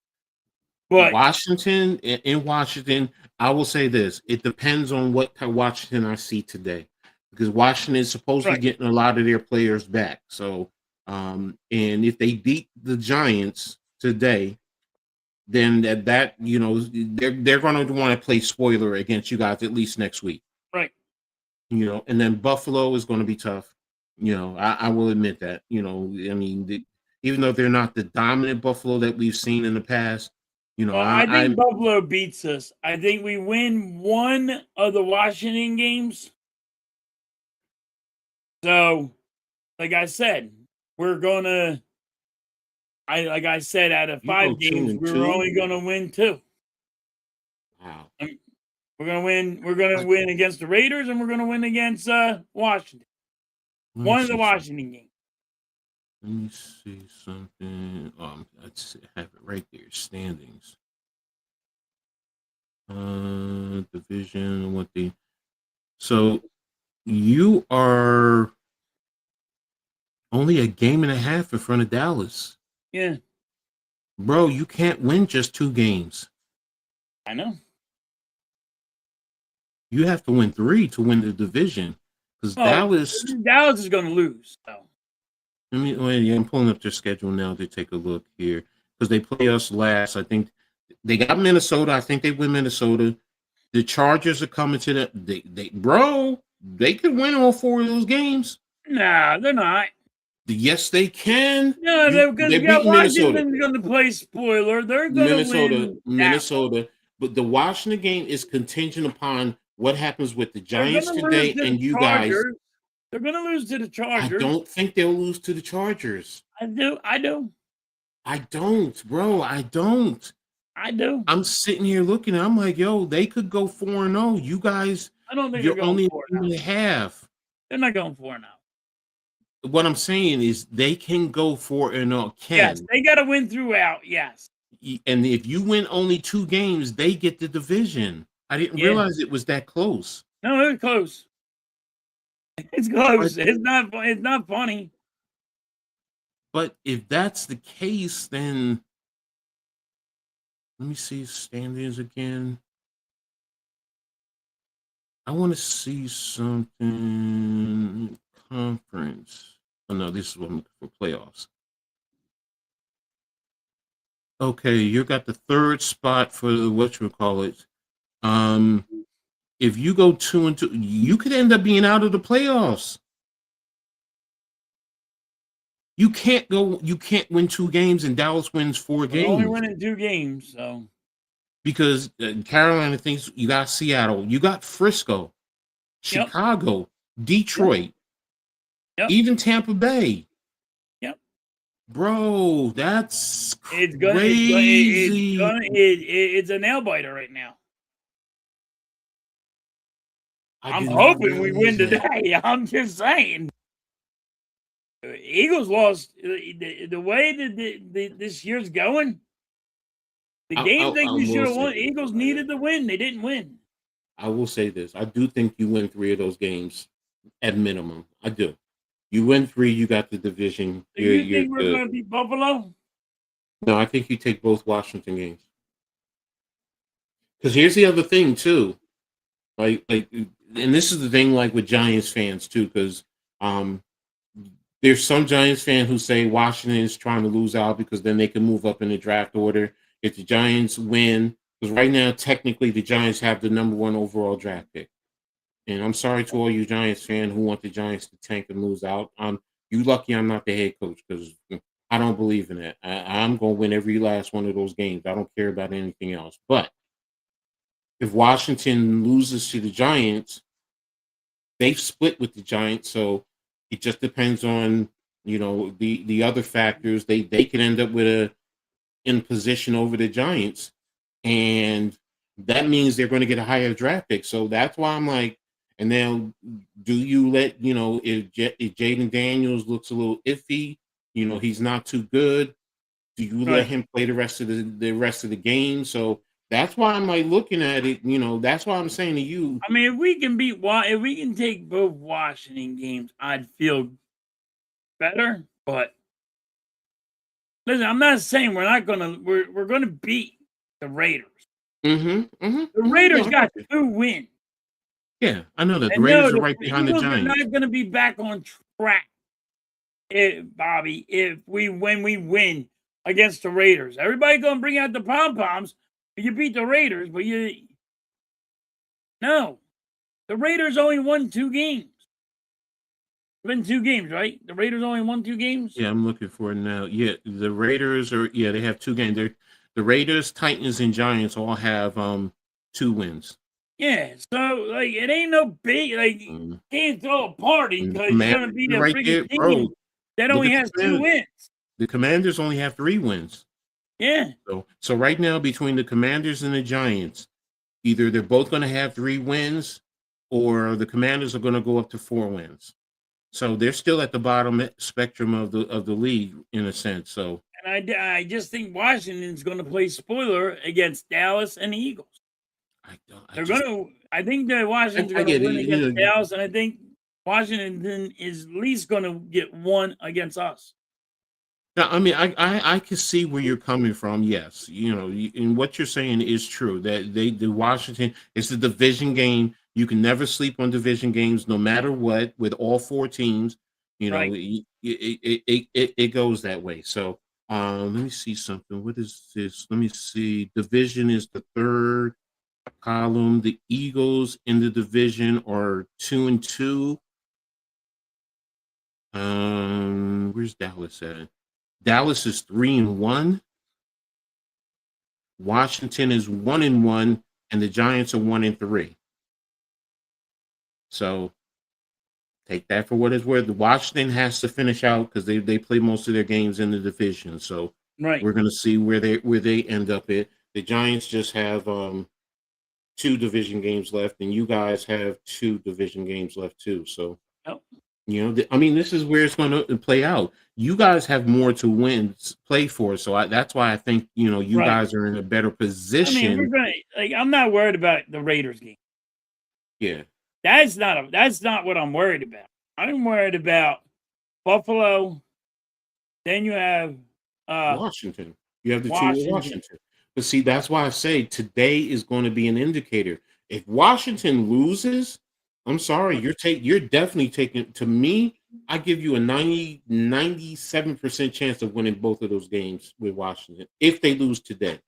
but Washington in Washington, I will say this: it depends on what Washington I see today, because Washington is supposedly right, getting a lot of their players back. So, and if they beat the Giants today, then that they're going to want to play spoiler against you guys at least next week. right. And then Buffalo is going to be tough. I will admit that. I mean, even though they're not the dominant Buffalo that we've seen in the past, Well, I think Buffalo beats us. I think we win one of the Washington games. So, like I said, we're gonna. Like I said, out of you go 5 two games, and we were two. only gonna win 2. Wow. We're gonna win. We're gonna win against the Raiders, and we're gonna win against Washington. Let me One of the see something. Washington games. Let me see something. Let's have it right there. Standings. Division. So you are only a game and a half in front of Dallas. Yeah, Bro, you can't win just 2 games. I know. You have to win 3 to win the division. Because Well, Dallas, Dallas is gonna lose. So. I'm pulling up their schedule now to take a look here. Because they play us last. I think they got Minnesota. I think they win Minnesota. The Chargers are coming to they could win all 4 of those games. Nah, they're not. Yes, they can. No, they're because They're beating Minnesota. Washington's gonna play spoiler. They're gonna win that one. Minnesota. But the Washington game is contingent upon what happens with the They're Giants gonna lose today to the and you guys. Chargers. They're gonna lose to the I Chargers. don't think they'll lose to the Chargers. I do. I don't, bro. I don't. I'm sitting here looking. I'm like, yo, they could go 4-0. You guys, I don't think they're you're going only 4-0. They're not going 4-0. What I'm saying is they can go 4-0. Yes, they got to win throughout. Yes. And if you win only 2 games, they get the division. I didn't realize it was that close. No, it's close. It's close. It's not funny. But if that's the case, then let me see standings again. I want to see something conference. Oh no, this is what I'm looking for playoffs. Okay, you got the 3rd spot for the whatchamacallit. If you go 2-2, you could end up being out of the playoffs. You can't win 2 games and Dallas wins 4 games. We're only winning 2 games, so because Carolina thinks you got Seattle, you got Frisco, Chicago, Detroit, even Tampa Bay. Yep. Bro, that's crazy. It's a nail biter right now. I'm hoping we win today. I'm just saying. Eagles lost the way that this year's going. The games that you should have won, Eagles needed to win. They didn't win. I will say this. I do think you win 3 of those games at minimum. I do. You win 3, you got the division. Do you think we're going to beat Buffalo? No, I think you take both Washington games. Because here's the other thing, too. Like, and this is the thing, like, with Giants fans, too, because there's some Giants fans who say Washington is trying to lose out because then they can move up in the draft order. If the Giants win, because right now, technically, the Giants have the number 1 overall draft pick. And I'm sorry to all you Giants fans who want the Giants to tank and lose out. You lucky I'm not the head coach because I don't believe in that. I'm going to win every last one of those games. I don't care about anything else. But if Washington loses to the Giants, they've split with the Giants, so it just depends on the other factors. They could end up with a in position over the Giants, and that means they're going to get a higher draft pick. So that's why I'm like, and now do you let if Jaden Daniels looks a little iffy, he's not too good. Do you let Right. him play the rest of the game? So that's why I'm like looking at it. That's why I'm saying to you. I mean, if we can take both Washington games, I'd feel better. But listen, I'm not saying we're gonna beat the Raiders. The Raiders got 2 wins. Yeah, I know that. The And no, Raiders are right behind the Eagles are Giants. not gonna be back on track, Bobby, when we win against the Raiders. Everybody gonna bring out the pom-poms. You beat the Raiders, but no. The Raiders only won 2 games. It's been 2 games, right? The Raiders only won 2 games? Yeah, I'm looking for it now. Yeah, the Raiders they have 2 games. The Raiders, Titans, and Giants all have 2 wins. Yeah, so like it ain't no big can't throw a party And the because you're gonna Commanders beat are a right there, freaking bro. team that Look only at has the 2 Commanders. wins. The Commanders only have 3 wins. Yeah. So right now between the Commanders and the Giants, either they're both going to have 3 wins, or the Commanders are going to go up to 4 wins. So they're still at the bottom spectrum of the league in a sense. So, And I just think Washington's going to play spoiler against Dallas and the Eagles. I think that Washington's going to win against Dallas, and I think Washington is at least going to get 1 against us. Now, I mean, I can see where you're coming from. Yes, and what you're saying is true. That the Washington is the division game. You can never sleep on division games, no matter what. With all 4 teams, Right. it goes that way. So, let me see something. What is this? Let me see. Division is the 3rd column. The Eagles in the division are 2-2. Where's Dallas at? Dallas is 3-1. Washington is 1-1, and the Giants are 1-3. So take that for what it's worth. Washington has to finish out because they play most of their games in the division. So Right. we're going to see where they end up at. The Giants just have 2 division games left, and you guys have 2 division games left too. So. Yep. I mean, this is where it's going to play out. You guys have more to play for, so that's why I think you Right. guys are in a better position. I mean, I'm not worried about the Raiders game. Yeah, that's not what I'm worried about. I'm worried about Buffalo. Then you have Washington. You have the 2 with Washington. But see, that's why I say today is going to be an indicator. If Washington loses, I'm sorry, you're definitely taking. To me, I give you a 97% chance of winning both of those games with Washington if they lose today.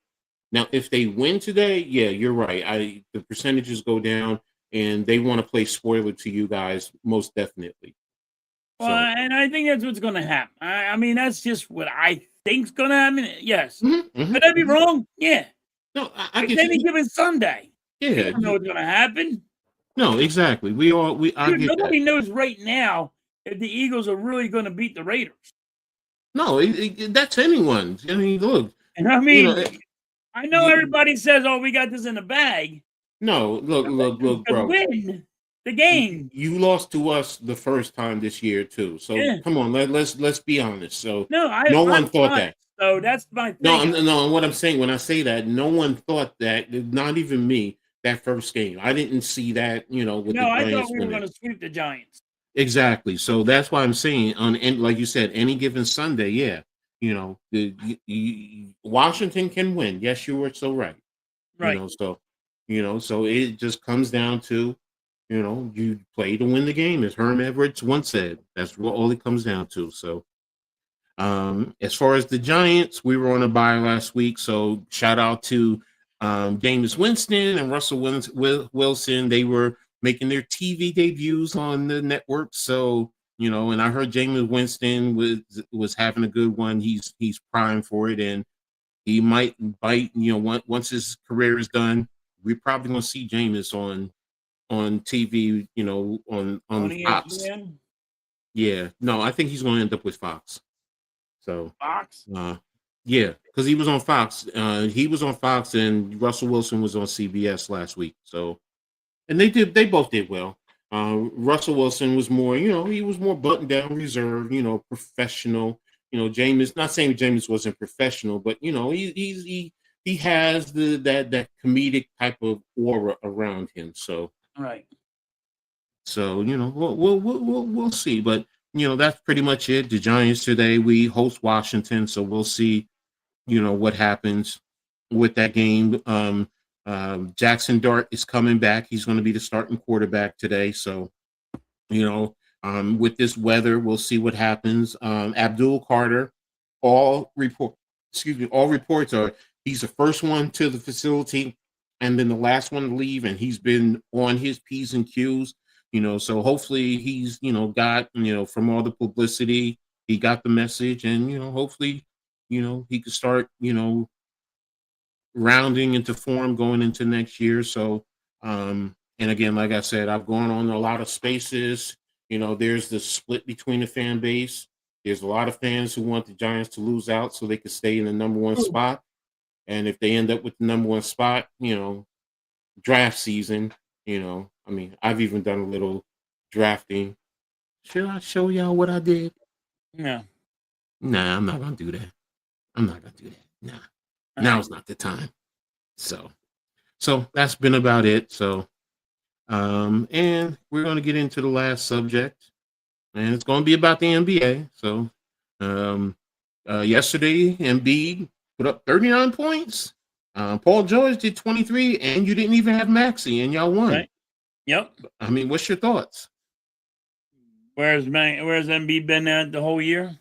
Now, if they win today, yeah, you're right. The percentages go down, and they want to play spoiler to you guys most definitely. Well, and I think that's what's going to happen. I mean, that's just what I think's going to happen. Yes, could I be wrong? Yeah. No, I it's any given Sunday. Yeah, you don't know what's going to happen. No, exactly. Nobody knows right now if the Eagles are really going to beat the Raiders. No, that's anyone. I mean, look. And I mean, I know everybody says, "Oh, we got this in the bag." No, look, bro. Win the game. You lost to us the first time this year too. So come on, let's be honest. So no one thought that. So that's my thing. No. What I'm saying when I say that, no one thought that. Not even me. That first game, I didn't see that. With the Giants I thought we were going to sweep the Giants. Exactly. So that's why I'm saying like you said, any given Sunday, yeah. Washington can win. Yes, you were so right. Right. So it just comes down to, you play to win the game, as Herm Edwards once said. That's what all it comes down to. So, as far as the Giants, we were on a bye last week. So shout out to Jameis Winston and Russell Wilson. They were making their TV debuts on the network. So you know, and I heard Jameis Winston was having a good one. He's primed for it, and he might bite. You know, once his career is done, we're probably going to see Jameis on TV. You know, on On Fox. ESPN? Yeah, no, I think he's going to end up with Fox. So, Fox? yeah, because he was on Fox. He was on Fox, and Russell Wilson was on CBS last week. So, and they both did well. Russell Wilson was more, you know, he was more buttoned down, reserved, you know, professional. You know, Jameis. Not saying Jameis wasn't professional, but you know, he has that comedic type of aura around him. So, Right. you know, we'll see. But you know, that's pretty much it. The Giants today, we host Washington, so we'll see, you know, what happens with that game. Jackson Dart is coming back. He's going to be the starting quarterback today. So, you know, with this weather, we'll see what happens. Abdul Carter, all reports are he's the first one to the facility and then the last one to leave, and he's been on his P's and Q's, you know, so hopefully he's, you know, got, you know, from all the publicity, he got the message, and, you know, hopefully, you know, he could start, you know, rounding into form going into next year. So, and again, like I said, I've gone on a lot of spaces. You know, there's the split between the fan base. There's a lot of fans who want the Giants to lose out so they could stay in the number one spot. And if they end up with the number one spot, you know, draft season, you know, I mean, I've even done a little drafting. Should I show y'all what I did? No. Nah, I'm not gonna do that. I'm not gonna do that. Nah. Now's not the time. So that's been about it. So, and we're going to get into the last subject, and it's going to be about the NBA. So, yesterday, Embiid put up 39 points. Paul George did 23, and you didn't even have Maxey, and y'all won. Right. Yep. I mean, what's your thoughts? Where's Embiid been at the whole year?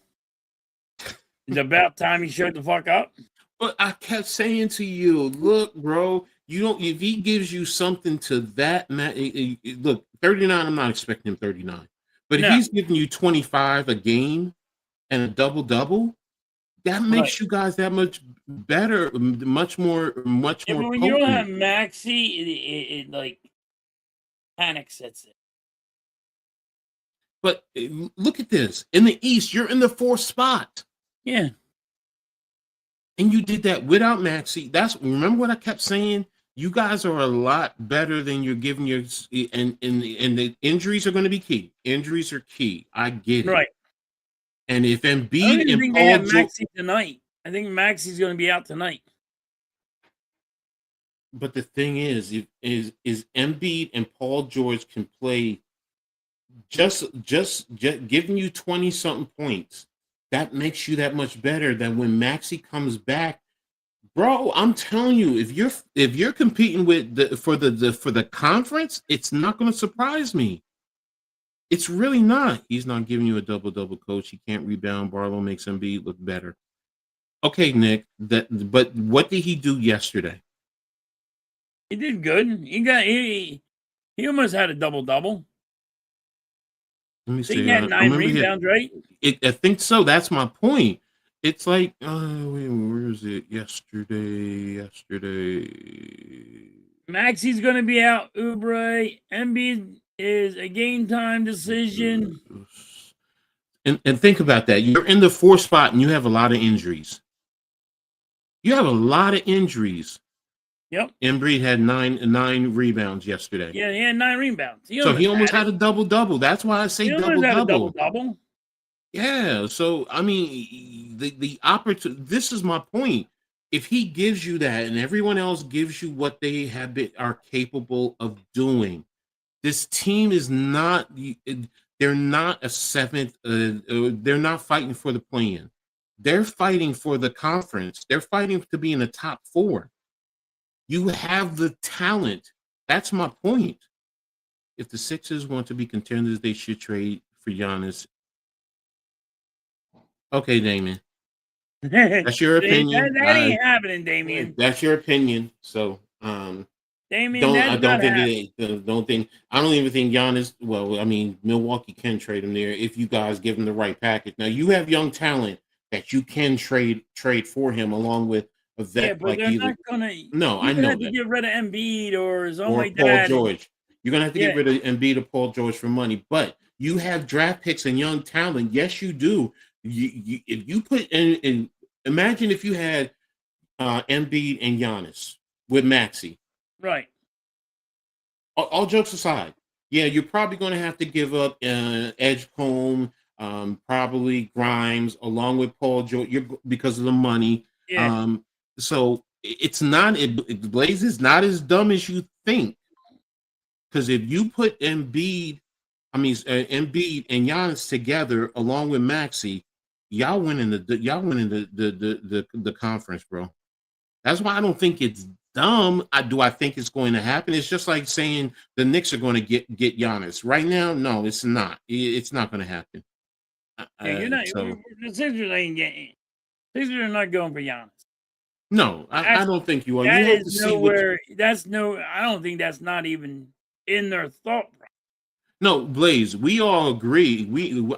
It's about time he showed the fuck up. But I kept saying to you, look, bro, you don't. If he gives you something to that, look, 39. I'm not expecting him 39, but if he's giving you 25 a game and a double, that makes you guys that much better, much more When potent. you don't have Maxey, it like panic sets in. But look at this. In the East, you're in the 4th spot. Yeah. And you did that without Maxey. Remember what I kept saying? You guys are a lot better than you're giving your, and the injuries are going to be key. Injuries are key. I get it. Right. And if Embiid I don't even and think they have Maxey tonight. I think Maxey's going to be out tonight. But the thing is Embiid and Paul George can play just giving you 20-something points. That makes you that much better than when Maxey comes back. Bro, I'm telling you, if you're competing with for the conference, it's not going to surprise me. It's really not. He's not giving you a double, coach. He can't rebound. Barlow makes Embiid look better. Okay, Nick. But what did he do yesterday? He did good. He almost had a double. Let me see. He had 9 rebounds, right? I think so. That's my point. It's like, where is it? Yesterday. Maxey's going to be out. Oubre. Embiid is a game time decision. And think about that. You're in the 4th spot and you have a lot of injuries. Yep. Embiid had 9 rebounds yesterday. Yeah, he had 9 rebounds. He almost had a double. That's why I say double. Yeah. So I mean, the opportunity. This is my point. If he gives you that, and everyone else gives you what they are capable of doing, this team is not. They're not a 7th. They're not fighting for the play-in. They're fighting for the conference. They're fighting to be in the top 4. You have the talent. That's my point. If the Sixers want to be contenders, they should trade for Giannis. Okay, Damien. That's your opinion. That ain't happening, Damien. That's your opinion. So, Damian, that's not happening. I don't even think Giannis. Well, I mean, Milwaukee can trade him there if you guys give him the right package. Now you have young talent that you can trade for him, along with a Yeah, vet but like they're either. not gonna. No, I You're gonna know have to that. get rid of Embiid or something Or like Paul that. And George. You're gonna have to yeah, get rid of Embiid or Paul George for money, but you have draft picks and young talent. Yes, you do. If you put in, imagine if you had Embiid and Giannis with Maxey. right. All jokes aside, yeah, you're probably going to have to give up Edgecombe, probably Grimes, along with Paul George, because of the money. Yeah, So it's not. Blaze is not as dumb as you think. Because if you put Embiid and Giannis together along with Maxey, y'all winning the conference, bro. That's why I don't think it's dumb. I think it's going to happen. It's just like saying the Knicks are going to get Giannis right now. No, it's not. It's not going to happen. yeah. You're not. So The Sixers ain't getting. Sixers are not going for Giannis. no, I don't think you are. That You have is to see nowhere. That's no. I don't think that's not even in their thought. No, Blaze, we all agree.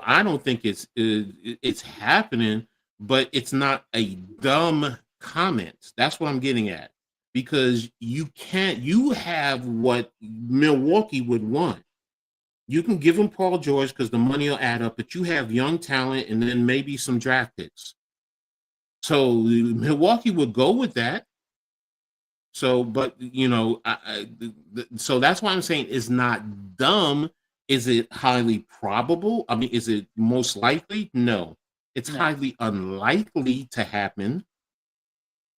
I don't think it's happening, but it's not a dumb comment. That's what I'm getting at. Because you have what Milwaukee would want. You can give them Paul George because the money will add up, but you have young talent and then maybe some draft picks. So Milwaukee would go with that. So, but so that's why I'm saying it's not dumb. Is it highly probable? I mean, is it most likely? No, it's No. highly unlikely to happen.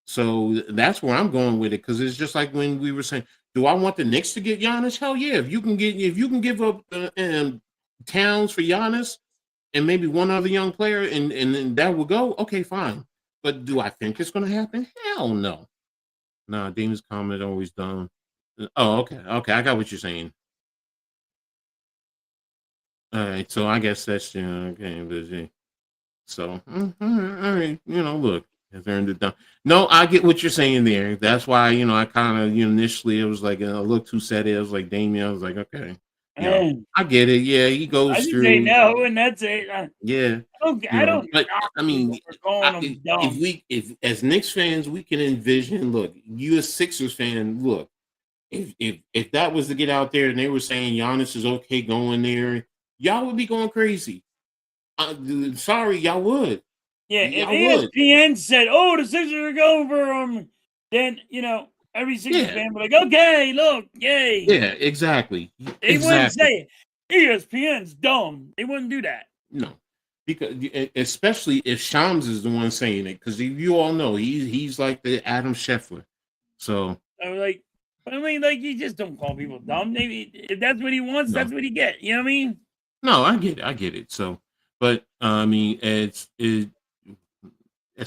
So that's where I'm going with it, because it's just like when we were saying, do I want the Knicks to get Giannis? Hell yeah! If you can give up Towns for Giannis and maybe one other young player, and then that will go. Okay, fine. But do I think it's going to happen? Hell no. Nah, Demon's comment always dumb. Oh, okay. I got what you're saying. All right, so I guess that's okay. Busy. So, all right, look, has earned it done. No, I get what you're saying there. That's why I kind of initially it was like a little too sad. It was like Damien. I was like, okay, I get it. Yeah, he I goes just through. say no, and that's it. Yeah, I don't. But knock I mean, people for calling them dumb. if as Knicks fans we can envision. Look, you as Sixers fan, look. If that was to get out there and they were saying Giannis is okay going there, y'all would be going crazy. Sorry, y'all would. Yeah, if Y'all would. ESPN said, "Oh, the Sixers are going for then every Sixers Yeah. fan would be like, "Okay, look, yay." Yeah, exactly. They wouldn't say ESPN's dumb. They wouldn't do that. No, because especially if Shams is the one saying it, because you all know he's like the Adam Scheffler. So I was like, I mean, like you just don't call people dumb. Maybe if that's what he wants, No. that's what he get. You know what I mean? no, I get it. So, but I mean, as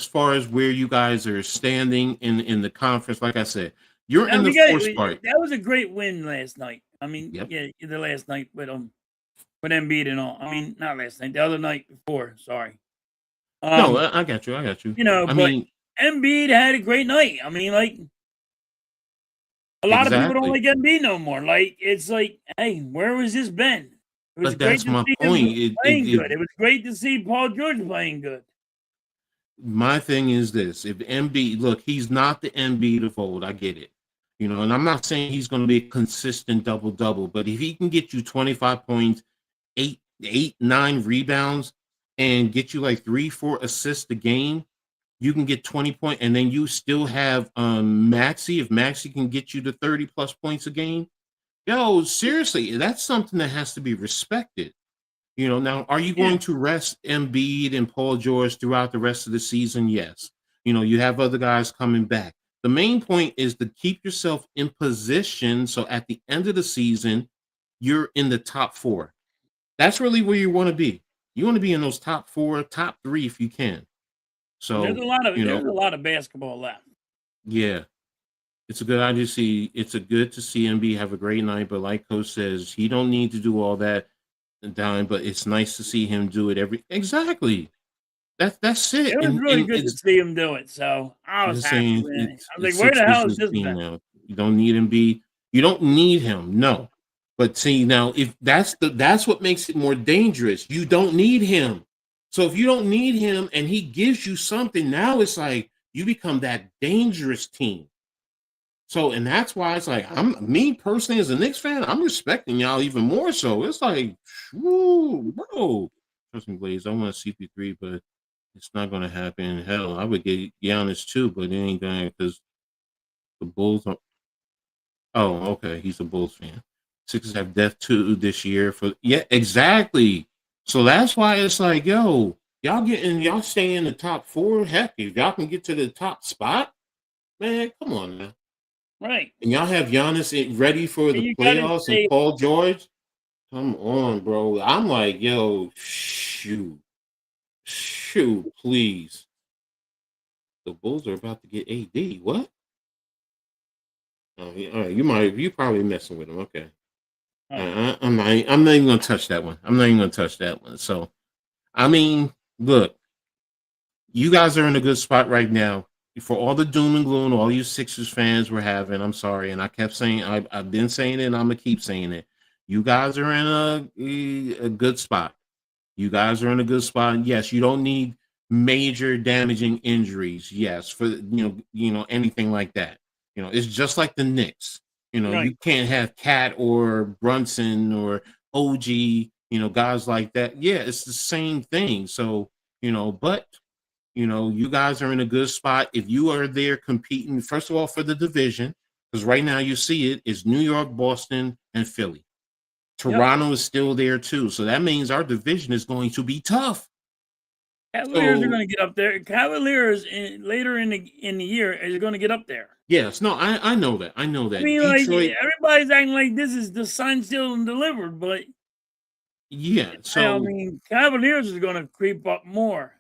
far as where you guys are standing in the conference, like I said, you're in the fourth part. That was a great win last night. I mean, Yep. yeah, the last night with Embiid and all. I mean, not last night, the other night before. Sorry. No, I got you. I mean, Embiid had a great night. I mean, like a lot of people don't Exactly. like Embiid no more. Like it's like, hey, where was this been? It was But great that's to my see point. him playing good. It was great to see Paul George playing good. My thing is this: if Embiid, look, he's not the Embiid of old. I get it, and I'm not saying he's going to be a consistent double, but if he can get you 25 points, 9 rebounds, and get you like 3-4 assists a game, you can get 20 points, and then you still have Maxey. If Maxey can get you to 30 plus points a game, yo, seriously, that's something that has to be respected. Now, are you going to rest Embiid and Paul George throughout the rest of the season? Yes. You have other guys coming back. The main point is to keep yourself in position so at the end of the season, you're in the top 4. That's really where you want to be. You want to be in those top 4, top 3 if you can. So There's a lot of basketball left. Yeah. It's a good idea to see. It's a good to see Embiid have a great night, but like Coach says, he don't need to do all that down, but it's nice to see him do it exactly. That's it. It was really good to see him do it. So I was happy with it. I was like, where the hell is this been? Now. You don't need Embiid. You don't need him, no. But see, now if that's what makes it more dangerous. You don't need him. So if you don't need him and he gives you something, now it's like you become that dangerous team. So, and that's why it's like me personally as a Knicks fan, I'm respecting y'all even more. So it's like, whoo, bro. Trust me, Blaze, I want CP3, but it's not gonna happen. Hell, I would get Giannis too, but it ain't gonna because the Bulls are. Oh, okay. He's a Bulls fan. Sixers have death too this year for exactly. So that's why it's like, yo, y'all stay in the top 4. Heck, if y'all can get to the top spot, man, come on now. Right. And y'all have Giannis ready for the playoffs and Paul George. Come on, bro. I'm like, yo, shoot, please. The Bulls are about to get AD. What? Oh, all right. You probably messing with him. Okay. I'm not even gonna touch that one. I'm not even gonna touch that one. So, I mean, look, you guys are in a good spot right now. For all the doom and gloom, all you Sixers fans were having, I'm sorry, and I kept saying, I've been saying it, and I'm gonna keep saying it. You guys are in a good spot. You guys are in a good spot. Yes, you don't need major damaging injuries. Yes, for anything like that. It's just like the Knicks. You can't have Cat or Brunson or OG. Guys like that. Yeah, it's the same thing. So but you guys are in a good spot. If you are there competing, first of all, for the division, because right now you see it's New York, Boston, and Philly. Toronto is still there too. So that means our division is going to be tough. Cavaliers are going to get up there. Cavaliers later in the year is going to get up there. Yes, no, I know that. I know that. I mean, Detroit, like everybody's acting like this is the signed, sealed, and delivered, but yeah. So I mean, Cavaliers is going to creep up more.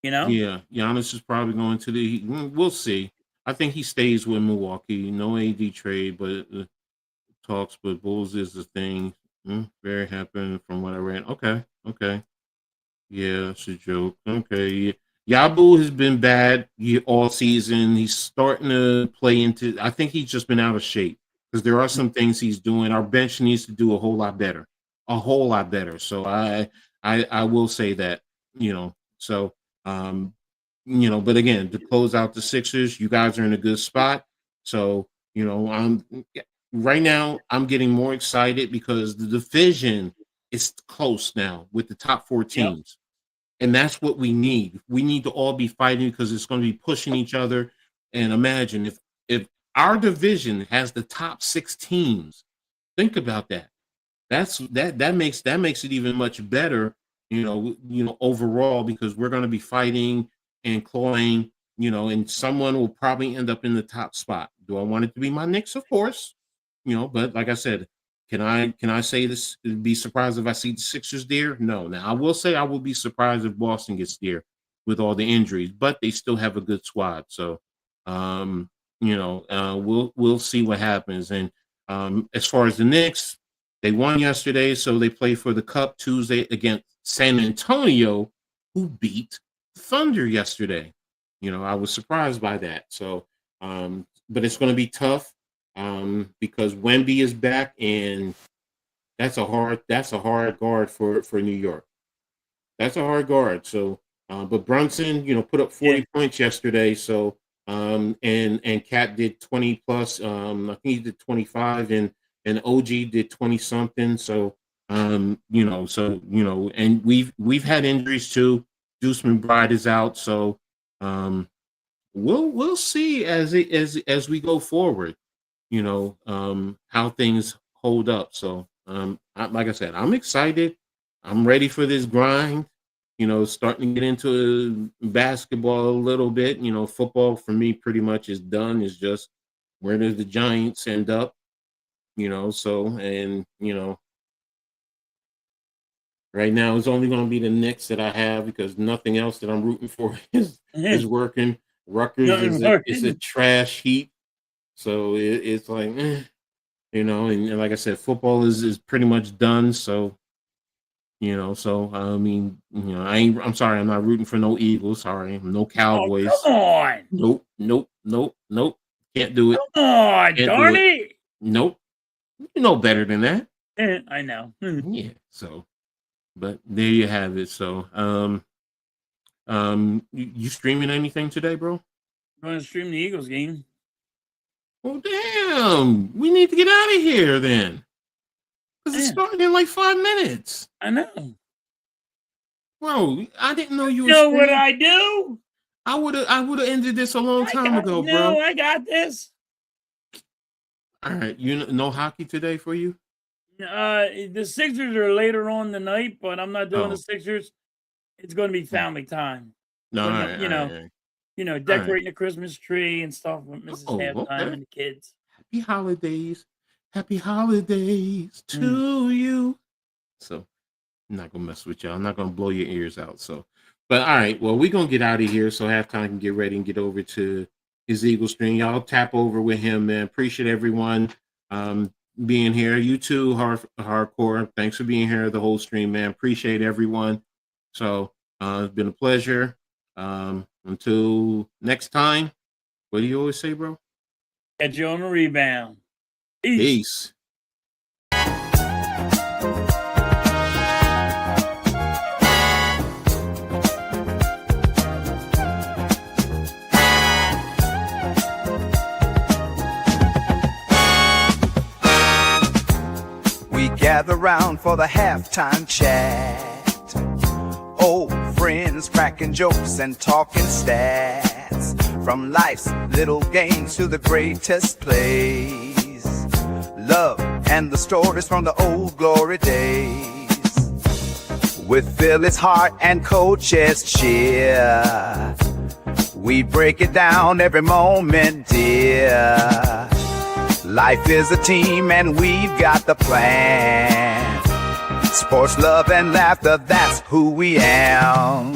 Yeah, Giannis is probably going to the. We'll see. I think he stays with Milwaukee. No AD trade, but talks. But Bulls is the thing. Very happy from what I read. Okay. Yeah, it's a joke. Okay. Yabu has been bad all season. He's starting to play into. I think he's just been out of shape because there are some things he's doing. Our bench needs to do a whole lot better. So I will say that. So but again, to close out the Sixers, you guys are in a good spot. So I'm right now. I'm getting more excited because the division is close now with the top 4 teams. And that's what we need. We need to all be fighting because it's going to be pushing each other. And imagine if our division has the top 6 teams, think about that. That makes it even much better, overall, because we're going to be fighting and clawing, and someone will probably end up in the top spot. Do I want it to be my Knicks? Of course, but like I said, can I say this? Be surprised if I see the Sixers there? No. Now I will say I will be surprised if Boston gets there with all the injuries, but they still have a good squad. So, we'll see what happens. And as far as the Knicks, they won yesterday, so they play for the Cup Tuesday against San Antonio, who beat Thunder yesterday. I was surprised by that. So, but it's going to be tough. Because Wemby is back, and that's a hard guard for New York. That's a hard guard. So, but Brunson, put up 40 points yesterday. So, and Cat did 20 plus. I think he did 25, and OG did 20 something. So, and we've had injuries too. Deuce McBride is out. So, we'll see as we go forward. How things hold up. So, like I said, I'm excited. I'm ready for this grind. Starting to get into basketball a little bit. Football for me pretty much is done. It's just where does the Giants end up? So, and, right now it's only going to be the Knicks that I have because nothing else that I'm rooting for is working. Rutgers is a trash heap. So it's like, and like I said, football is pretty much done. So, so I mean, I'm sorry, I'm not rooting for no Eagles. Sorry, no Cowboys. Oh, come on. Nope. Can't do it. Come on, darn it. Nope. You know better than that. I know. Yeah. So, but there you have it. So, you streaming anything today, bro? I'm going to stream the Eagles game. Well, damn. We need to get out of here then. Because it's Yeah. starting in like 5 minutes. I know. Bro, I didn't know you You were know what streaming. I do? I would have ended this a long time ago, bro. I got this. All right. No hockey today for you? The Sixers are later on tonight, but I'm not doing Oh. the Sixers. It's going to be family time. No, When all the- right, you all know, right, all right. decorating the Christmas tree and stuff with Mrs. Oh, Halftime okay. and the kids. Happy holidays. Happy holidays to you. So I'm not gonna mess with y'all. I'm not gonna blow your ears out. So, but all right, well, we're gonna get out of here so Halftime can get ready and get over to his Eagle stream. Y'all tap over with him, man. Appreciate everyone being here. You too, hardcore. Thanks for being here the whole stream, man. Appreciate everyone. So it's been a pleasure. Until next time, what do you always say, bro? Catch you on the rebound. Peace. We gather round for the halftime chat. Old friends cracking jokes and talking stats. From life's little games to the greatest plays. Love and the stories from the old glory days. With Philly's heart and Coach's cheer, we break it down every moment, dear. Life is a team and we've got the plan. Sports, love, and laughter, that's who we am.